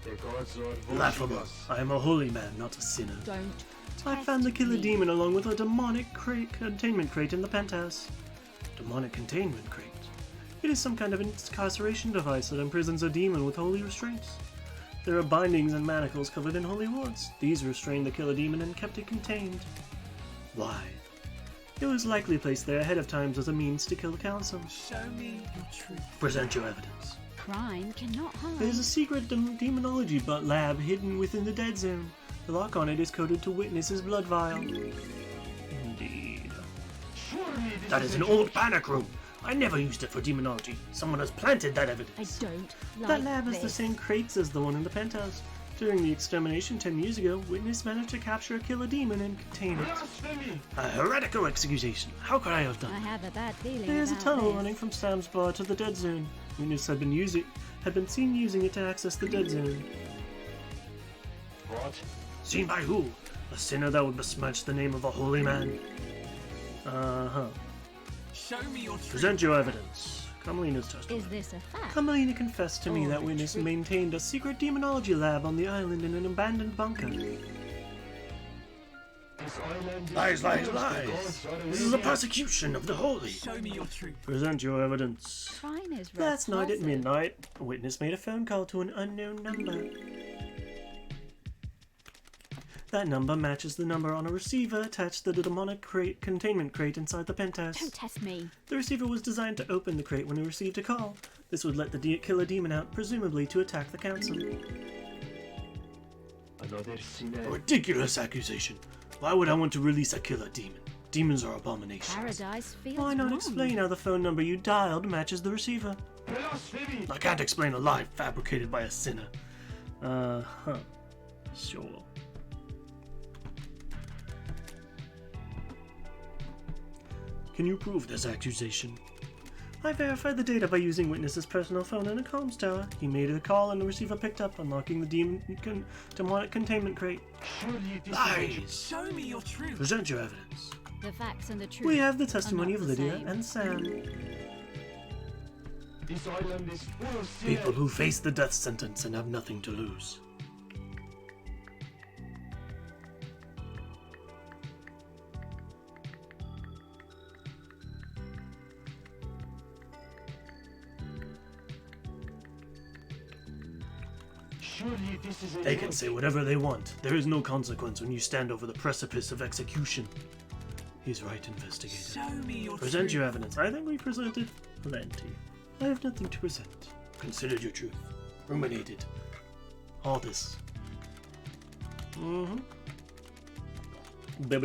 The gods are watching Laughable. us. I am a holy man, not a sinner. Don't. I test found the killer me. demon along with a demonic containment crate in the penthouse. Demonic containment crate. It is some kind of incarceration device that imprisons a demon with holy restraints. There are bindings and manacles covered in holy words. These restrained the killer demon and kept it contained. Why? It was likely placed there ahead of time as a means to kill the council. Show me your truth. Present your evidence. Crime cannot hide. There's a secret demonology lab hidden within the dead zone. The lock on it is coded to Witness's blood vial. Indeed. That is an old panic room. I never used it for demonology. Someone has planted that I evidence. don't like That lab is the this. same crates as the one in the penthouse. During the extermination 10 years ago, Witness managed to capture a killer demon and contain it. A heretical accusation. How could I have done I it? have a bad feeling There's a about tunnel this. running from Sam's Bar to the dead zone. Witness had been seen using it to access the dead zone. What? Seen by who? A sinner that would besmirch the name of a holy man? Uh-huh. Show me your truth. Present your evidence. Carmelina's testimony. Is this a fact? Carmelina confessed to me Oh, that the Witness truth. maintained a secret demonology lab on the island in an abandoned bunker. This island Lies, lies, the lies! gods are This is a persecution of the holy. Show me your truth. Present your evidence. Crime is Last night at repulsive. midnight, a witness made a phone call to an unknown number. That number matches the number on a receiver attached to the demonic containment crate inside the penthouse. Don't test me. The receiver was designed to open the crate when it received a call. This would let the killer demon out, presumably to attack the council. Another sinner. A ridiculous accusation. Why would I want to release a killer demon? Demons are abominations. Paradise feels Why not wrong. explain how the phone number you dialed matches the receiver? Blasphemy! I can't explain a lie fabricated by a sinner. Huh. Sure. Can you prove this accusation? I verified the data by using Witness's personal phone in a comms tower. He made a call and the receiver picked up, unlocking the demonic containment crate. Surely this Lies! Show me your truth. Present your evidence. The facts and the truth. We have the are testimony not of the Lydia same. and Sam. This island is full of sinners. People who face the death sentence and have nothing to lose. Surely this is a They can joke. say whatever they want. There is no consequence when you stand over the precipice of execution. He's right, investigator. Show me your Present truth. your evidence. I think we presented plenty. I have nothing to present. Considered your truth. Ruminated. All this. Bibbidi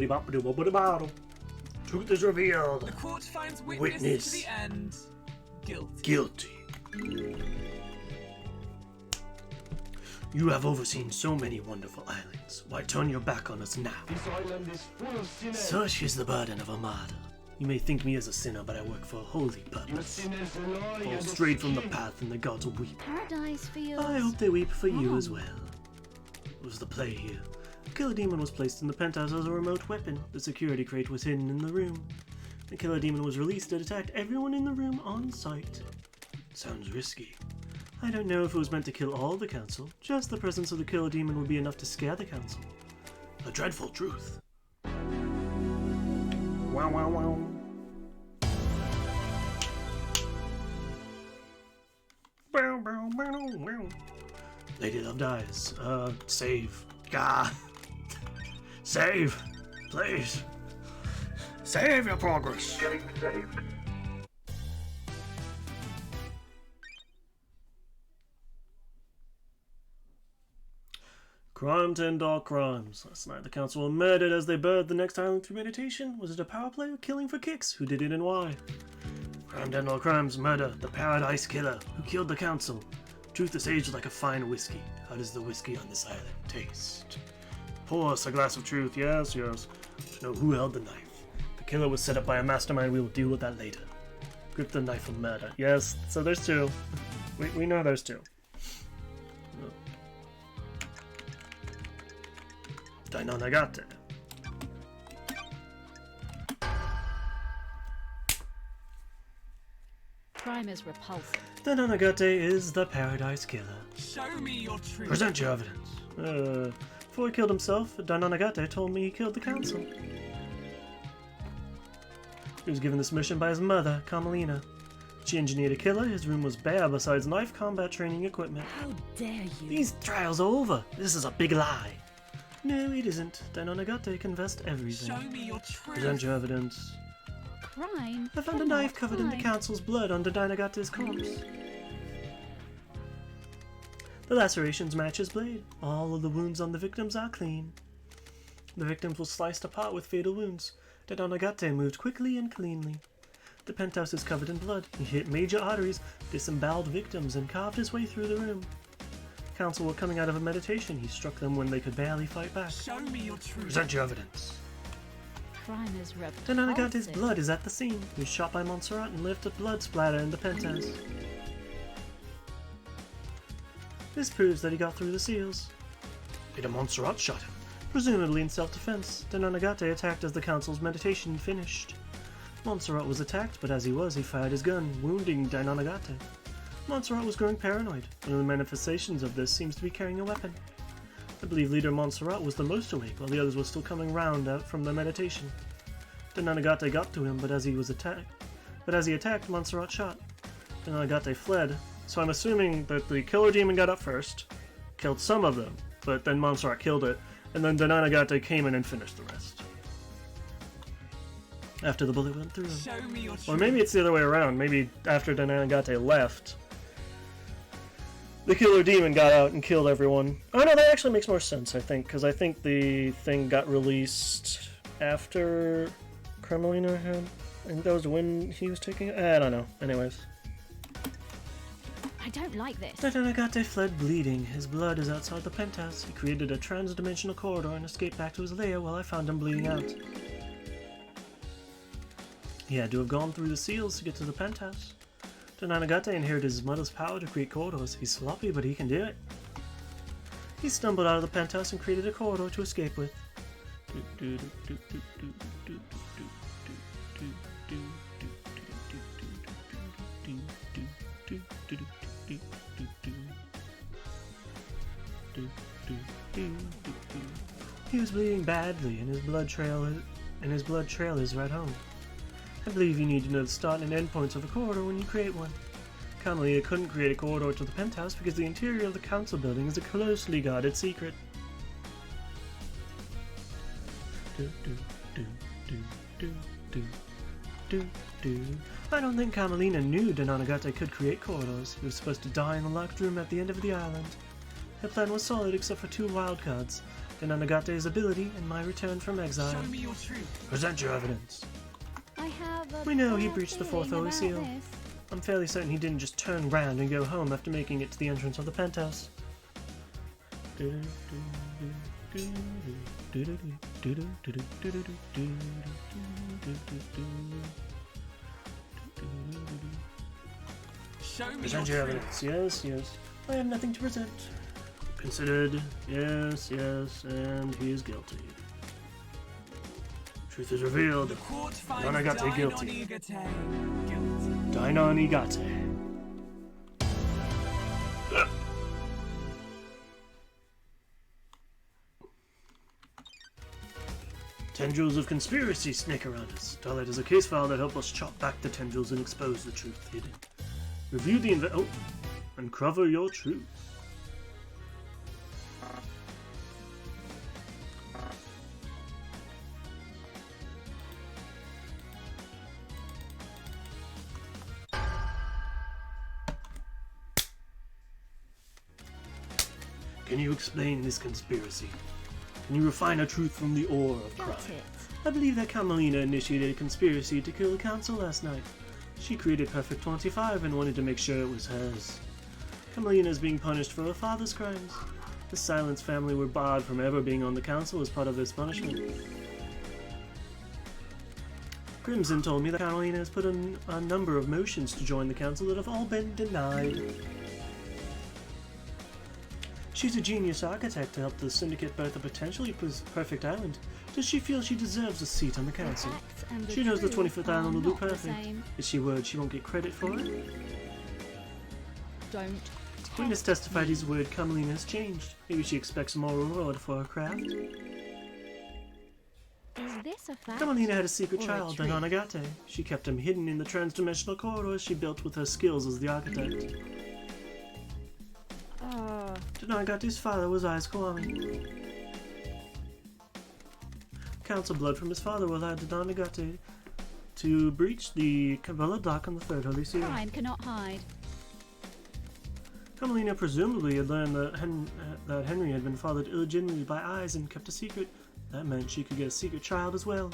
boppidi boppidi bottle. Truth is revealed. The court finds witness, Witness. to the end guilty. Guilty. You have overseen so many wonderful islands. Why turn your back on us now? This island is full of sinners. Such is the burden of a martyr. You may think me as a sinner, but I work for a holy Your purpose. sinners lie Fall and straight from the killing. path and the gods weep. Paradise feels I hope they weep for you wrong. as well. What was the play here? The killer demon was placed in the penthouse as a remote weapon. The security crate was hidden in the room. The killer demon was released and attacked everyone in the room on sight. Sounds risky. I don't know if it was meant to kill all the council. Just the presence of the killer demon would be enough to scare the council. A dreadful truth. Wow, wow, wow. Bow, bow, bow, bow. Lady Love dies. Save. Gah. Save. Please. Save your progress. Getting saved. Crime to end all crimes. Last night the council were murdered as they buried the next island through meditation. Was it a power play or killing for kicks? Who did it and why? Crime to end all crimes. Murder. The Paradise Killer. Who killed the council? Truth is aged like a fine whiskey. How does the whiskey on this island taste? Pour us a glass of truth. Yes, yes. To know who held the knife. The killer was set up by a mastermind. We will deal with that later. Grip the knife of murder. Yes, so there's two. We know there's two. Dainonagate. Crime is repulsive. Dainonagate is the Paradise Killer. Show me your truth. Present your evidence. Before he killed himself, Dainonagate told me he killed the council. He was given this mission by his mother, Carmelina. She engineered a killer. His room was bare besides knife combat training equipment. How dare you? These trials are over. This is a big lie. No, it isn't. Dainonagate confessed everything. Show me your truth. Present your evidence. Crime? I found a Come on, knife covered in the crime. council's blood under Dainonagate's corpse. The lacerations match his blade. All of the wounds on the victims are clean. The victims were sliced apart with fatal wounds. Dainonagate moved quickly and cleanly. The penthouse is covered in blood. He hit major arteries, disemboweled victims, and carved his way through the room. Council were coming out of a meditation. He struck them when they could barely fight back. Show me your truth. Present your evidence. Crime is repulsive. Dainonagate's blood is at the scene. He was shot by Montserrat and left a blood splatter in the penthouse. This proves that he got through the seals. Peter Montserrat shot him, presumably in self-defense. Dainonagate attacked as the council's meditation finished. Montserrat was attacked, but as he was, he fired his gun, wounding Dainonagate. Montserrat was growing paranoid. One of the manifestations of this seems to be carrying a weapon. I believe leader Montserrat was the most awake, while the others were still coming round out from the meditation. Dainonagate got to him, but as he attacked, Montserrat shot. Dainonagate fled, so I'm assuming that the killer demon got up first, killed some of them, but then Montserrat killed it, and then Dainonagate came in and finished the rest. After the bullet went through him. Show me your truth. Or maybe it's the other way around. Maybe after Dainonagate left, the killer demon got out and killed everyone. Oh no, that actually makes more sense, I think, because I think the thing got released after Carmelina had... I think that was when he was taking it. I don't know. Anyways. I don't like this. Dainonagate fled bleeding. His blood is outside the penthouse. He created a trans-dimensional corridor and escaped back to his lair while I found him bleeding out. He had to have gone through the seals to get to the penthouse. Dainonagate inherited his mother's power to create corridors. He's sloppy, but he can do it. He stumbled out of the penthouse and created a corridor to escape with. He was bleeding badly, and his blood trail is right home. I believe you need to know the start and end points of a corridor when you create one. Carmelina couldn't create a corridor to the penthouse because the interior of the council building is a closely guarded secret. I don't think Carmelina knew Dainonagate could create corridors. He was supposed to die in the locked room at the end of the island. Her plan was solid except for two wildcards, Dainonagate's ability and my return from exile. Show me your truth. Present your evidence. I have a We know he bad breached the fourth feeling Holy about Seal. this. I'm fairly certain he didn't just turn round and go home after making it to the entrance of the penthouse. Show me Present your your truth. evidence. Yes, yes. I have nothing to present. Considered. Yes, and he is guilty. Truth is revealed. The court finds Nanagate guilty. Dainonigate guilty. Dainonigate. Tendrils of conspiracy snake around us. Starlight is a case file that help us chop back the tendrils and expose the truth hidden. Review the uncover your truth. Can you explain this conspiracy? Can you refine a truth from the ore of Got crime? it. I believe that Kamalina initiated a conspiracy to kill the council last night. She created Perfect 25 and wanted to make sure it was hers. Kamalina is being punished for her father's crimes. The Silence family were barred from ever being on the council as part of this punishment. Crimson told me that Kamalina has put in a number of motions to join the council that have all been denied. She's a genius architect to help the Syndicate birth a potentially perfect island. Does she feel she deserves a seat on the council? Facts and the She knows the truth 25th are island will be not the perfect. same. Is she worried she won't get credit for it? Don't Witness testified his word Kamalina has changed. Maybe she expects more reward for her craft. Is this a fact? Kamalina had a secret Or a child, trick? Dainonigate. She kept him hidden in the transdimensional corridors she built with her skills as the architect. Dainonigate's father was Eyes Kiwami. Council blood from his father will allow Dainonigate to breach the Kabbalah Dock on the Third Holy Seal. Crime cannot hide. Kamalina presumably had learned that, that Henry had been fathered illegitimately by Eyes and kept a secret. That meant she could get a secret child as well.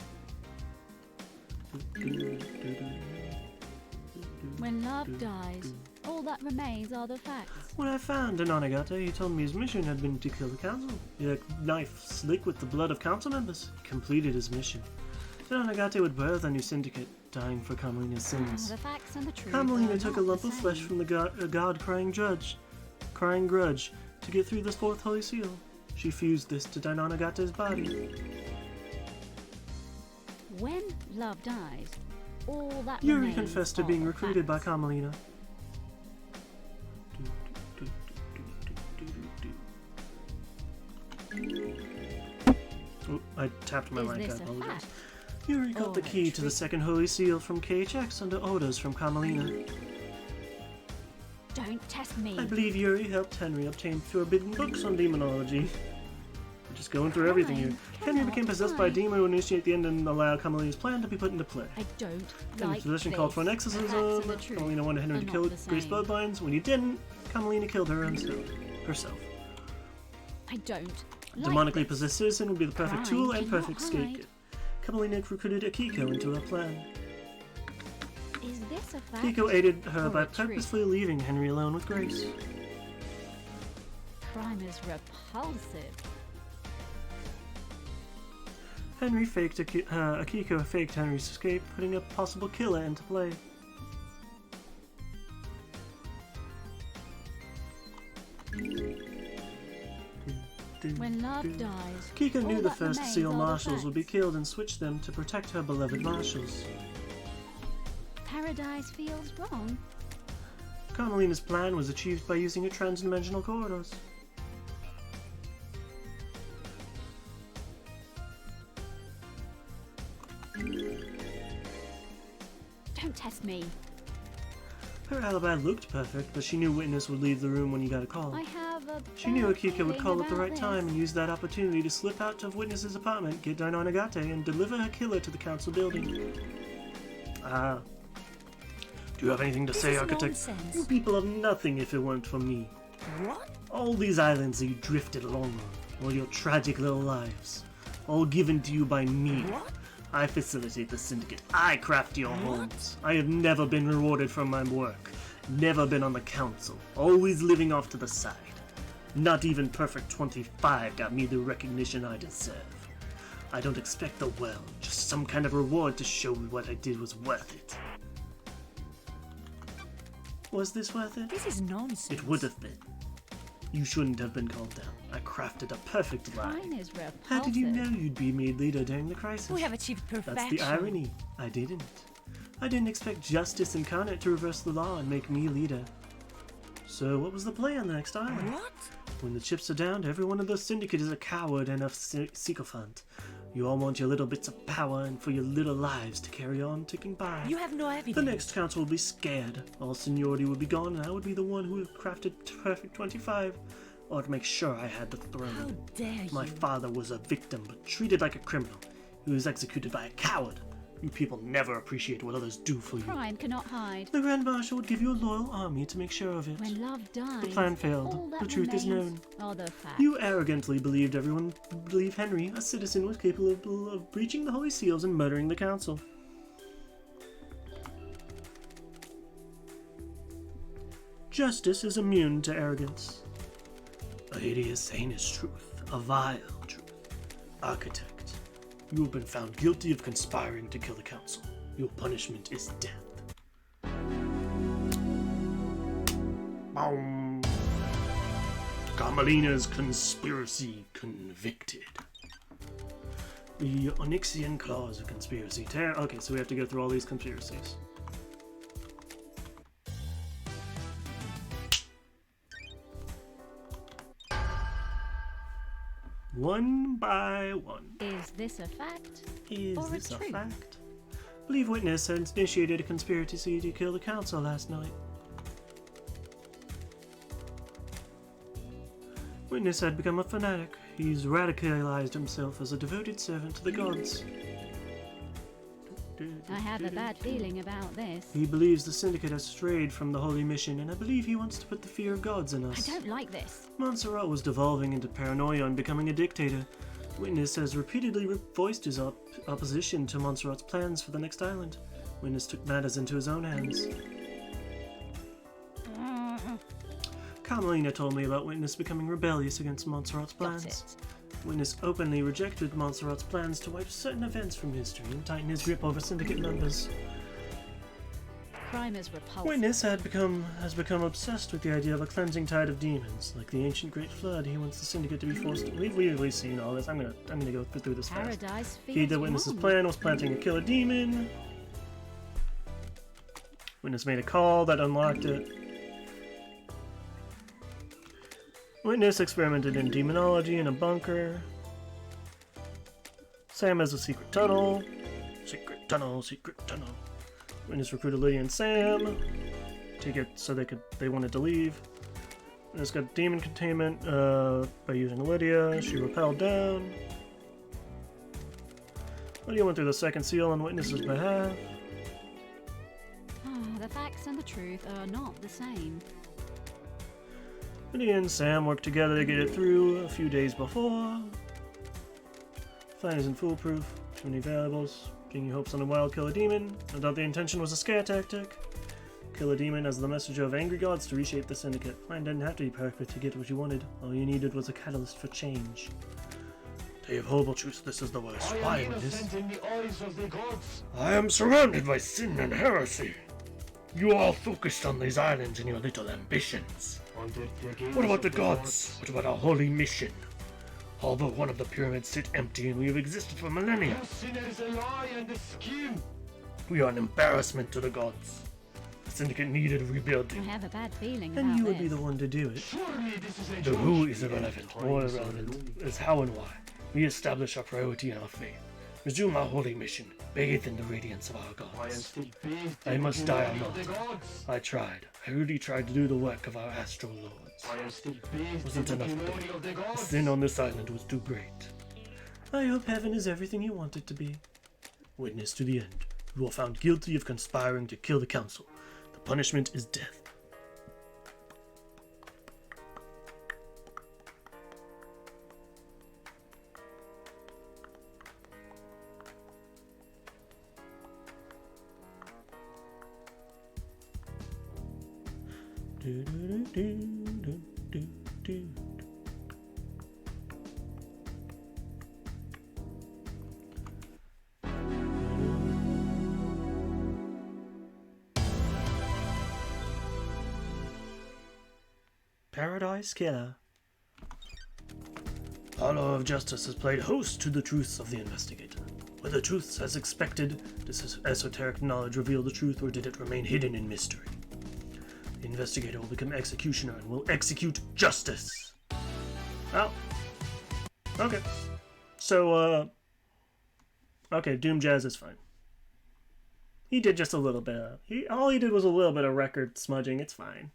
When love dies, all that remains are the facts. When I found Dainonigate, he told me his mission had been to kill the council. He had a knife slick with the blood of council members. He completed his mission. Dainonigate would birth a new syndicate, dying for Kamalina's sins. The facts and the truth Kamalina are took a not lump the of flesh same. from the god crying grudge to get through the fourth holy seal. She fused this to Dainonigate's body. When love dies, all that Yuri remains confessed to are being the recruited by facts. Kamalina. Oh, I tapped my Is mic, I this a apologize. fact? Yuri got the Or a key to the trick? second holy seal from KHX under orders from Kamalina. Don't test me. I believe Yuri helped Henry obtain forbidden books on demonology. We're just going through everything here. Henry Cannot became possessed by a hide. demon to initiate the end and allow Kamalina's plan to be put into play. I don't Henry's like possession this. called for an The exorcism. facts and the truth Kamalina wanted Henry are to not kill the Grace same. Bloodlines. When he didn't, Kamalina killed her herself. I don't like Demonically this. possessed citizen would be the perfect Crime tool and cannot perfect hide. scapegoat. Kamalina recruited Akiko into her plan. Is this a fact? Akiko aided her or by a trick? purposefully leaving Henry alone with Grace. Crime is repulsive. Akiko faked Henry's escape, putting a possible killer into play. When love dies, Akiko all knew the that first remains seal are the marshals would be facts. killed and switched them to protect her beloved marshals. Paradise feels wrong. Carmelina's plan was achieved by using her transdimensional corridors. Don't test me. Her alibi looked perfect, but she knew Witness would leave the room when he got a call. I have a She knew bad Akiko would feeling call at the about right this. time and use that opportunity to slip out of Witness's apartment, get Dainonigate, and deliver her killer to the council building. Ah. Do you have anything to This say, is Architect? nonsense. You people have nothing if it weren't for me. What? All these islands that you drifted along on, all your tragic little lives, all given to you by me. What? I facilitate the syndicate. I craft your homes. I have never been rewarded for my work. Never been on the council. Always living off to the side. Not even Perfect 25 got me the recognition I deserve. I don't expect the world, just some kind of reward to show me what I did was worth it. Was this worth it? This is nonsense. It would have been. You shouldn't have been called down. I crafted a perfect lie. Mine is repulsive. How did you know you'd be made leader during the crisis? We have achieved perfection. That's the irony. I didn't. I didn't expect justice incarnate to reverse the law and make me leader. So what was the play on the next island? What? When the chips are down, everyone in the syndicate is a coward and a sycophant. You all want your little bits of power and for your little lives to carry on ticking by. You have no evidence. The next council will be scared. All seniority would be gone, and I would be the one who had crafted Perfect 25, or to make sure I had the How throne. dare you? My father was a victim, but treated like a criminal. He was executed by a coward. You people never appreciate what others do for you. Crime cannot hide. The Grand Marshal would give you a loyal army to make sure of it. When love dies, The plan failed. all that The truth is remains known. are the facts. You arrogantly believed everyone would believe Henry, a citizen, was capable of breaching the Holy Seals and murdering the Council. Justice is immune to arrogance. A hideous, heinous truth. A vile truth. Architect, you have been found guilty of conspiring to kill the Council. Your punishment is death. Boom. Carmelina's conspiracy convicted. The Onyxian clause of conspiracy. Okay, so we have to go through all these conspiracies. One by one. Is this a fact? Is Or a this a truth? fact? Believe witness had initiated a conspiracy to kill the council last night. Witness had become a fanatic. He's radicalized himself as a devoted servant to the gods. I have a bad feeling about this. He believes the Syndicate has strayed from the holy mission, and I believe he wants to put the fear of gods in I us. don't like this. Montserrat was devolving into paranoia and becoming a dictator. Witness has repeatedly voiced his opposition to Montserrat's plans for the next island. Witness took matters into his own hands. Carmelina told me about Witness becoming rebellious against Montserrat's Got plans. it. Witness openly rejected Montserrat's plans to wipe certain events from history and tighten his grip over Syndicate members. Crime is repulsive. Witness has become obsessed with the idea of a cleansing tide of demons, like the ancient Great Flood. He wants the Syndicate to be forced. We've really seen all this. I'm gonna go through this fast. Paradise He feels did Witness's wrong. plan was planting a killer demon. Witness made a call that unlocked it. Witness experimented in demonology in a bunker. Sam has a secret tunnel. Secret tunnel, secret tunnel. Witness recruited Lydia and Sam to get so they wanted to leave. Witness got demon containment by using Lydia. She rappelled down. Lydia went through the second seal on Witness's behalf. The facts and the truth are not the same. Lydia and Sam worked together to get it through a few days before. Plan isn't foolproof. Too many variables. Pinning your hopes on a wild kill a demon. I thought the intention was a scare tactic. Kill a demon as the messenger of angry gods to reshape the Syndicate. Plan didn't have to be perfect to get what you wanted. All you needed was a catalyst for change. Day of horrible truth, this is the worst. I Why, am Witness? innocent in the eyes of the gods. I am surrounded by sin and heresy. You all focused on these islands and your little ambitions. What about the gods? What about our holy mission? All but one of the pyramids sit empty and we have existed for millennia. Your sinner is a lie and a scheme. We are an embarrassment to the gods. The Syndicate needed I rebuilding, have a bad feeling about and you this. would be the one to do it. Surely this is a The joke. who is irrelevant. More irrelevant is how and why. We establish our priority and our faith. Resume our holy mission, bathed in the radiance of our I am gods. still bathed I in must the die glory or of the not. gods. I tried. I really tried to do the work of our astral lords. I am still bathed Wasn't in the enough. glory of the The gods. sin on this island was too great. I hope heaven is everything you want it to be. Witness to the end. You are found guilty of conspiring to kill the council. The punishment is death. Do, do, do, do, do, do. Paradise Killer. Hollow of Justice has played host to the truths of the investigator. Were the truths as expected? Does his esoteric knowledge reveal the truth, or did it remain hidden in mystery? The investigator will become executioner and will execute justice. Oh. Okay. So, okay, Doom Jazz is fine. He did just a little bit of... all he did was a little bit of record smudging. It's fine.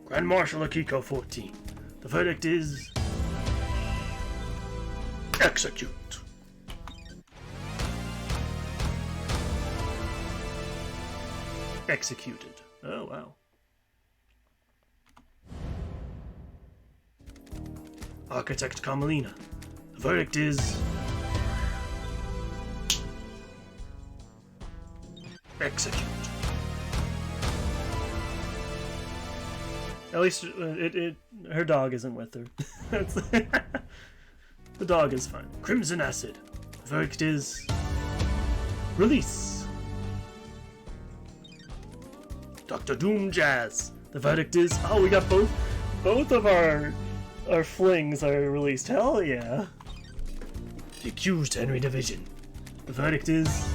Grand Marshal Akiko 14. The verdict is... execute. Executed. Oh, wow. Architect Carmelina. The verdict is... execute. At least her dog isn't with her. The dog is fine. Crimson Acid. The verdict is... release. Dr. Doom Jazz. The verdict is... oh, we got both of our flings are released. Hell yeah. The accused Henry Division. The verdict is...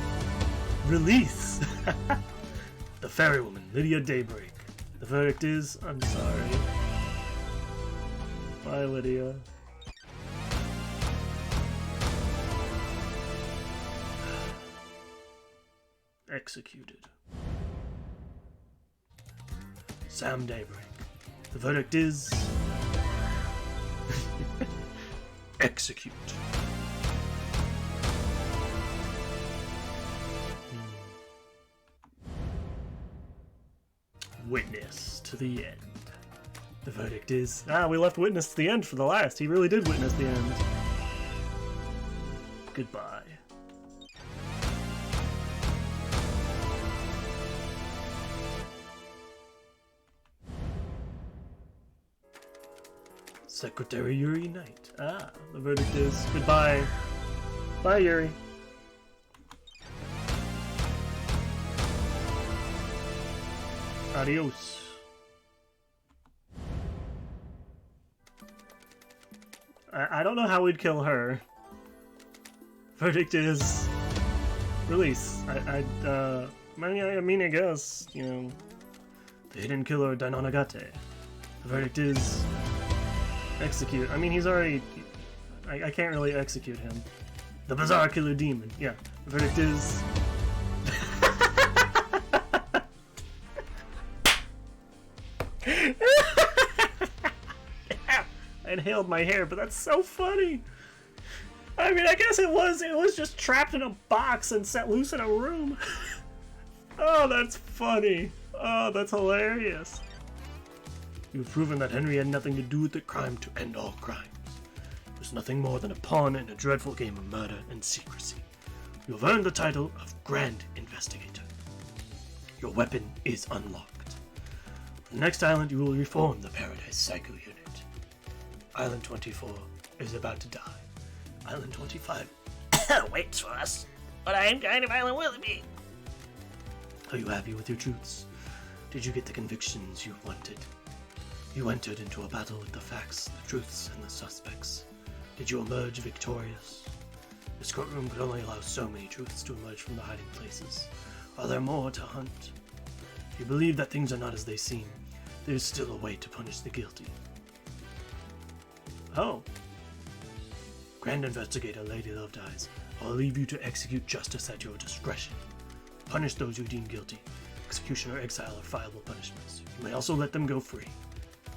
release. The Ferrywoman Lydia Daybreak. The verdict is... I'm sorry. Bye, Lydia. Executed. Sam Daybreak. The verdict is... execute. Witness to the end. The verdict is... we left Witness to the end for the last. He really did witness the end. Goodbye. Secretary Yuri Knight. The verdict is goodbye. Bye, Yuri. Adios. I don't know how we'd kill her. Verdict is release. I mean, I guess, you know, the hidden killer Dainonagate. The verdict is execute. I mean, he's already... I can't really execute him. The Bizarre Killer Demon. Yeah. The verdict is... I inhaled my hair, but that's so funny. I mean, I guess it was just trapped in a box and set loose in a room. Oh, that's funny. Oh, that's hilarious. You've proven that Henry had nothing to do with the crime to end all crimes. He was nothing more than a pawn in a dreadful game of murder and secrecy. You have earned the title of Grand Investigator. Your weapon is unlocked. On the next island, you will reform the Paradise Psycho Unit. Island 24 is about to die. Island 25 waits for us. What kind of island will it be? Are you happy with your truths? Did you get the convictions you wanted? You entered into a battle with the facts, the truths, and the suspects. Did you emerge victorious? This courtroom could only allow so many truths to emerge from the hiding places. Are there more to hunt? If you believe that things are not as they seem, there is still a way to punish the guilty. Oh. Grand Investigator Lady Lovedeyes, I'll leave you to execute justice at your discretion. Punish those you deem guilty. Execution or exile are fileable punishments. You may also let them go free.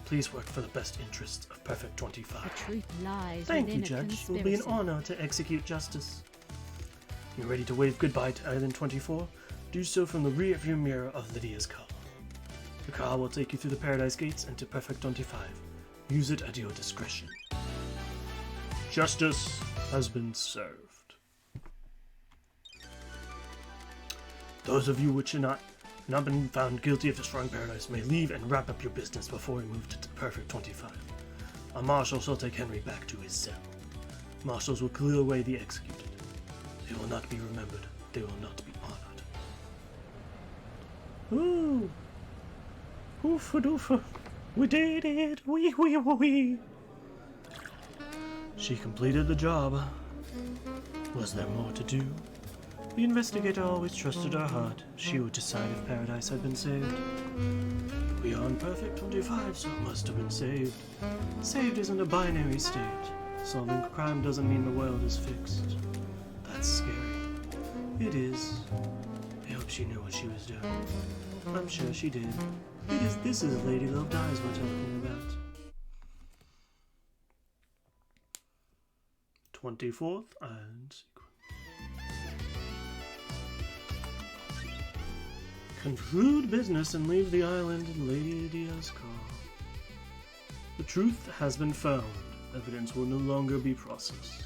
Please work for the best interests of Perfect 25. The truth lies Thank you, within a Judge. It will be an conspiracy. honor to execute justice. You ready to wave goodbye to Island 24? Do so from the rearview mirror of Lydia's car. The car will take you through the Paradise Gates and to Perfect 25. Use it at your discretion. Justice has been served. Those of you which have not been found guilty of destroying Paradise may leave and wrap up your business before we move to Perfect 25. A marshal shall take Henry back to his cell. Marshals will clear away the executed. They will not be remembered. They will not be honored. Ooh. Oofa doofa. We did it. Wee. She completed the job. Was there more to do? The investigator always trusted her heart. She would decide if paradise had been saved. We are on Perfect 25, so it must have been saved. Saved isn't a binary state. Solving crime doesn't mean the world is fixed. That's scary. It is. I hope she knew what she was doing. I'm sure she did. This is Lady Love Dies we're talking about. 24th and conclude business and leave the island in Lady Dia's call. The truth has been found. Evidence will no longer be processed.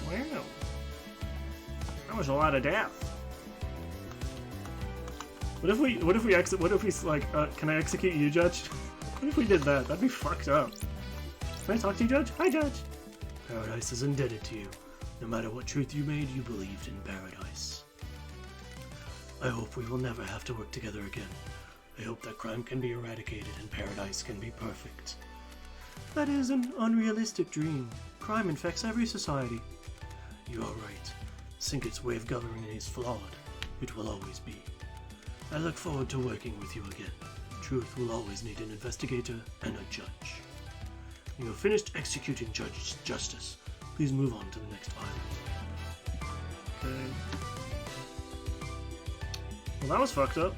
Wow. That was a lot of death. What if we can I execute you, Judge? What if we did that? That'd be fucked up. Can I talk to you, Judge? Hi, Judge! Paradise is indebted to you. No matter what truth you made, you believed in paradise. I hope we will never have to work together again. I hope that crime can be eradicated and paradise can be perfect. That is an unrealistic dream. Crime infects every society. You are right. Sinkitt's way of governing is flawed. It will always be. I look forward to working with you again. Truth will always need an investigator and a judge. You have finished executing justice. Please move on to the next island. Okay. Well, that was fucked up.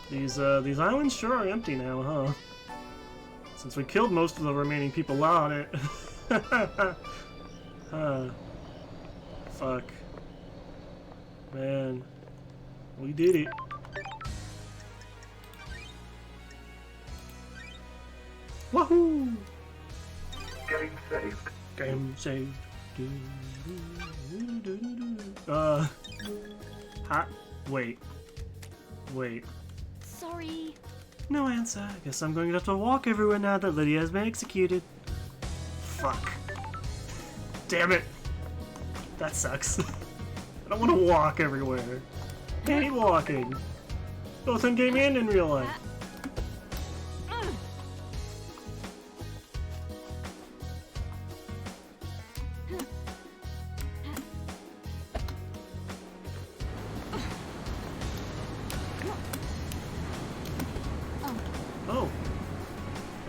These islands sure are empty now, huh? Since we killed most of the remaining people on it. Fuck. Man. We did it. Wahoo! Game saved. Game saved. Wait. Sorry. No answer. I guess I'm going to have to walk everywhere now that Lydia has been executed. Fuck. Damn it. That sucks. I don't want to walk everywhere. I hate walking. Both in game and in real life. Oh.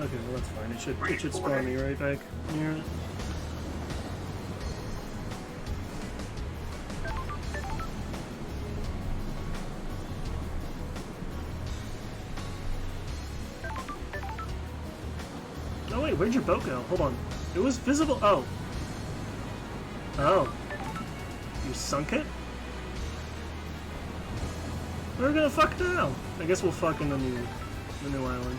Okay, well that's fine. It should spawn me right back near it. Oh wait, where'd your boat go? Hold on. It was visible. Oh. Oh. You sunk it? We're gonna fuck now. I guess we'll fuck in the new island.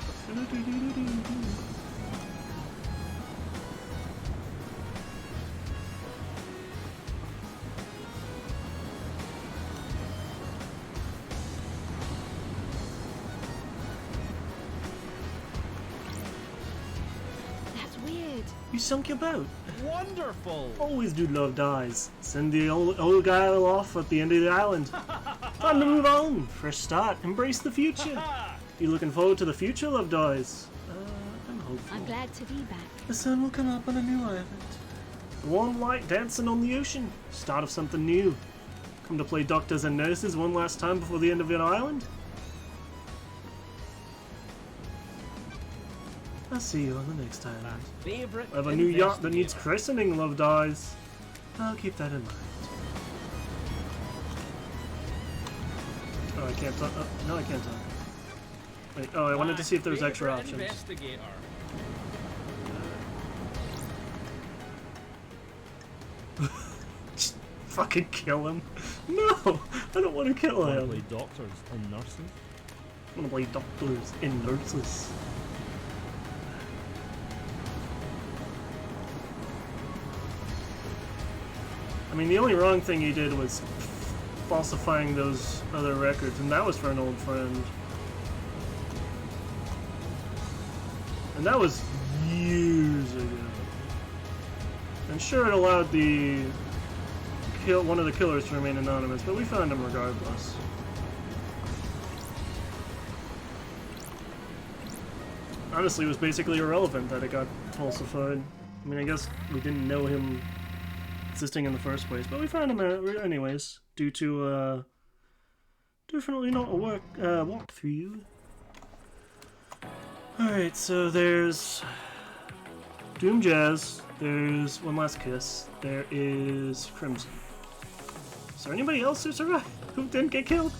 That's weird. You sunk your boat. Wonderful! Always do Love Dies. Send the old guy off at the end of the island. Time to move on. Fresh start. Embrace the future. You looking forward to the future, Love Dies? I'm hopeful. I'm glad to be back. The sun will come up on a new island. The warm light dancing on the ocean. Start of something new. Come to play doctors and nurses one last time before the end of your island? I'll see you on the next island. Favorite I have a new yacht that needs christening, Love Dies. I'll keep that in mind. Oh, I can't talk. No, I can't talk. Wait, oh, I wanted to see if there was extra options. Just fucking kill him. No, I don't want to kill him. Play doctors and nurses. I want to play doctors and nurses. I mean, the only wrong thing he did was falsifying those other records, and that was for an old friend. And that was years ago. And sure, it allowed the one of the killers to remain anonymous, but we found him regardless. Honestly, it was basically irrelevant that it got falsified. I mean, I guess we didn't know him existing in the first place, but we found him anyways, due to, definitely not a walkthrough. Alright, so there's Doom Jazz, there's One Last Kiss, there is Crimson. Is there anybody else who survived, who didn't get killed?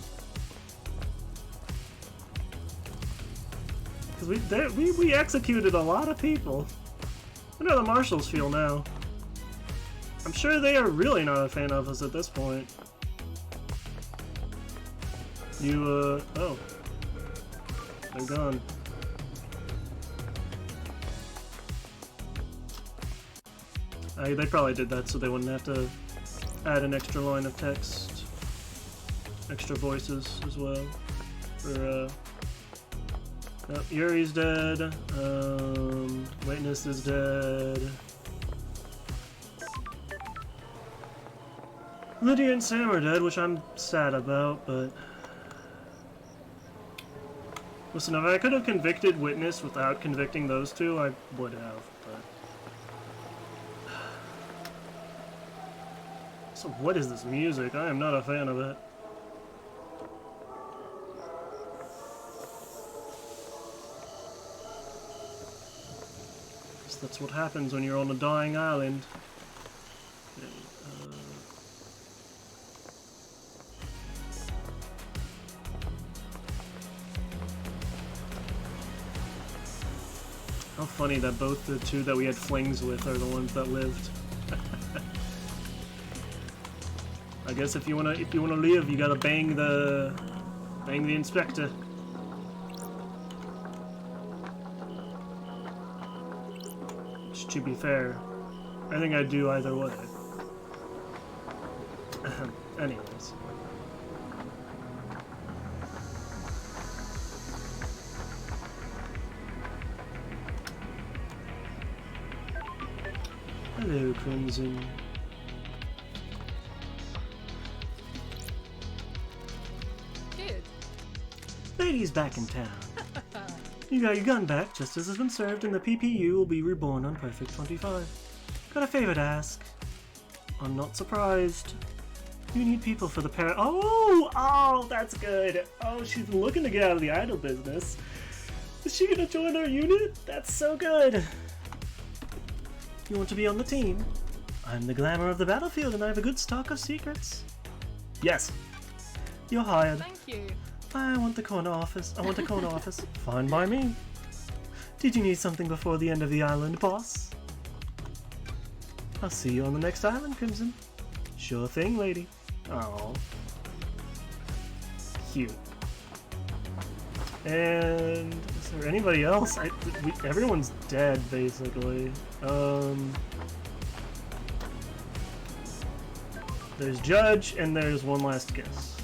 Because we executed a lot of people. I know how the marshals feel now. I'm sure they are really not a fan of us at this point. Oh. They're gone. They probably did that so they wouldn't have to add an extra line of text. Extra voices as well. Nope, Yuri's dead. Witness is dead. Lydia and Sam are dead, which I'm sad about, but... Listen, if I could have convicted Witness without convicting those two, I would have, but... So what is this music? I am not a fan of it. Guess that's what happens when you're on a dying island. Okay, How funny that both the two that we had flings with are the ones that lived. I guess if you wanna live, you gotta bang the inspector. Which, to be fair, I think I'd do either way. Anyways. Hello, Crimson. Good. Lady's back in town. You got your gun back. Justice has been served and the PPU will be reborn on Perfect 25. Got a favor to ask. I'm not surprised. You need people for the Oh, that's good. Oh, she's looking to get out of the idol business. Is she gonna join our unit? That's so good. You want to be on the team? I'm the glamour of the battlefield and I have a good stock of secrets. Yes. You're hired. Thank you. I want the corner office. Fine by me. Did you need something before the end of the island, boss? I'll see you on the next island, Crimson. Sure thing, lady. Oh, cute. And is there anybody else? Everyone's dead, basically. There's Judge, and there's One Last Kiss.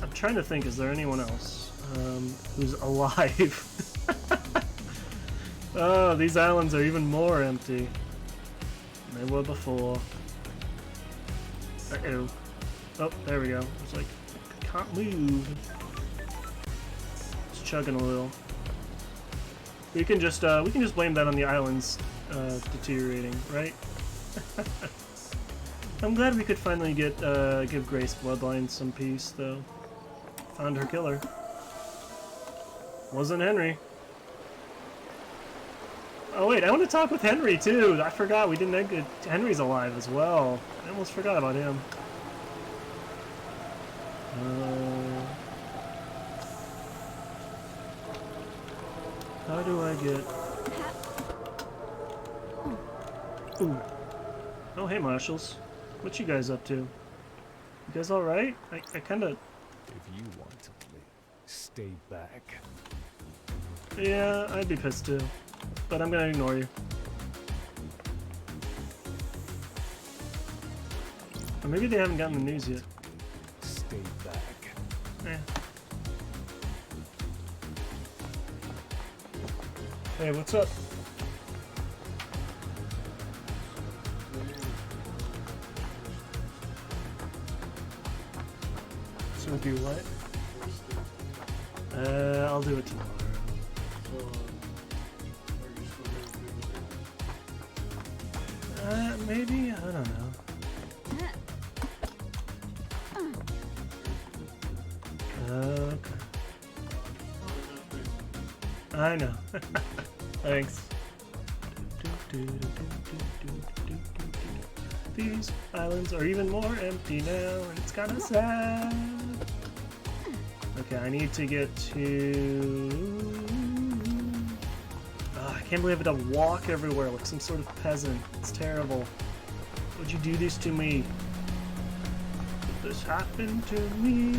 I'm trying to think, is there anyone else who's alive? Oh, these islands are even more empty than they were before. Uh-oh. Oh, there we go. It's like, I can't move. It's chugging a little. We can just blame that on the islands deteriorating, right? I'm glad we could finally give Grace Bloodline some peace, though. Found her killer. Wasn't Henry. Oh wait, I want to talk with Henry too. I forgot we didn't get Henry's alive as well. I almost forgot about him. How do I get? Ooh. Oh hey, marshals. What you guys up to? You guys all right? I kind of. If you want to live, stay back. Yeah, I'd be pissed too. But I'm gonna ignore you. maybe they haven't gotten the news yet. Stay back. Eh. Hey, what's up? So do what? I'll do it tomorrow. So, are you still going to do it? Maybe? I don't know. Okay. I know. Thanks. These islands are even more empty now, and it's kind of sad. Okay, I need to get to... Oh, I can't believe I have to walk everywhere like some sort of peasant. It's terrible. Would you do this to me? Did this happen to me?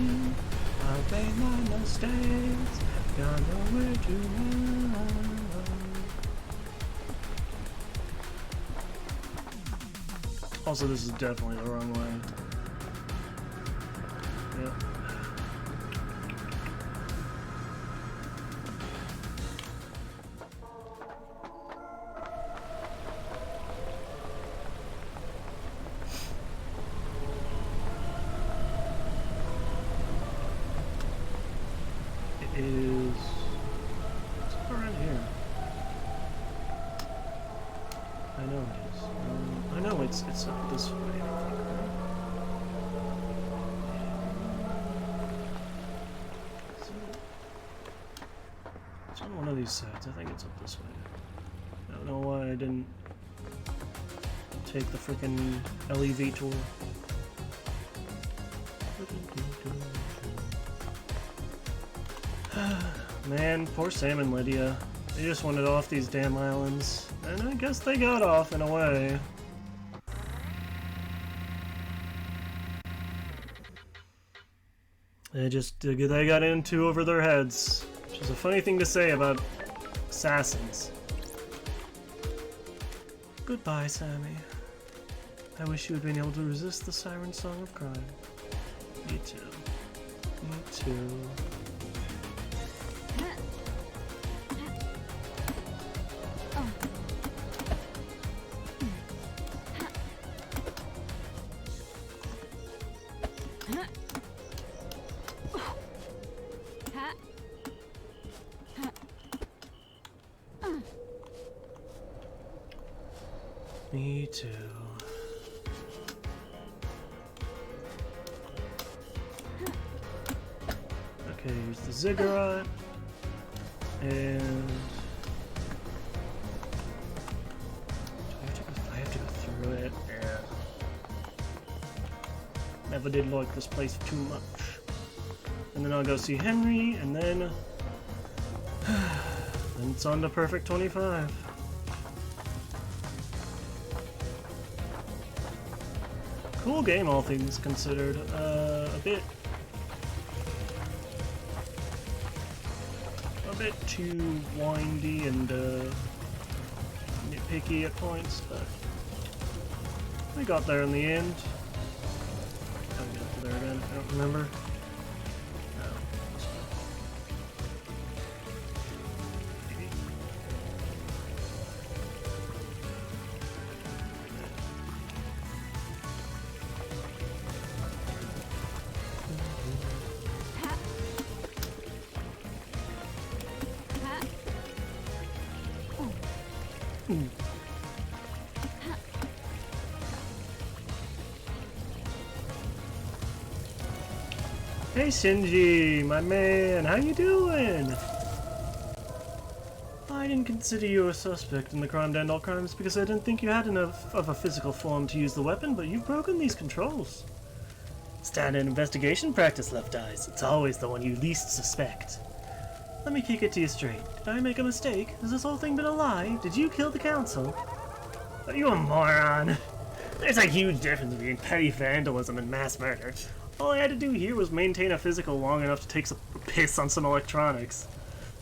I've made my mistakes. Got nowhere to run. Also, this is definitely the wrong way. Yep. It is... It's around here. I know it is. I know it's up this way, I think, right? It's on one of these sides. I think it's up this way. I don't know why I didn't take the freaking LEV tour. Man, poor Sam and Lydia. They just wanted off these damn islands. And I guess they got off in a way. They got in too over their heads. Which is a funny thing to say about assassins. Goodbye, Sammy. I wish you had been able to resist the siren song of crime. Me too. Me too. Me too. Okay, here's the ziggurat. And I have to go through it. Yeah. Never did like this place too much. And then I'll go see Henry, and then it's on to Perfect 25. Cool game, all things considered. A bit too windy and nitpicky at points, but we got there in the end. How did we get there again? I don't remember. Hey Shinji, my man, how you doing? I didn't consider you a suspect in the crime to end all crimes because I didn't think you had enough of a physical form to use the weapon, but you've broken these controls. Standard investigation practice, Left Eyes. It's always the one you least suspect. Let me kick it to you straight. Did I make a mistake? Has this whole thing been a lie? Did you kill the council? Are you a moron? There's a huge difference between petty vandalism and mass murder. All I had to do here was maintain a physical long enough to take a piss on some electronics.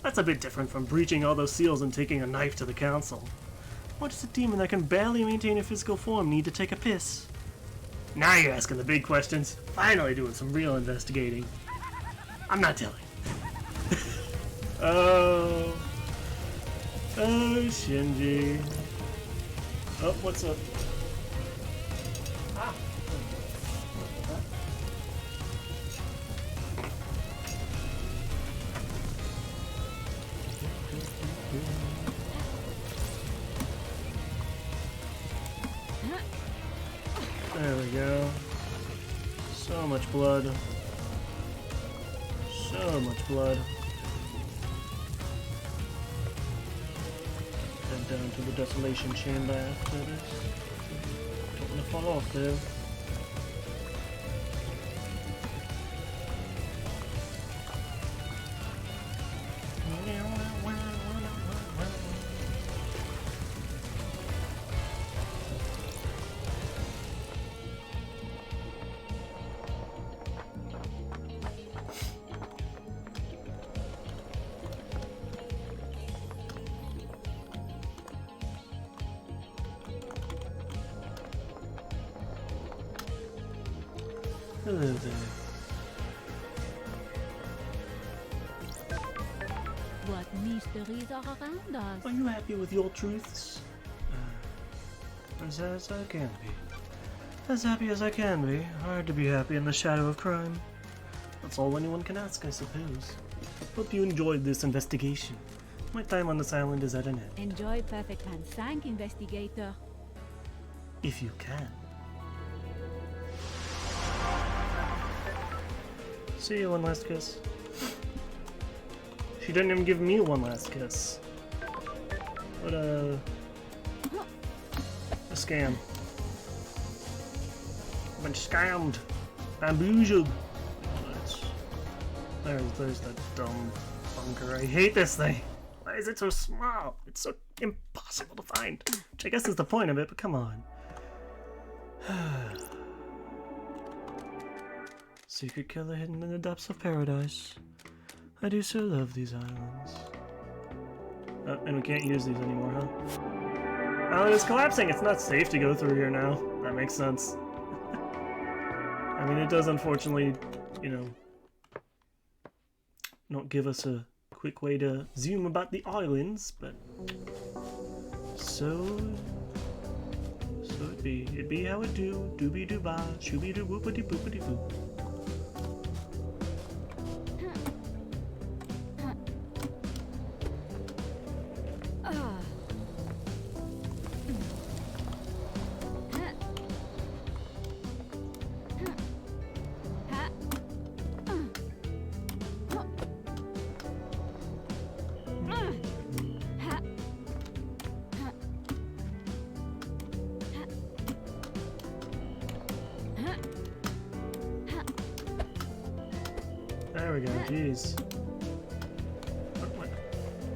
That's a bit different from breaching all those seals and taking a knife to the council. What does a demon that can barely maintain a physical form need to take a piss? Now you're asking the big questions. Finally doing some real investigating. I'm not telling. Oh. Oh, Shinji. Oh, what's up? Ah. There we go. So much blood. So much blood. Head down to the desolation chamber after this. Don't want to fall off there. Hello there. What mysteries are around us? Are you happy with your truths? As I can be. As happy as I can be. Hard to be happy in the shadow of crime. That's all anyone can ask, I suppose. Hope you enjoyed this investigation. My time on this island is at an end. Enjoy Perfect and thank Investigator. If you can. See you, one last kiss. She didn't even give me one last kiss. What a scam. I've been scammed. Bamboozled. There's that dumb bunker. I hate this thing. Why is it so small? It's so impossible to find. Which I guess is the point of it, but come on. Secret killer hidden in the depths of paradise. I do so love these islands. Oh, and we can't use these anymore, huh? Oh, it's collapsing! It's not safe to go through here now. That makes sense. I mean, it does unfortunately, you know, not give us a quick way to zoom about the islands, but so it'd be how it do, doobie doo ba, shooby doo whoopity boopity boo. There we go, jeez.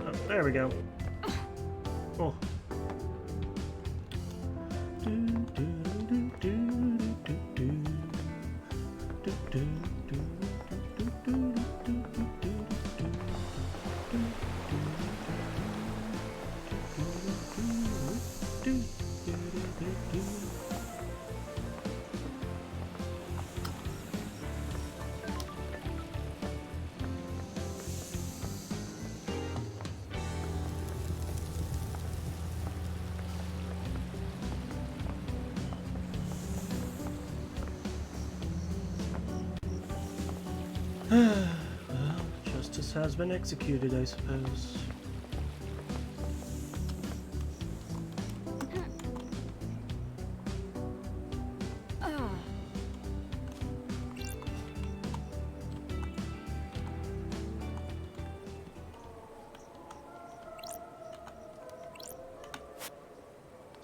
Oh, there we go. Oh. Well, justice has been executed, I suppose.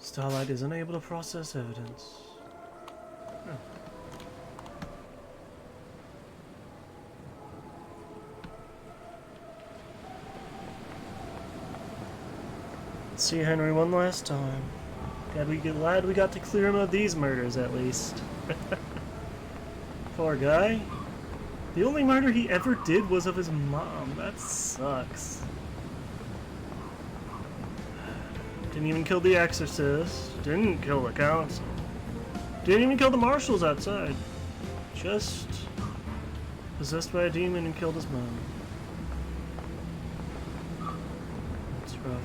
Starlight is unable to process evidence. Oh. See Henry one last time. Glad we got to clear him of these murders at least. Poor guy. The only murder he ever did was of his mom. That sucks. Didn't even kill the exorcist. Didn't kill the council. Didn't even kill the marshals outside. Just possessed by a demon and killed his mom. That's rough.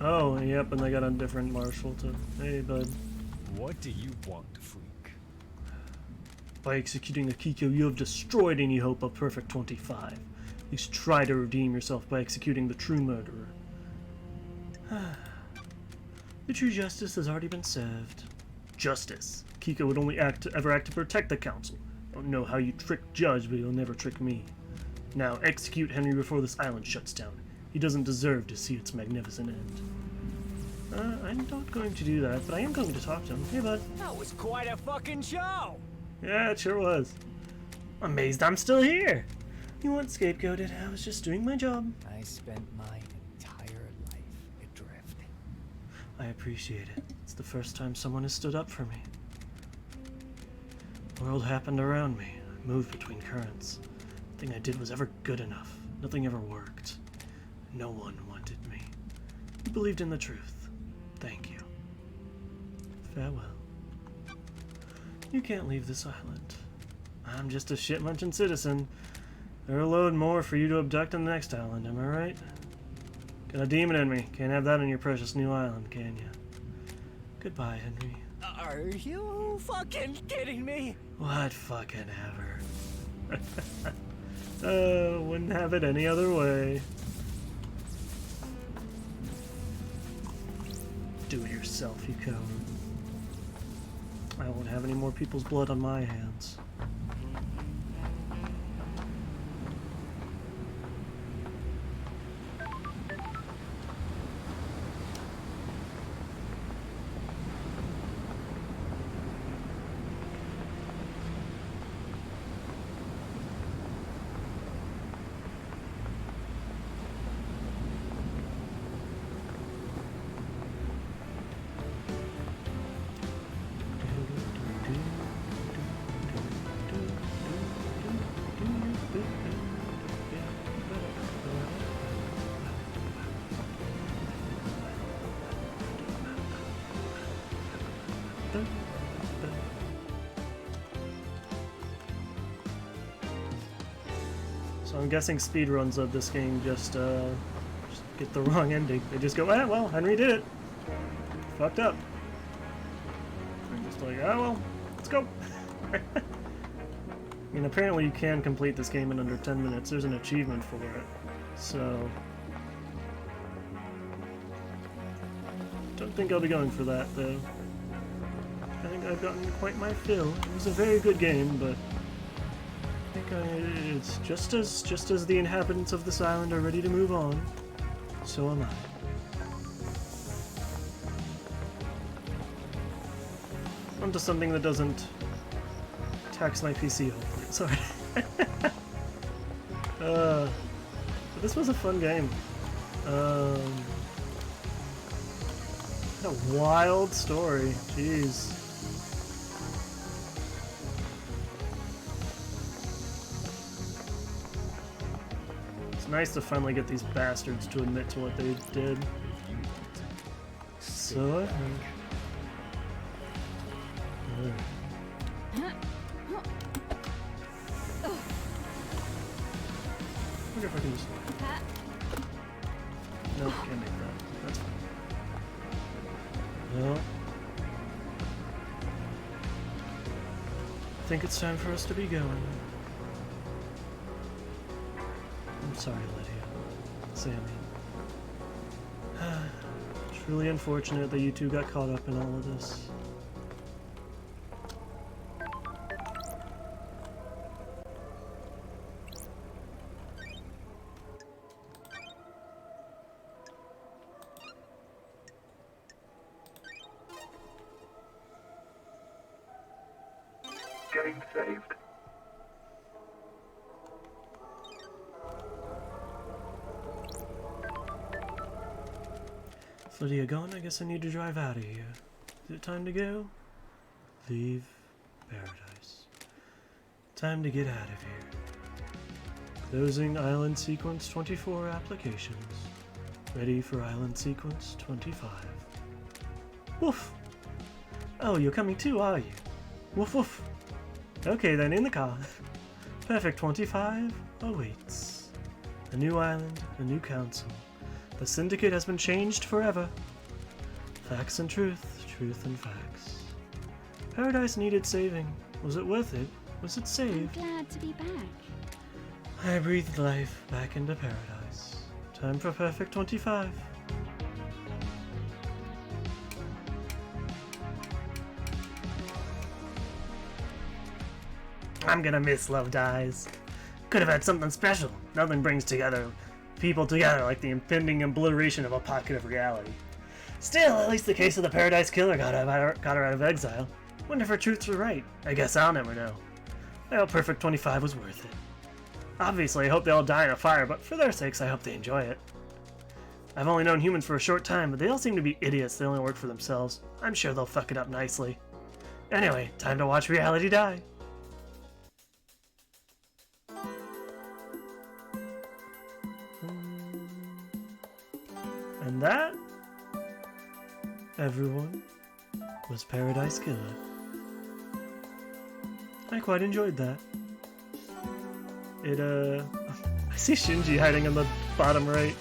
Oh, yep, and they got a different marshal too. Hey, bud. What do you want, freak? By executing Akiko, you have destroyed any hope of Perfect 25. At least try to redeem yourself by executing the true murderer. The true justice has already been served. Justice. Kiko would only ever act to protect the council. I don't know how you trick Judge, but you'll never trick me. Now execute Henry before this island shuts down. He doesn't deserve to see its magnificent end. I'm not going to do that, but I am going to talk to him. Hey, bud. That was quite a fucking show! Yeah, it sure was. I'm amazed I'm still here. You weren't scapegoated. I was just doing my job. I spent my entire life adrift. I appreciate it. It's the first time someone has stood up for me. The world happened around me. I moved between currents. Nothing I did was ever good enough. Nothing ever worked. No one wanted me. You believed in the truth. Thank you. Farewell. You can't leave this island. I'm just a shit-munching citizen. There are a load more for you to abduct on the next island, am I right? Got a demon in me. Can't have that on your precious new island, can you? Goodbye, Henry. Are you fucking kidding me? What fucking ever. Wouldn't have it any other way. Do it yourself, you coward. I won't have any more people's blood on my hands. So I'm guessing speedruns of this game just get the wrong ending. They just go, ah, well, Henry did it. Fucked up. They're just like, ah, well, let's go. I mean, apparently you can complete this game in under 10 minutes. There's an achievement for it. So don't think I'll be going for that, though. I think I've gotten quite my fill. It was a very good game, but I think it's just as the inhabitants of this island are ready to move on, so am I. Onto something that doesn't tax my PC, hopefully. Sorry. But this was a fun game. What a wild story. Jeez. It's nice to finally get these bastards to admit to what they did. So I think. I wonder if I can just. No, can't make that. That's fine. No. I think it's time for us to be going. I'm sorry, Lydia. Sammy. It's really unfortunate that you two got caught up in all of this. Getting saved. With Lydia gone, I guess I need to drive out of here. Is it time to go? Leave paradise. Time to get out of here. Closing Island Sequence 24 applications. Ready for Island Sequence 25. Woof! Oh, you're coming too, are you? Woof woof! Okay then, in the car. Perfect 25 awaits. A new island, a new council. The syndicate has been changed forever. Facts and truth, truth and facts. Paradise needed saving. Was it worth it? Was it I'm saved? glad to be back. I breathed life back into paradise. Time for Perfect 25. I'm gonna miss Love Dies. Could have had something special. Nothing brings people together like the impending obliteration of a pocket of reality. Still, at least the case of the Paradise Killer got her out of exile. Wonder if her truths were right. I guess I'll never know. Well, Perfect 25 was worth it. Obviously, I hope they all die in a fire, but for their sakes, I hope they enjoy it. I've only known humans for a short time, but they all seem to be idiots that only work for themselves. I'm sure they'll fuck it up nicely. Anyway, time to watch reality die. And that, everyone, was Paradise Killer. I quite enjoyed that. I see Shinji hiding in the bottom right.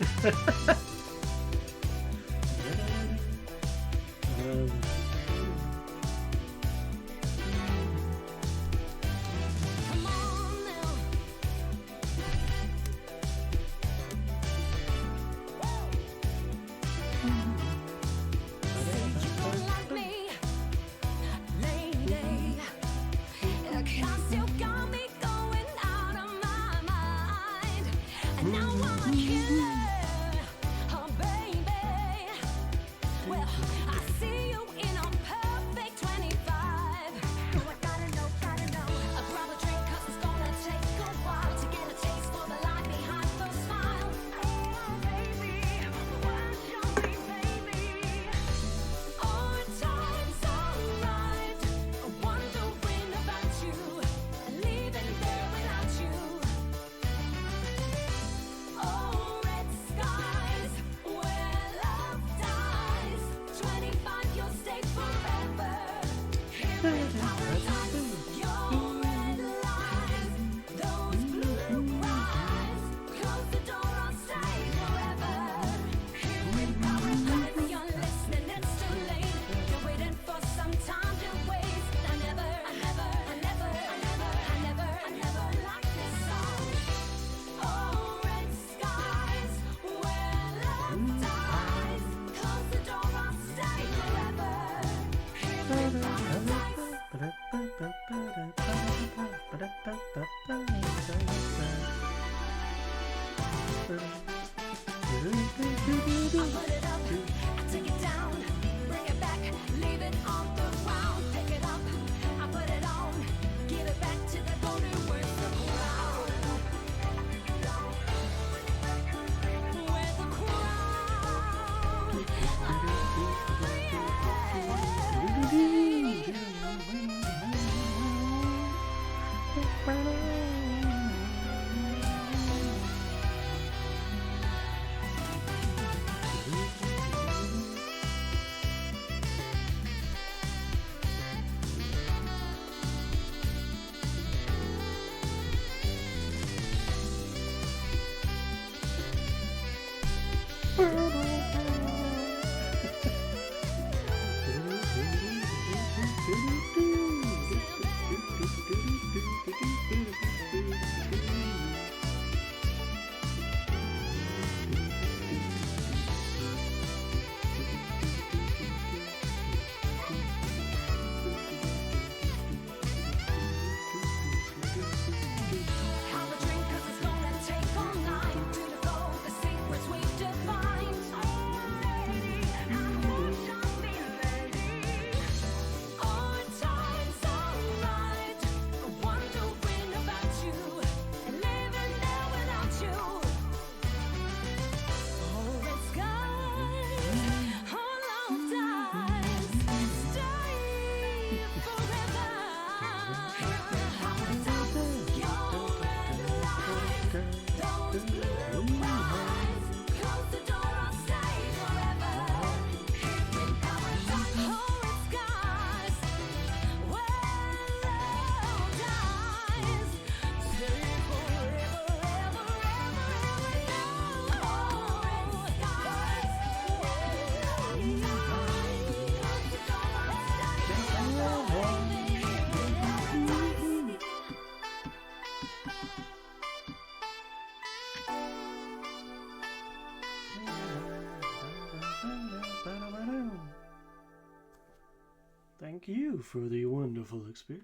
thank you for the wonderful experience.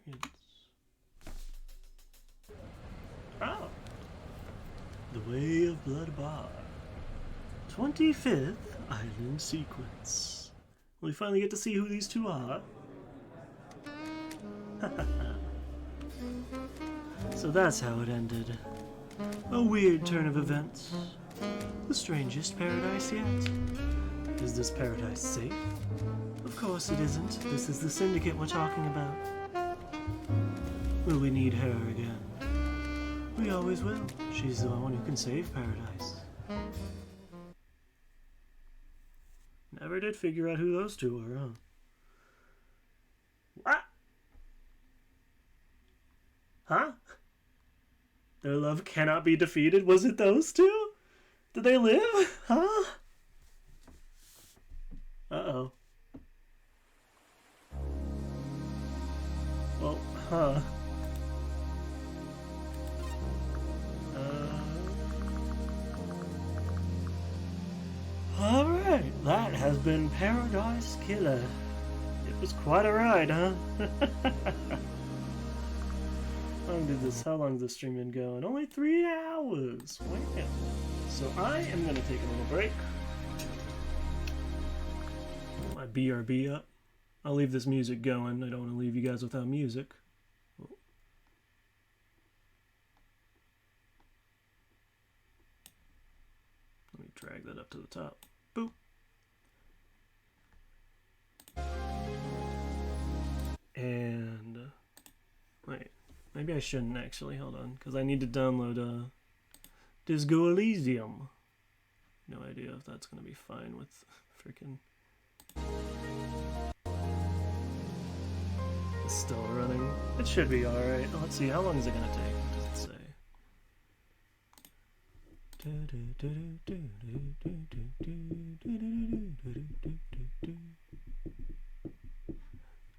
Oh. The Way of Blood Bar. 25th Island Sequence. We finally get to see who these two are. So that's how it ended. A weird turn of events. The strangest paradise yet. Is this paradise safe? Of course it isn't. This is the syndicate we're talking about. Will we need her again? We always will. She's the one who can save paradise. Never did figure out who those two were, huh? What? Huh? Their love cannot be defeated? Was it those two? Did they live? Huh? Uh-oh. Well, huh. Alright, that has been Paradise Killer. It was quite a ride, huh? How long has this stream been going? Only 3 hours. Wow. So I am gonna take a little break. Put my BRB up. I'll leave this music going. I don't want to leave you guys without music. Let me drag that up to the top. Boop. And wait, maybe I shouldn't actually. Hold on, because I need to download Disco Elysium. No idea if that's gonna be fine with freaking. It's still running. It should be alright. Let's see, how long is it gonna take? What does it say?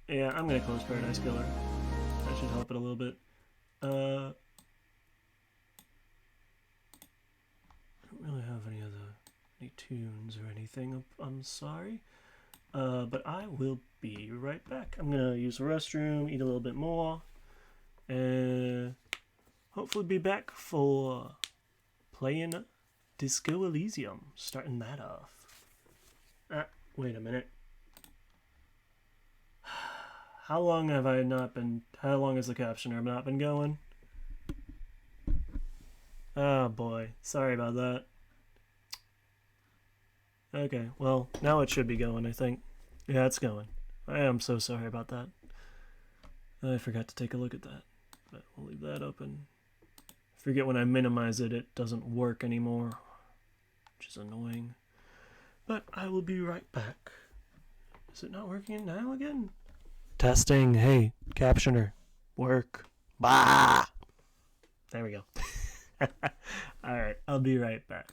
Yeah, I'm gonna close Paradise Killer. That should help it a little bit. I don't really have any tunes or anything. I'm sorry. But I will be right back. I'm gonna use the restroom, eat a little bit more, and hopefully be back for playing Disco Elysium, starting that off. Wait a minute. How long has the captioner not been going? Oh boy, sorry about that. Okay, well, now it should be going, I think. Yeah, it's going. I am so sorry about that. I forgot to take a look at that. But we'll leave that open. I forget when I minimize it, it doesn't work anymore. Which is annoying. But I will be right back. Is it not working now again? Testing. Hey, captioner. Work. Bah! There we go. Alright, I'll be right back.